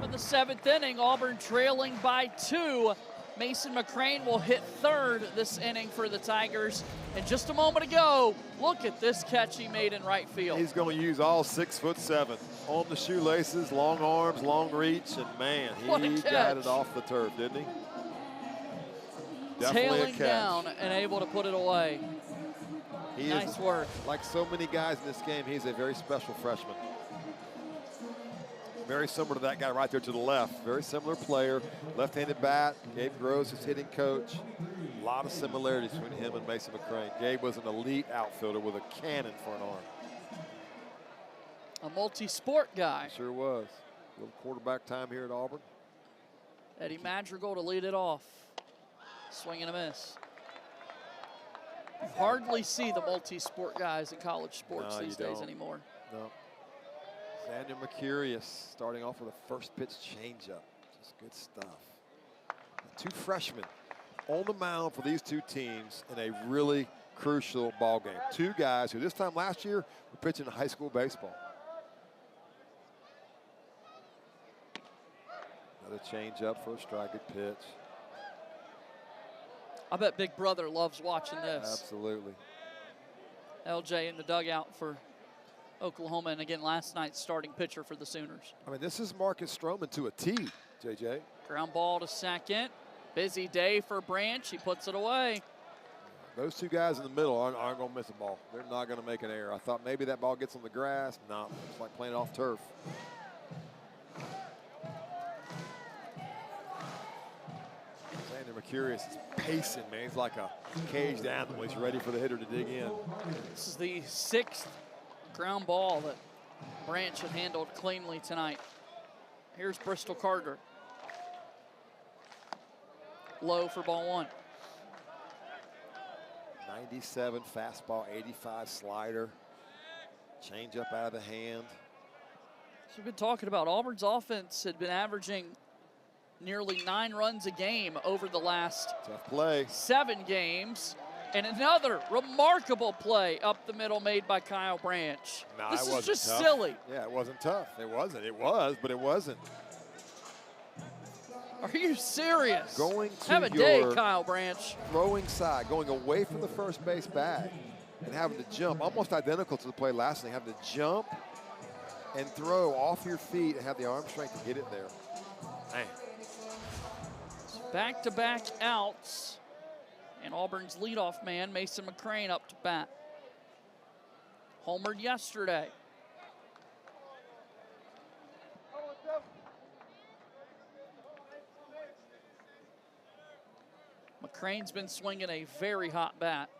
In the 7th inning, Auburn trailing by 2. Mason McCrane will hit third this inning for the Tigers. And just a moment ago, look at this catch he made in right field.
He's going to use all 6'7" on the shoelaces, long arms, long reach, and man, he got it off the turf, didn't he? Definitely
Tailing down and able to put it away. Nice work.
Like so many guys in this game, he's a very special freshman. Very similar to that guy right there to the left. Very similar player, left-handed bat. Gabe Gross, his hitting coach. A lot of similarities between him and Mason McCrane. Gabe was an elite outfielder with a cannon for an arm.
A multi-sport guy.
Sure was. A little quarterback time here at Auburn.
Eddie Madrigal to lead it off. Swing and a miss. You hardly see the multi-sport guys in college sports these days anymore.
No. Xander Mercurius starting off with a first pitch changeup. Just good stuff. The two freshmen on the mound for these two teams in a really crucial ball game. Two guys who this time last year were pitching high school baseball. Another changeup for a strike, good pitch.
I bet Big Brother loves watching this.
Absolutely.
LJ in the dugout for Oklahoma, and again, last night's starting pitcher for the Sooners.
I mean, this is Marcus Stroman to a T, JJ.
Ground ball to second. Busy day for Branch. He puts it away.
Those two guys in the middle aren't going to miss a ball. They're not going to make an error. I thought maybe that ball gets on the grass. No, it's like playing off turf. Xander Mercurius is pacing, man. He's like a caged animal. He's ready for the hitter to dig in.
This is the 6th ground ball that Branch had handled cleanly tonight. Here's Bristol Carter. Low for ball 1.
97 fastball, 85 slider. Change up out of the hand.
So we've been talking about Auburn's offense had been averaging nearly 9 runs a game over the last
Tough play.
7 games. And another remarkable play up the middle made by Kyle Branch.
No,
this is just
tough.
silly.
Yeah, it wasn't tough. It wasn't. It was, but it wasn't.
Are you serious?
Going to
Have a day, Kyle Branch.
Throwing side, going away from the first base bag and having to jump, almost identical to the play last night, having to jump and throw off your feet and have the arm strength to get it there. Man.
Back-to-back outs. And Auburn's leadoff man, Mason McCrane, up to bat. Homered yesterday. McCrane's been swinging a very hot bat.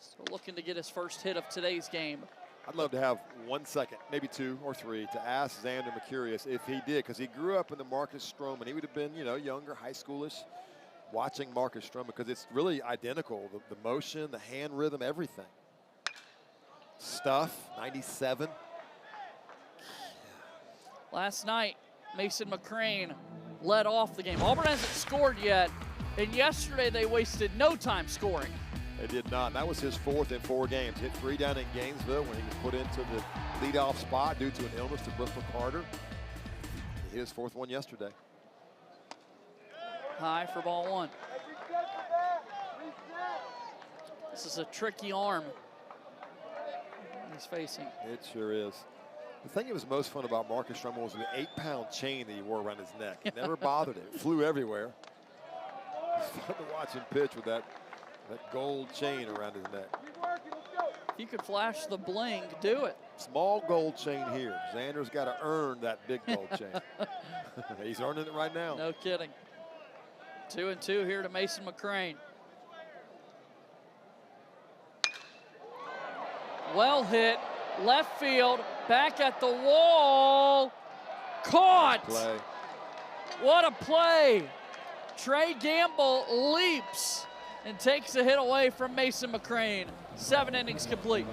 So looking to get his first hit of today's game.
I'd love to have 1 second, maybe 2 or 3, to ask Xander Mercurius if he did, because he grew up in the Marcus Stroman. He would have been, you know, younger, high schoolish, watching Marcus Stroman, because it's really identical. The motion, the hand rhythm, everything. Stuff, 97.
Last night, Mason McCrane led off the game. Auburn hasn't scored yet, and yesterday they wasted no time scoring.
They did not. That was his 4th in 4 games. Hit 3 down in Gainesville when he was put into the leadoff spot due to an illness to Bristol Carter. He hit his 4th one yesterday.
High for ball 1. This is a tricky arm he's facing.
It sure is. The thing that was most fun about Marcus Stroman was the 8-pound chain that he wore around his neck. It never bothered him. It flew everywhere. It's fun to watch him pitch with that gold chain around his neck.
If you could flash the bling, do it.
Small gold chain here. Xander's got to earn that big gold chain. He's earning it right now.
No kidding. 2-2 here to Mason McCrane. Well hit, left field, back at the wall. Caught!
Play.
What a play. Trey Gamble leaps and takes a hit away from Mason McCrane. 7 innings complete.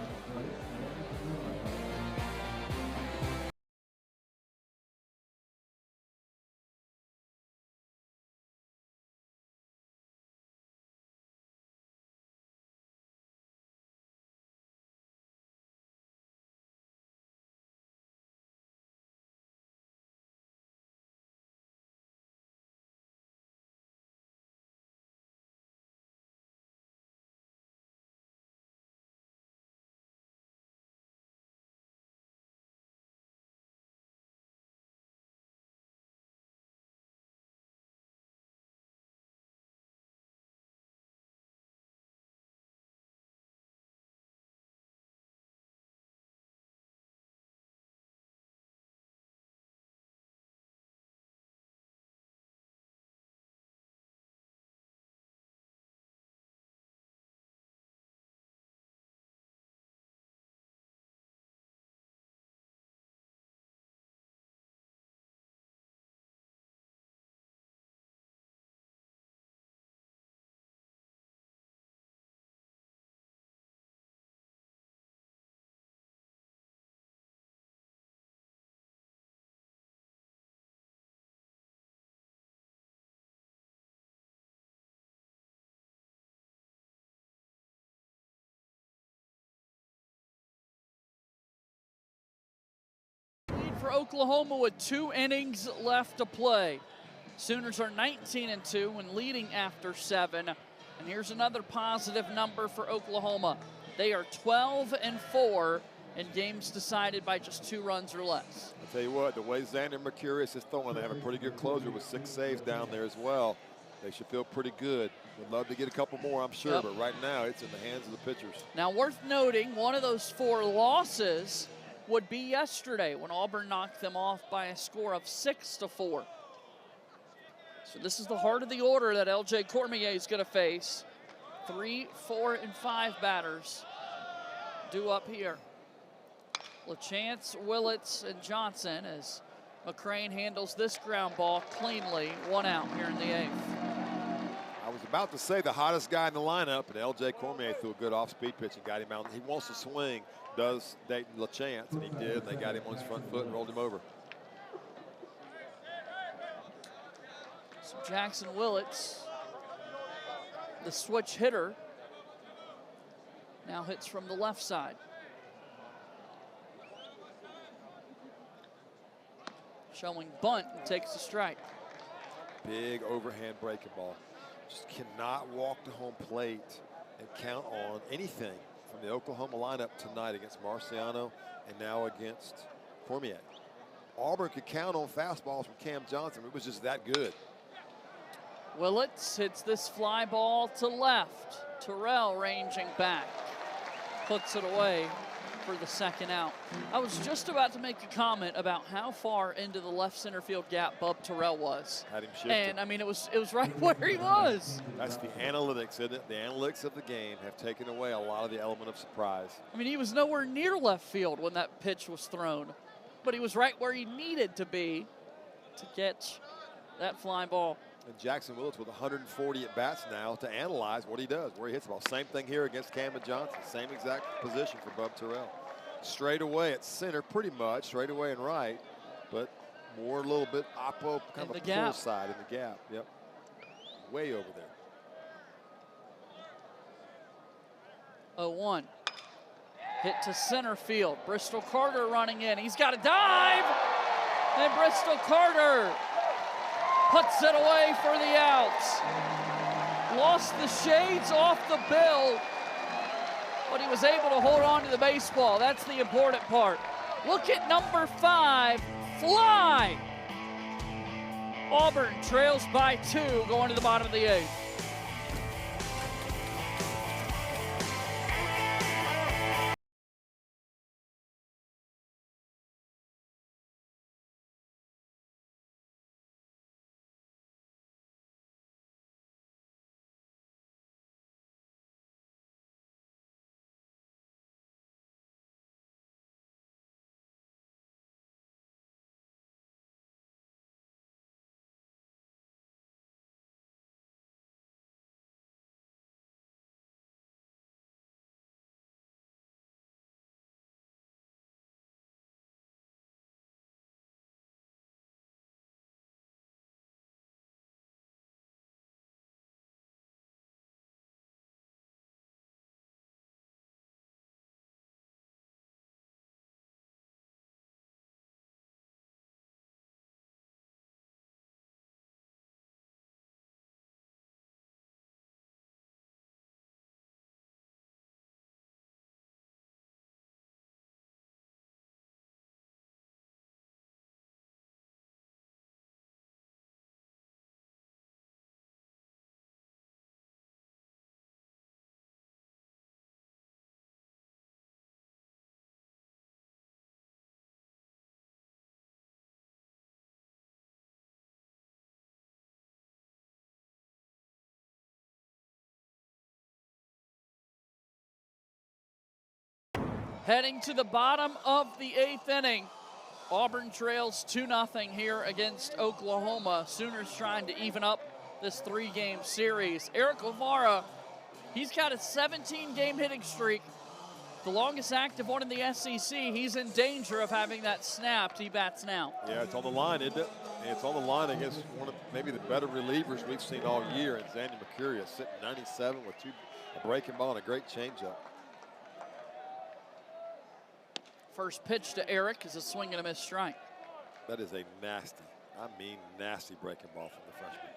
Oklahoma with 2 innings left to play. Sooners are 19-2 when leading after 7. And here's another positive number for Oklahoma. They are 12-4 in games decided by just 2 runs or less.
I'll tell you what, the way Xander Mercurius is throwing, they have a pretty good closer with 6 saves down there as well. They should feel pretty good. Would love to get a couple more, I'm sure, but right now it's in the hands of the pitchers.
Now, worth noting, one of those 4 losses would be yesterday when Auburn knocked them off by a score of 6-4. So this is the heart of the order that L.J. Cormier is going to face. 3, 4, and 5 batters due up here. LaChance, Willits, and Johnson as McCrane handles this ground ball cleanly. 1 out here in the 8th.
I was about to say the hottest guy in the lineup, but L.J. Cormier threw a good off-speed pitch and got him out. He wants to swing, does Dayton LaChance, and he did. They got him on his front foot and rolled him over.
So Jackson Willits, the switch hitter, now hits from the left side. Showing bunt and takes a strike.
Big overhand breaking ball. Just cannot walk to home plate and count on anything from the Oklahoma lineup tonight against Marciano and now against Cormier. Auburn could count on fastballs from Cam Johnson. It was just that good.
Willits hits this fly ball to left. Terrell ranging back. Puts it away for the 2nd out. I was just about to make a comment about how far into the left center field gap Bub Terrell was.
Had him shifted.
And I mean, it was right where he was.
That's the analytics, isn't it? The analytics of the game have taken away a lot of the element of surprise.
I mean, he was nowhere near left field when that pitch was thrown, but he was right where he needed to be to catch that fly ball.
And Jackson Willits with 140 at-bats now to analyze what he does, where he hits the ball. Same thing here against Cameron Johnson. Same exact position for Bub Terrell. Straight away at center, pretty much. Straight away and right, but more a little bit oppo, kind of a pull side in the gap. Yep. Way over there.
0-1. Hit to center field. Bristol Carter running in. He's got a dive. And Bristol Carter puts it away for the outs. Lost the shades off the bill, but he was able to hold on to the baseball. That's the important part. Look at number 5, fly. Auburn trails by 2 going to the bottom of the 8th. Heading to the bottom of the 8th inning. Auburn trails 2-0 here against Oklahoma. Sooners trying to even up this 3-game series. Eric Guevara, he's got a 17-game hitting streak, the longest active one in the SEC. He's in danger of having that snapped. He bats now.
Yeah, it's on the line, isn't it? And it's on the line against one of maybe the better relievers we've seen all year. And Xander Mercurius sitting 97 with a breaking ball and a great changeup.
First pitch to Eric is a swing and a miss strike.
That is a nasty, I mean nasty breaking ball from the freshman.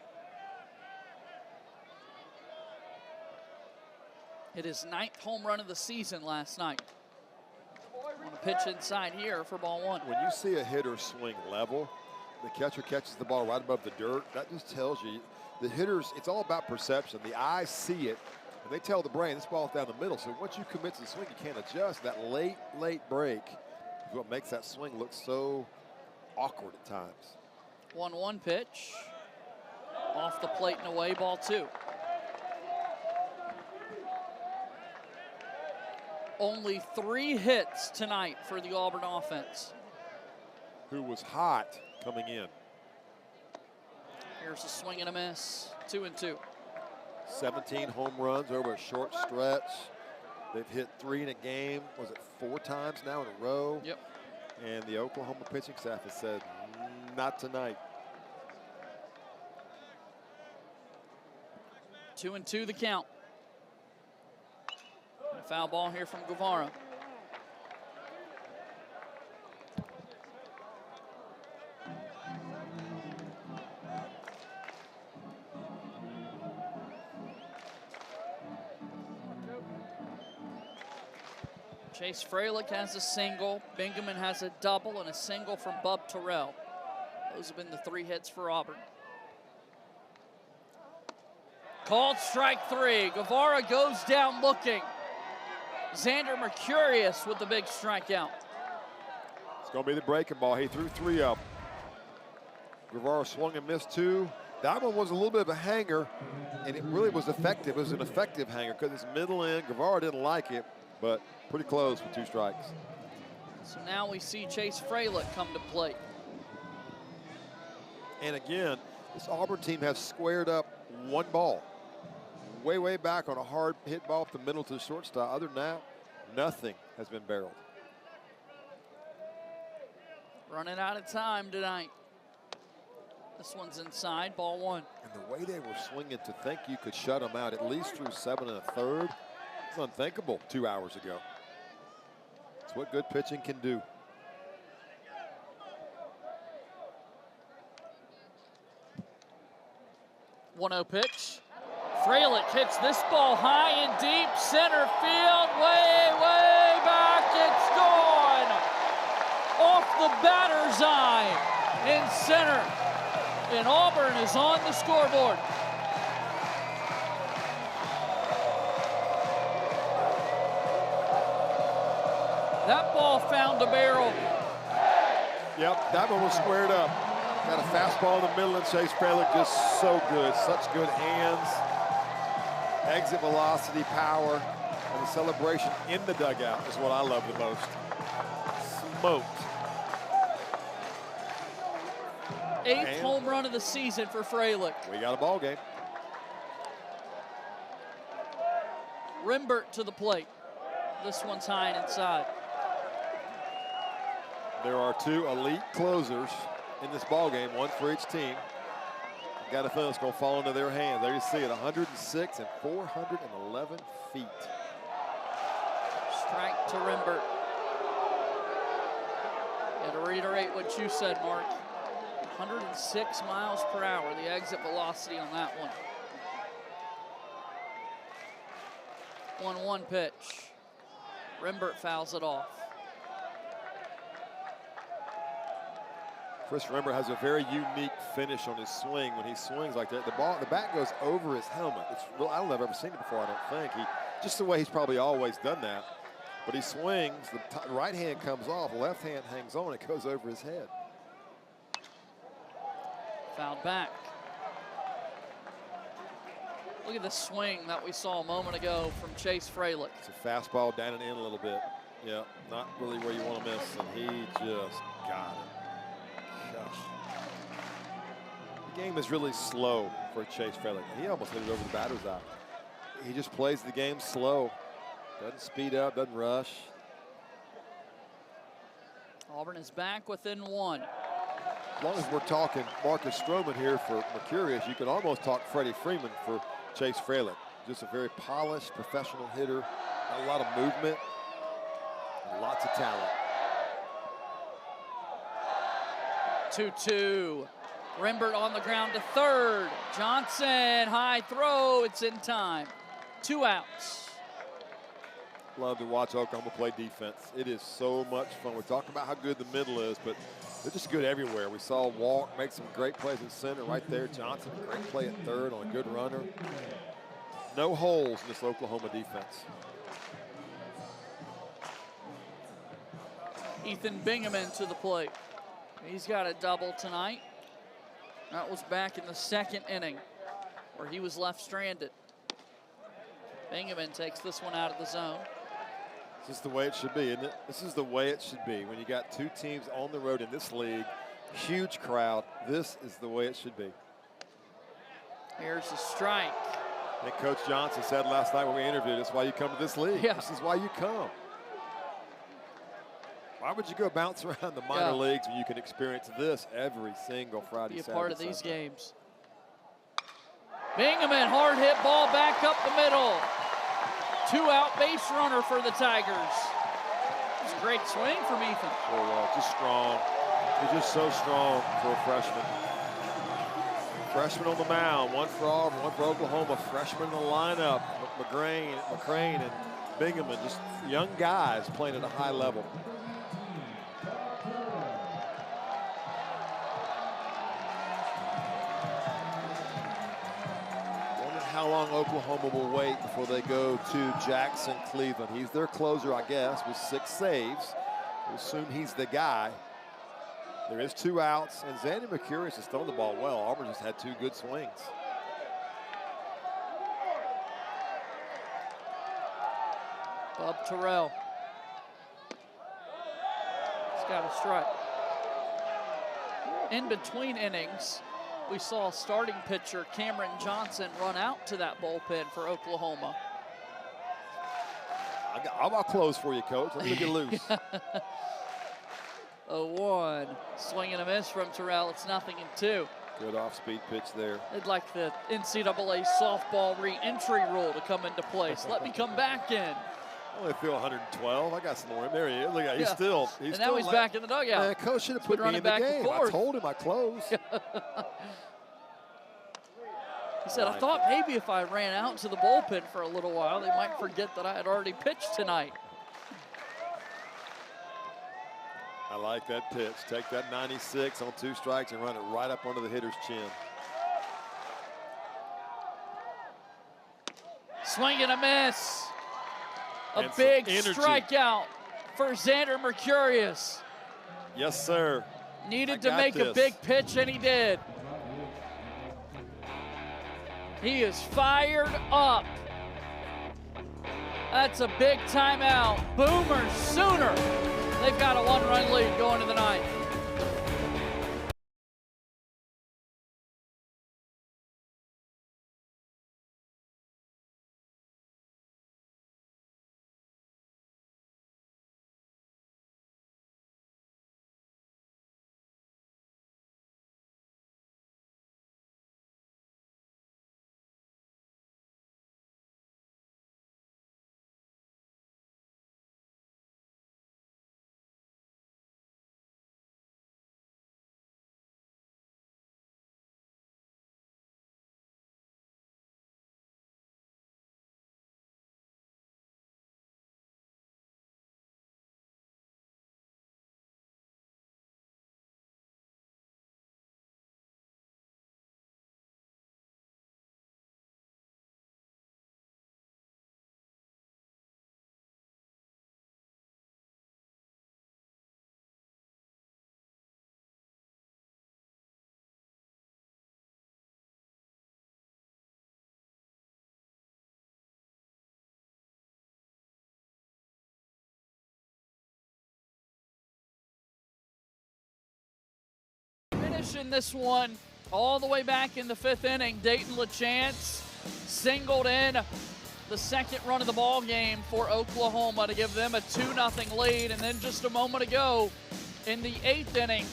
Hit his 9th home run of the season last night. On a pitch inside here for ball 1.
When you see a hitter swing level, the catcher catches the ball right above the dirt, that just tells you the hitters, it's all about perception. The eyes see it, and they tell the brain this ball's down the middle. So once you commit to the swing, you can't adjust. That late break is what makes that swing look so awkward at times.
1-1 pitch. Off the plate and away, ball 2. Only 3 hits tonight for the Auburn offense.
Who was hot coming in.
Here's a swing and a miss. 2-2.
17 home runs over a short stretch. They've hit 3 in a game. Was it 4 times now in a row?
Yep.
And the Oklahoma pitching staff has said, not tonight.
2-2 the count. A foul ball here from Guevara. Chase Freilich has a single, Bingaman has a double, and a single from Bub Terrell. Those have been the 3 hits for Auburn. Called strike 3. Guevara goes down looking. Xander Mercurius with the big strikeout.
It's going to be the breaking ball. He threw 3 up. Guevara swung and missed 2. That one was a little bit of a hanger, and it really was effective. It was an effective hanger because it's middle in. Guevara didn't like it, but pretty close with 2 strikes.
So now we see Chase Freilich come to plate.
And again, this Auburn team has squared up 1 ball. Way back on a hard hit ball up the middle to the shortstop. Other than that, nothing has been barreled.
Running out of time tonight. This one's inside, ball 1.
And the way they were swinging to think you could shut them out at least through 7 1/3, it's unthinkable 2 hours ago. It's what good pitching can do.
One-0 pitch. Freilich hits this ball high and deep, center field, way back, it's gone! Off the batter's eye in center, and Auburn is on the scoreboard. That ball found a barrel.
Yep, that one was squared up. Got a fastball in the middle, and Chase Freilich just so good. Such good hands, exit velocity, power, and the celebration in the dugout is what I love the most. Smoked.
8th home run of the season for Freilich.
We got a ball game.
Rimbert to the plate. This one's high and inside.
There are 2 elite closers in this ball game, 1 for each team. Got a feeling it's going to fall into their hands. There you see it, 106 and 411 feet.
Strike to Rimbert. And to reiterate what you said, Mark, 106 miles per hour, the exit velocity on that one. 1-1 pitch. Rimbert fouls it off.
Chris Rimbert has a very unique finish on his swing. When he swings like that, the bat goes over his helmet. It's real, I don't know if I've ever seen it before, I don't think. Just the way he's probably always done that. But he swings, the right hand comes off, left hand hangs on, it goes over his head.
Fouled back. Look at the swing that we saw a moment ago from Chase Freilich.
It's a fastball down and in a little bit. Yeah, not really where you want to miss, and he just got it. The game is really slow for Chase Freilich. He almost hit it over the batter's eye. He just plays the game slow. Doesn't speed up, doesn't rush.
Auburn is back within 1.
As long as we're talking Marcus Stroman here for Mercurius, you can almost talk Freddie Freeman for Chase Freilich. Just a very polished, professional hitter. Not a lot of movement, and lots of talent.
2-2. Rimbert on the ground to third. Johnson, high throw, it's in time. 2 outs.
Love to watch Oklahoma play defense. It is so much fun. We're talking about how good the middle is, but they're just good everywhere. We saw Walk make some great plays at center right there. Johnson, a great play at third on a good runner. No holes in this Oklahoma defense.
Ethan Bingaman to the plate. He's got a double tonight. That was back in the 2nd inning where he was left stranded. Bingaman takes this one out of the zone.
This is the way it should be, isn't it? This is the way it should be. When you got 2 teams on the road in this league, huge crowd, this is the way it should be.
Here's a strike.
I think Coach Johnson said last night when we interviewed, that's why you come to this league.
Yeah.
This is why you come. Why would you go bounce around the minor leagues when you can experience this every single Friday,
Be a
Saturday,
part of these
Sunday?
games. Bingaman, hard hit ball back up the middle. 2-out base runner for the Tigers. It's a great swing from Ethan.
Sure was, just strong. He's just so strong for a freshman. Freshman on the mound, one for Auburn, one for Oklahoma. Freshman in the lineup, McCrane and Bingaman, just young guys playing at a high level. How long Oklahoma will wait before they go to Jackson Cleveland. He's their closer, I guess, with 6 saves. We'll assume he's the guy. There is 2 outs, and Xander Mercurius has thrown the ball well. Auburn just had 2 good swings.
Bub Terrell. He's got a strike. In between innings, we saw starting pitcher Cameron Johnson run out to that bullpen for Oklahoma.
I'll close for you, Coach. Let me get loose.
0-1. Swing and a miss from Terrell. It's 0-2.
Good off-speed pitch there.
They'd like the NCAA softball re-entry rule to come into place. Let me come back in.
I only feel 112. I got some more. There he is. Look at he's
Yeah.
still.
And now he's back in the dugout.
Man, Coach should have put me in the
back and
game. I
forth.
told him I closed.
He said, I thought maybe if I ran out to the bullpen for a little while, they might forget that I had already pitched tonight.
I like that pitch. Take that 96 on 2 strikes and run it right up under the hitter's chin.
Swing and a miss. A
And some
big
energy.
strikeout for Xander Mercurius.
Yes, sir.
Needed
I
to
got
make a
this.
big pitch, and he did. He is fired up. That's a big timeout. Boomers Sooner. They've got a 1-run lead going to the 9th. Finishing this one all the way back in the 5th inning, Dayton LaChance singled in the 2nd run of the ball game for Oklahoma to give them a 2-0 lead. And then just a moment ago in the 8th inning,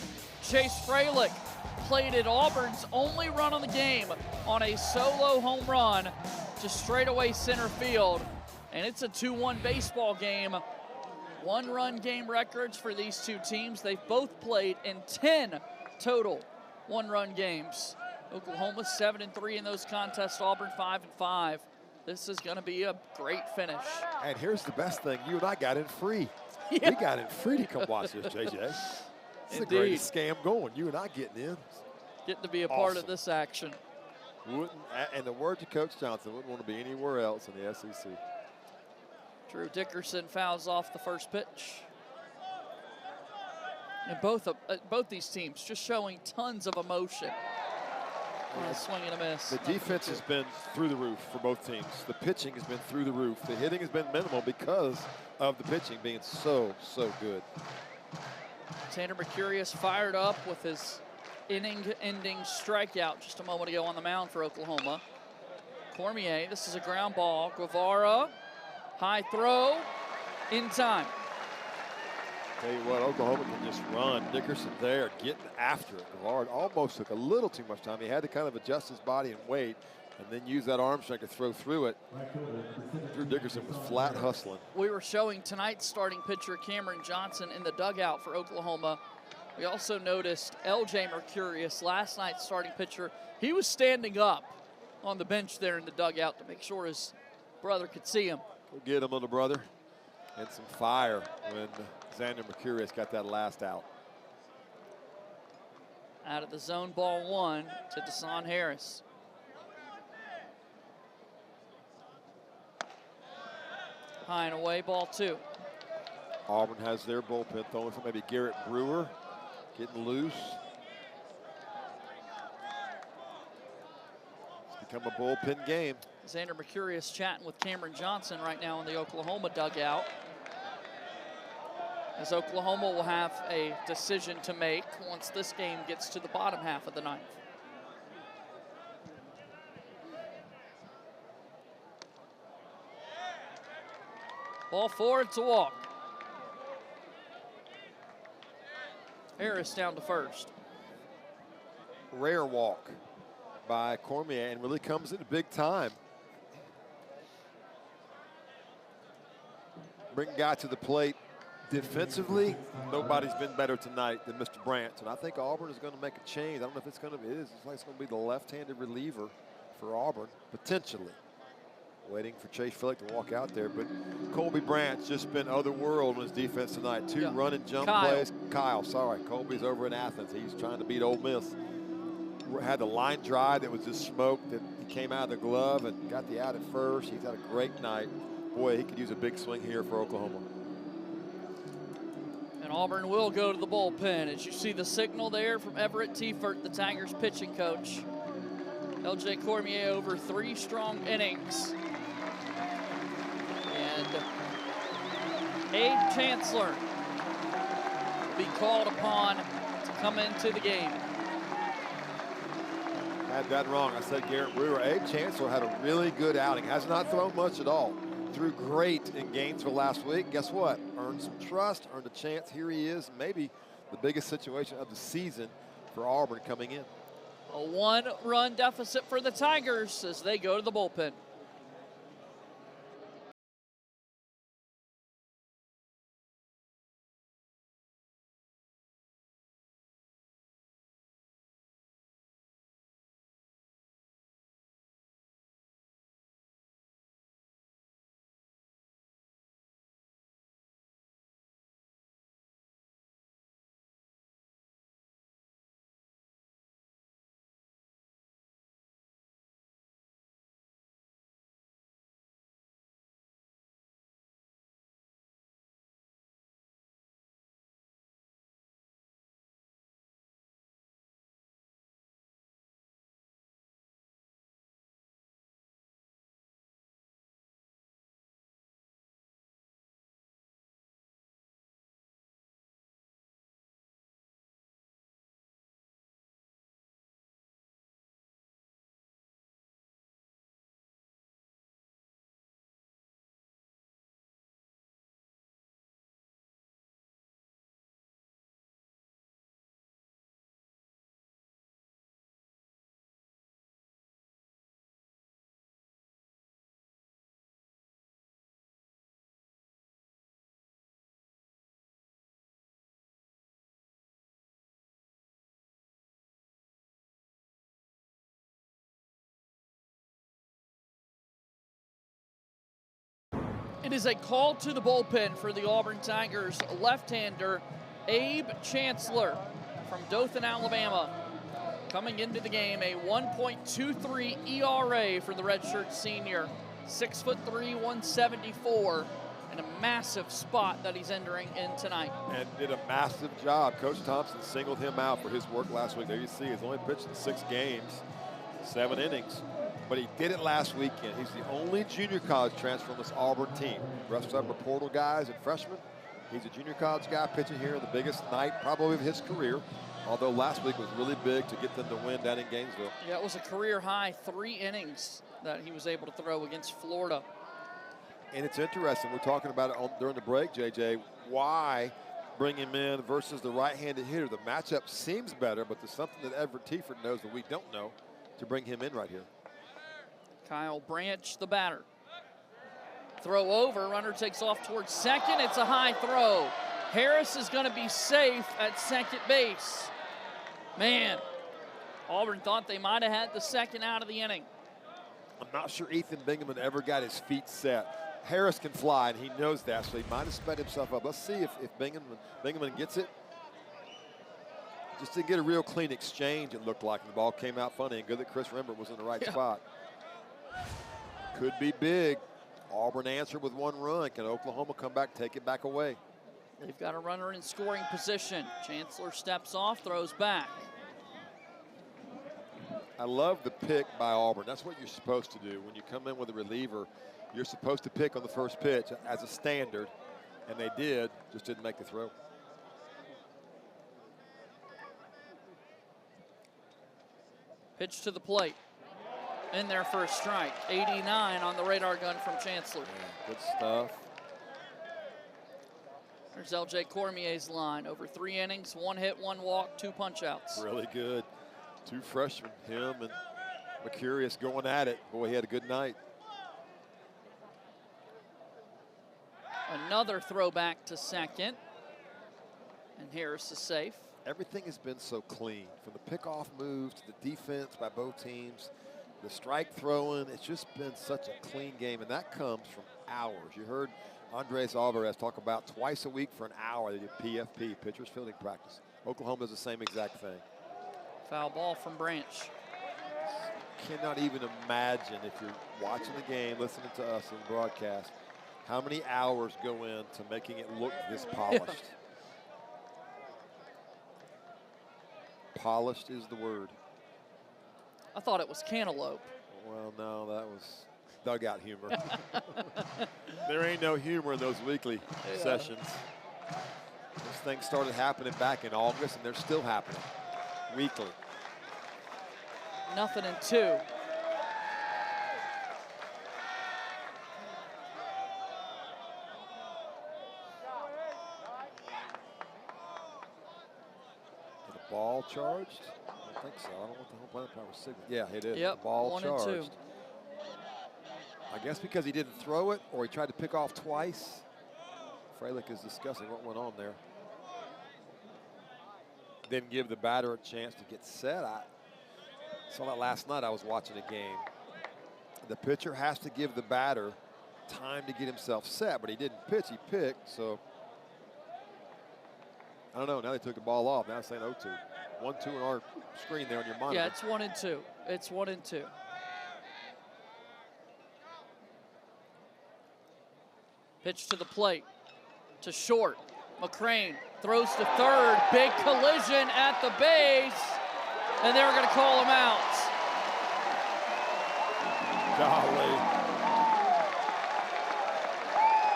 Chase Freilich plated Auburn's only run on the game on a solo home run to straightaway center field. And it's a 2-1 baseball game. 1-run game records for these 2 teams. They've both played in 10 total one-run games. Oklahoma 7-3 in those contests. Auburn 5-5. This is going to be a great finish.
And here's the best thing. You and I got in free.
Yeah.
We got in free to come watch this, JJ. It's the
Indeed.
greatest scam going. You and I getting in.
Getting to be a part of
Awesome.
this action.
And the words of Coach Johnson, wouldn't want to be anywhere else in the SEC.
Drew Dickerson fouls off the first pitch. And both these teams just showing tons of emotion. Swing and a miss.
The defense has been through the roof for both teams. The pitching has been through the roof. The hitting has been minimal because of the pitching being so good.
Tanner Mercurius fired up with his inning-ending strikeout just a moment ago on the mound for Oklahoma. Cormier, this is a ground ball. Guevara, high throw, in time.
Tell you what, Oklahoma can just run. Dickerson there getting after it. Guevara almost took a little too much time. He had to kind of adjust his body and wait and then use that arm strength to throw through it. Drew Dickerson was flat hustling.
We were showing tonight's starting pitcher Cameron Johnson in the dugout for Oklahoma. We also noticed LJ Mercurius, last night's starting pitcher. He was standing up on the bench there in the dugout to make sure his brother could see him.
Go get him, little brother. And some fire when Xander Mercurius got that last out.
Out of the zone, ball one to Desan Harris. High and away, ball two.
Auburn has their bullpen throwing for maybe Garrett Brewer getting loose. It's become a bullpen game.
Xander Mercurius chatting with Cameron Johnson right now in the Oklahoma dugout. As Oklahoma will have a decision to make once this game gets to the bottom half of the ninth. Ball four, it's a walk. Harris down to first.
Rare walk by Cormier and really comes into big time. Bring guy to the plate. Defensively, nobody's been better tonight than Mr. Branch, and I think Auburn is going to make a change. I don't know if it's going to be. It is. It's like it's going to be the left-handed reliever for Auburn, potentially. Waiting for Chase Phillick to walk out there, but Colby Branch just been otherworld on his defense tonight. Two run and jump plays. Kyle, sorry, Colby's over in Athens. He's trying to beat Ole Miss. Had the line drive that was just smoke that came out of the glove and got the out at first. He's had a great night. Boy, he could use a big swing here for Oklahoma.
And Auburn will go to the bullpen. As you see the signal there from Everett Tiefert, the Tigers pitching coach. LJ Cormier over 3 strong innings. And Abe Chancellor will be called upon to come into the game.
Had that wrong. I said Garrett Brewer. Abe Chancellor had a really good outing. Has not thrown much at all. Threw great in Gainesville last week. Guess what? Earned some trust, earned a chance. Here he is, maybe the biggest situation of the season for Auburn coming in.
A 1-run deficit for the Tigers as they go to the bullpen. It is a call to the bullpen for the Auburn Tigers left-hander Abe Chancellor from Dothan, Alabama. Coming into the game, a 1.23 ERA for the redshirt senior. 6'3", 174, and a massive spot that he's entering in tonight.
And did a massive job. Coach Thompson singled him out for his work last week. There you see, he's only pitched in 6 games, 7 innings. But he did it last weekend. He's the only junior college transfer on this Auburn team. The rest of them are portal guys and freshmen. He's a junior college guy pitching here in the biggest night probably of his career. Although last week was really big to get them to win down in Gainesville.
Yeah, it was a career high 3 innings that he was able to throw against Florida.
And it's interesting, we're talking about it during the break, JJ, why bring him in versus the right-handed hitter. The matchup seems better, but there's something that Everett Tieford knows that we don't know to bring him in right here.
Kyle Branch, the batter. Throw over, runner takes off towards second. It's a high throw. Harris is going to be safe at second base. Man, Auburn thought they might have had the second out of the inning.
I'm not sure Ethan Bingaman ever got his feet set. Harris can fly, and he knows that, so he might have sped himself up. Let's see if Bingaman gets it. Just didn't get a real clean exchange, it looked like. The ball came out funny, and good that Chris Rembert was in the right spot. Could be big. Auburn answered with 1 run. Can Oklahoma come back, take it back away?
They've got a runner in scoring position. Chancellor steps off, throws back.
I love the pick by Auburn. That's what you're supposed to do. When you come in with a reliever, you're supposed to pick on the first pitch as a standard, and they did, just didn't make the throw.
Pitch to the plate. In there for a strike. 89 on the radar gun from Chancellor.
Yeah, good stuff.
There's L.J. Cormier's line. Over 3 innings, 1 hit, 1 walk, 2 punch-outs.
Really good. 2 freshmen, him and Mercurius going at it. Boy, he had a good night.
Another throwback to second. And Harris is safe.
Everything has been so clean. From the pickoff moves to the defense by both teams, the strike throwing, it's just been such a clean game, and that comes from hours. You heard Andres Alvarez talk about twice a week for an hour they do PFP, pitcher's fielding practice. Oklahoma does the same exact thing.
Foul ball from Branch.
Cannot even imagine, if you're watching the game, listening to us in the broadcast, how many hours go into making it look this polished. Polished is the word.
I thought it was cantaloupe.
Well, no, that was dugout humor. There ain't no humor in those weekly sessions. Those things started happening back in August, and they're still happening weekly.
0-2.
Ball charged? I don't think so. I don't know what the home plate was signal. Yeah, it is.
Yep,
ball
1
charged.
and 2.
I guess because he didn't throw it or he tried to pick off twice. Freilich is discussing what went on there. Didn't give the batter a chance to get set. I saw that last night. I was watching a game. The pitcher has to give the batter time to get himself set, but he didn't pitch. He picked, so I don't know. Now they took the ball off. Now it's saying 0-2. 1-2 on our screen there on your monitor.
Yeah, it's 1 and 2. It's 1 and 2. Pitch to the plate. To short. McCrane throws to third. Big collision at the base. And they were going to call him out.
Golly.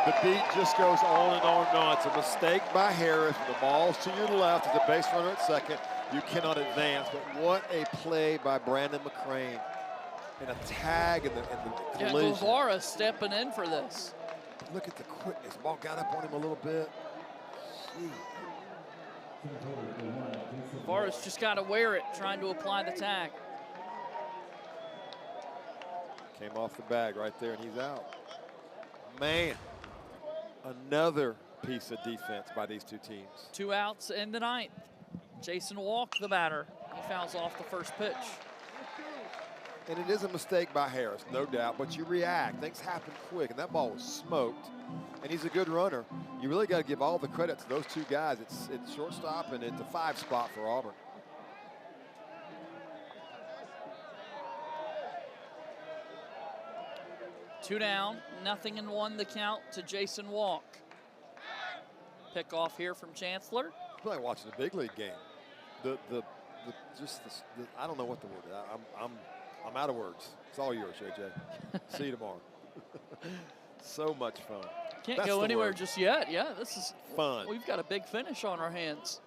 The beat just goes on and on and on. It's a mistake by Harris. The ball's to your left as a base runner at second. You cannot advance. But what a play by Brandon McCrane. And a tag and the collision.
Yeah, Guevara stepping in for this.
Look at the quickness. Ball got up on him a little bit.
Guevara's just got to wear it, trying to apply the tag.
Came off the bag right there, and he's out. Man, another piece of defense by these two teams.
2 outs in the 9th. Jason Walk, the batter. He fouls off the first pitch.
And it is a mistake by Harris, no doubt, but you react. Things happen quick, and that ball was smoked. And he's a good runner. You really got to give all the credit to those two guys. It's shortstop, and it's a 5 spot for Auburn.
Two down, 0-1 the count to Jason Walk. Pick off here from Chancellor.
It's like watching a big league game. I don't know what the word is. I'm out of words. It's all yours, JJ. See you tomorrow. So much fun.
Can't go anywhere just yet. Yeah, this is
fun.
We've got a big finish on our hands.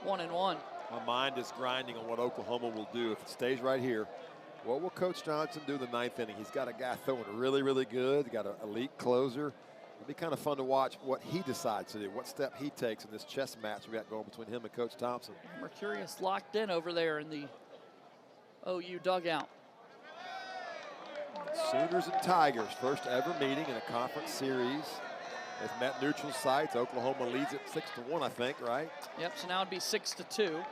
One and one.
My mind is grinding on what Oklahoma will do if it stays right here. What will Coach Johnson do in the 9th inning? He's got a guy throwing really, really good. He's got an elite closer. It'll be kind of fun to watch what he decides to do, what step he takes in this chess match we got going between him and Coach Thompson.
Mercurius locked in over there in the OU dugout.
Sooners and Tigers, first ever meeting in a conference series. They've met neutral sites. Oklahoma leads it 6-1, I think, right?
Yep, so now it'd be 6-2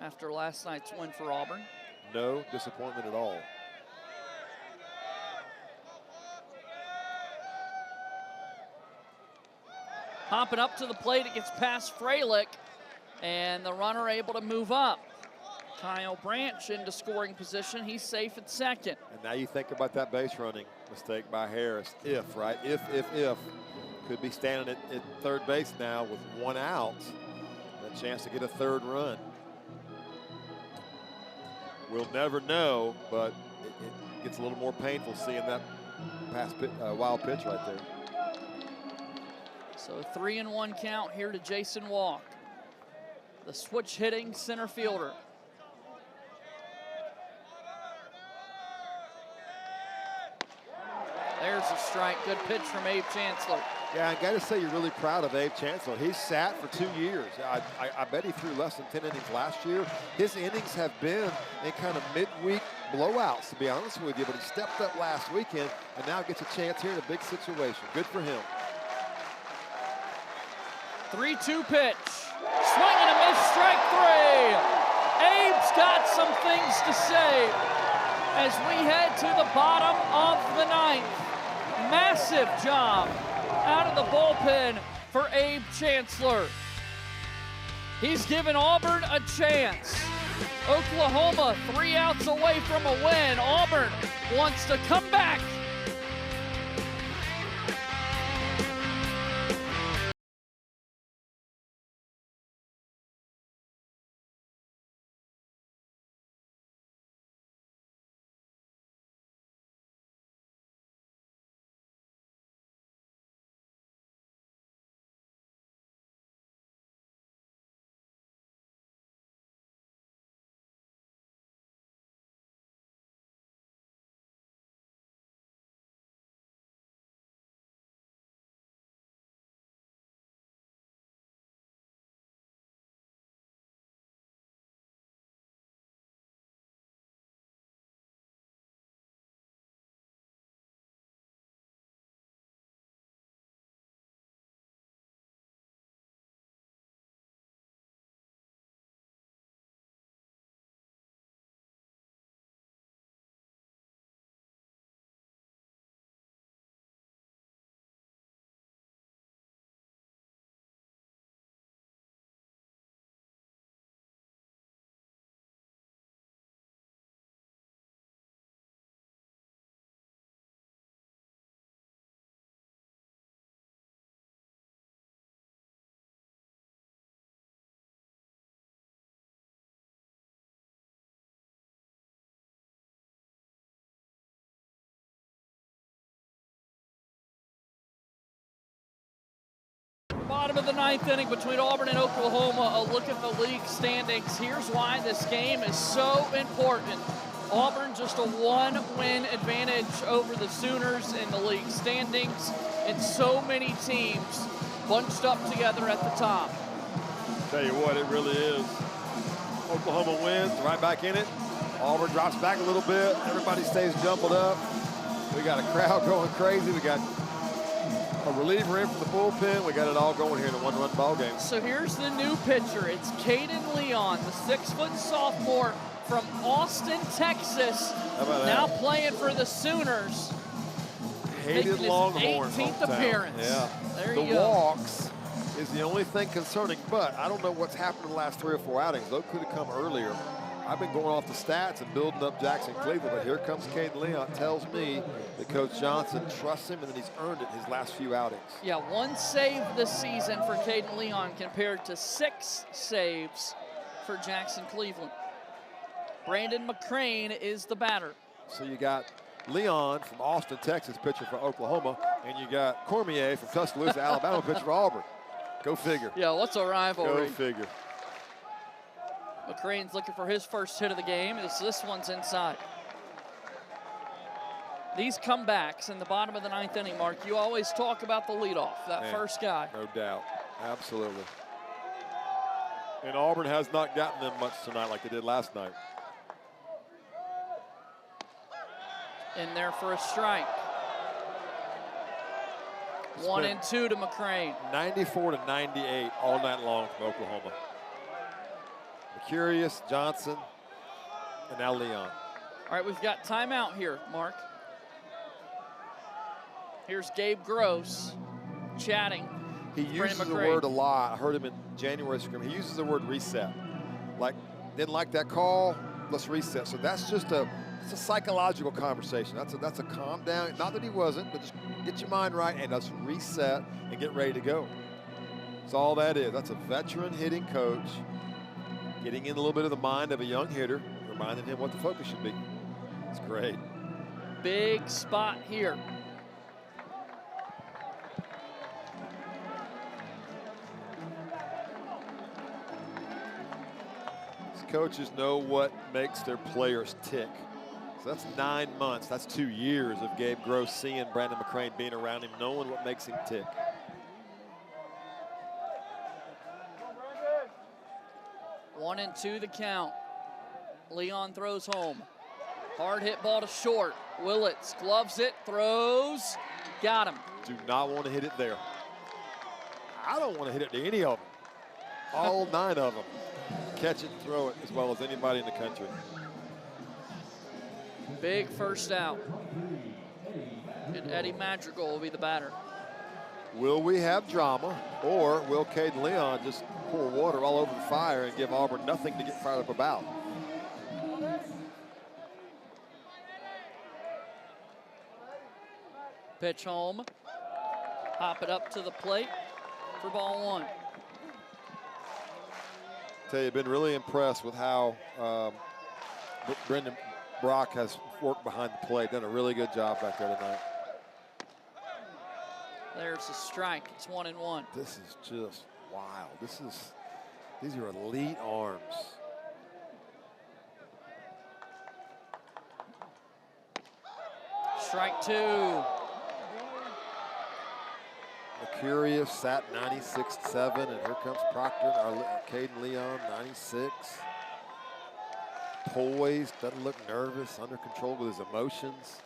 after last night's win for Auburn.
No disappointment at all.
Hopping up to the plate, it gets past Freilich, and the runner able to move up. Kyle Branch into scoring position. He's safe at second.
And now you think about that base running mistake by Harris. If, right? If. Could be standing at third base now with 1 out. A chance to get a 3rd run. We'll never know, but it gets a little more painful seeing that wild pitch right there.
So a 3-1 count here to Jason Walk, the switch hitting center fielder. There's a strike. Good pitch from Abe Chancellor.
Yeah, I got to say you're really proud of Abe Chancellor. He's sat for 2 years. I bet he threw less than 10 innings last year. His innings have been in kind of midweek blowouts, to be honest with you, but he stepped up last weekend and now gets a chance here in a big situation. Good for him.
3-2 pitch. Swing and a miss, strike 3. Abe's got some things to say as we head to the bottom of the 9th. Massive job out of the bullpen for Abe Chancellor. He's given Auburn a chance. Oklahoma 3 outs away from a win. Auburn wants to come back. Bottom of the 9th inning between Auburn and Oklahoma. A look at the league standings. Here's why this game is so important. Auburn just a 1-win advantage over the Sooners in the league standings, and so many teams bunched up together at the top.
Tell you what, it really is. Oklahoma wins, right back in it. Auburn drops back a little bit. Everybody stays jumbled up. We got a crowd going crazy. We got a reliever in from the bullpen. We got it all going here in a one-run ball game.
So here's the new pitcher. It's Caden Leon, the 6-foot sophomore from Austin, Texas.
How about
now
that?
playing for the Sooners.
Hated
making his
Longhorn
18th
hometown.
appearance.
Yeah.
There
the
you go.
walks is the only thing concerning, but I don't know what's happened in the last 3 or 4 outings. Those could have come earlier. I've been going off the stats and building up Jackson Cleveland, but here comes Caden Leon. Tells me that Coach Johnson trusts him and that he's earned it his last few outings.
Yeah, 1 save this season for Caden Leon compared to 6 saves for Jackson Cleveland. Brandon McCrane is the batter.
So you got Leon from Austin, Texas, pitcher for Oklahoma, and you got Cormier from Tuscaloosa, Alabama, pitcher for Auburn. Go figure.
Yeah, what's a rivalry?
Go figure.
McCrane's looking for his first hit of the game. This one's inside. These comebacks in the bottom of the 9th inning, Mark, you always talk about the leadoff, that
Man,
first guy.
No doubt. Absolutely. And Auburn has not gotten them much tonight like they did last night.
In there for a strike. 1 and 2 to McCrane.
94 to 98 all night long from Oklahoma. Mercurius, Johnson, and now Leon.
All right, we've got timeout here, Mark. Here's Gabe Gross chatting.
He uses the word a lot. I heard him in January scrim. He uses the word reset. Like, didn't like that call, let's reset. So that's just it's a psychological conversation. That's a calm down. Not that he wasn't, but just get your mind right and let's reset and get ready to go. That's all that is. That's a veteran hitting coach getting in a little bit of the mind of a young hitter, reminding him what the focus should be. It's great.
Big spot here.
These coaches know what makes their players tick. So that's 9 months. That's 2 years of Gabe Gross seeing Brandon McCrane, being around him, knowing what makes him tick.
One and 2 the count. Leon throws home. Hard hit ball to short. Willits gloves it, throws, got him.
Do not want to hit it there. I don't want to hit it to any of them. All 9 of them. Catch it and throw it as well as anybody in the country.
Big first out. And Eddie Madrigal will be the batter.
Will we have drama, or will Caden Leon just pour water all over the fire and give Auburn nothing to get fired up about?
Pitch home. Hop it up to the plate for ball 1.
Tell you, I've been really impressed with how Brendan Brock has worked behind the plate. Done a really good job back there tonight.
There's a strike. It's 1 and 1.
This is just wild. These are elite arms.
Strike 2.
Mercurius sat 96.7, and here comes Proctor, Caden Leon, 96. Poised, doesn't look nervous, under control with his emotions.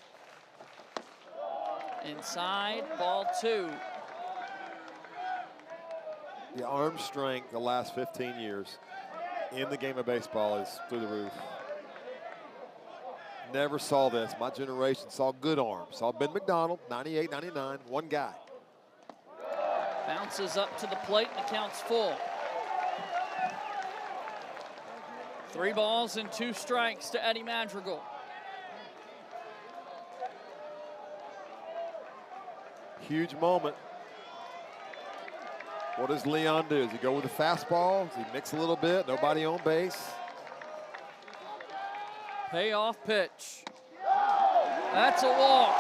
Inside, ball 2.
The arm strength the last 15 years in the game of baseball is through the roof. Never saw this. My generation saw good arms. Saw Ben McDonald, 98, 99, one guy.
Bounces up to the plate and the count's full. 3 balls and 2 strikes to Eddie Madrigal.
Huge moment. What does Leon do? Does he go with a fastball? Does he mix a little bit? Nobody on base.
Payoff pitch. That's a walk.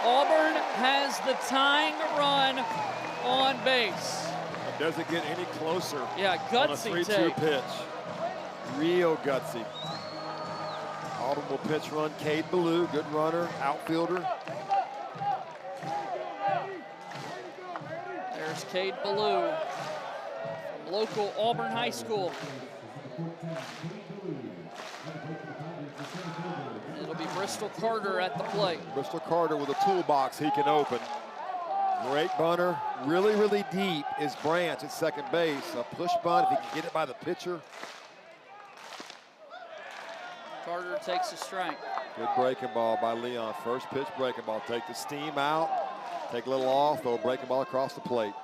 Auburn has the tying run on base.
It doesn't get any closer.
Yeah, gutsy
on a 3-2
take.
pitch. Real gutsy. Auburn will pitch run. Cade Ballou, good runner, outfielder.
There's Cade Ballou from local Auburn High School. It'll be Bristol Carter at the plate.
Bristol Carter with a toolbox he can open. Great bunter, really, really deep is Branch at second base. A push bunt, if he can get it by the pitcher.
Carter takes a strike.
Good breaking ball by Leon. First pitch breaking ball. Take the steam out, take a little off, throw a breaking ball across the plate.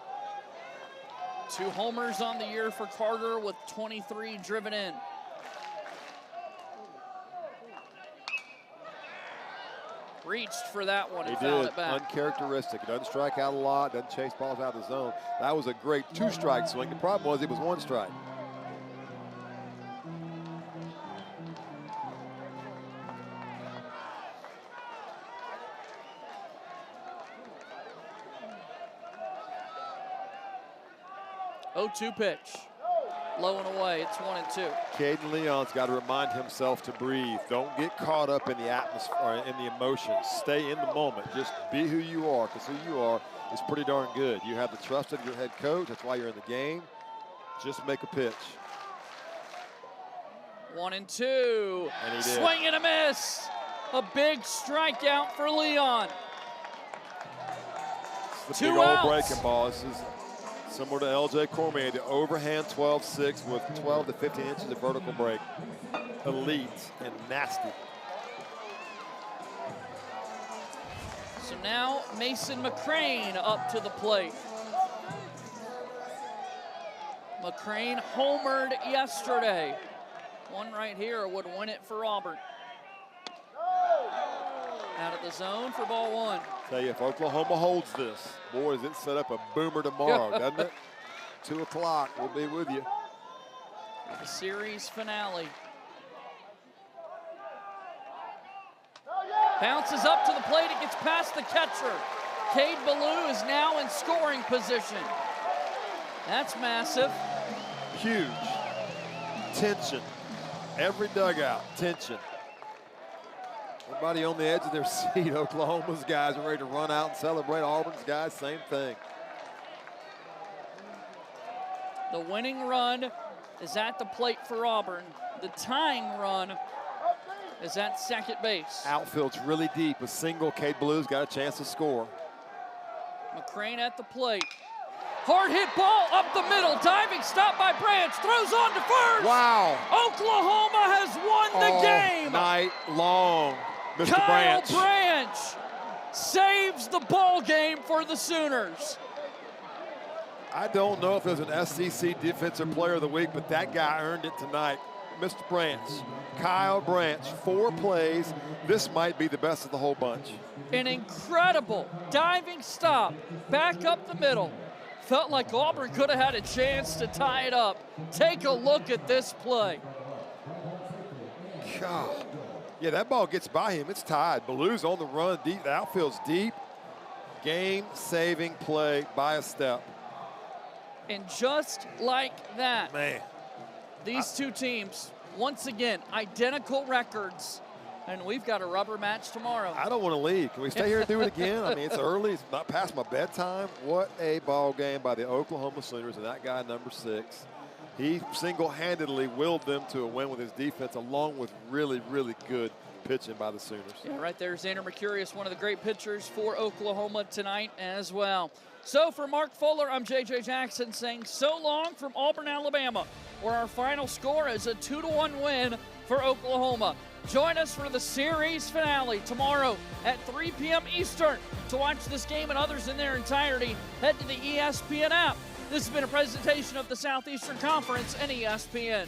2 homers on the year for Carter with 23 driven in. Reached for that one and fouled it back.
Uncharacteristic. He doesn't strike out a lot, doesn't chase balls out of the zone. That was a great 2-strike swing. The problem was it was 1 strike.
Oh-2 pitch. Low and away. It's 1-2.
Caden Leon's got to remind himself to breathe. Don't get caught up in the atmosphere, or in the emotions. Stay in the moment. Just be who you are, because who you are is pretty darn good. You have the trust of your head coach. That's why you're in the game. Just make a pitch.
1-2.
And he did.
Swing and a miss. A big strikeout for Leon.
It's the
2
big old
outs.
breaking ball. This is similar to L.J. Cormier, the overhand 12-6 with 12 to 15 inches of vertical break. Elite and nasty.
So now Mason McCrane up to the plate. McCrane homered yesterday. One right here would win it for Auburn. Out of the zone for ball 1.
Tell you, if Oklahoma holds this, boy, does it set up a boomer tomorrow, doesn't it? 2 o'clock, we'll be with you.
The series finale. Bounces up to the plate, it gets past the catcher. Cade Ballou is now in scoring position. That's massive.
Huge. Tension. Every dugout, tension. Everybody on the edge of their seat. Oklahoma's guys are ready to run out and celebrate. Auburn's guys, same thing.
The winning run is at the plate for Auburn. The tying run is at second base.
Outfield's really deep. A single, Cade Blue's got a chance to score.
McCrane at the plate. Hard hit ball up the middle. Diving stop by Branch. Throws on to first.
Wow.
Oklahoma has won the game.
Night long. Mr.
Kyle
Branch.
Branch saves the ball game for the Sooners.
I don't know if there's an SEC Defensive Player of the Week, but that guy earned it tonight. Mr. Branch, Kyle Branch, 4 plays. This might be the best of the whole bunch.
An incredible diving stop back up the middle. Felt like Auburn could have had a chance to tie it up. Take a look at this play.
God. Yeah, that ball gets by him. It's tied. Ballou's on the run deep. The outfield's deep. Game-saving play by a step.
And just like that,
Man.
these 2 teams, once again, identical records. And we've got a rubber match tomorrow.
I don't want to leave. Can we stay here and do it again? I mean, it's early. It's not past my bedtime. What a ball game by the Oklahoma Sooners and that guy, number 6. He single-handedly willed them to a win with his defense, along with really, really good pitching by the Sooners.
Yeah, right there, Xander Mercurius, one of the great pitchers for Oklahoma tonight as well. So for Mark Fuller, I'm J.J. Jackson saying so long from Auburn, Alabama, where our final score is a 2-1 win for Oklahoma. Join us for the series finale tomorrow at 3 p.m. Eastern. To watch this game and others in their entirety, head to the ESPN app. This has been a presentation of the Southeastern Conference and ESPN.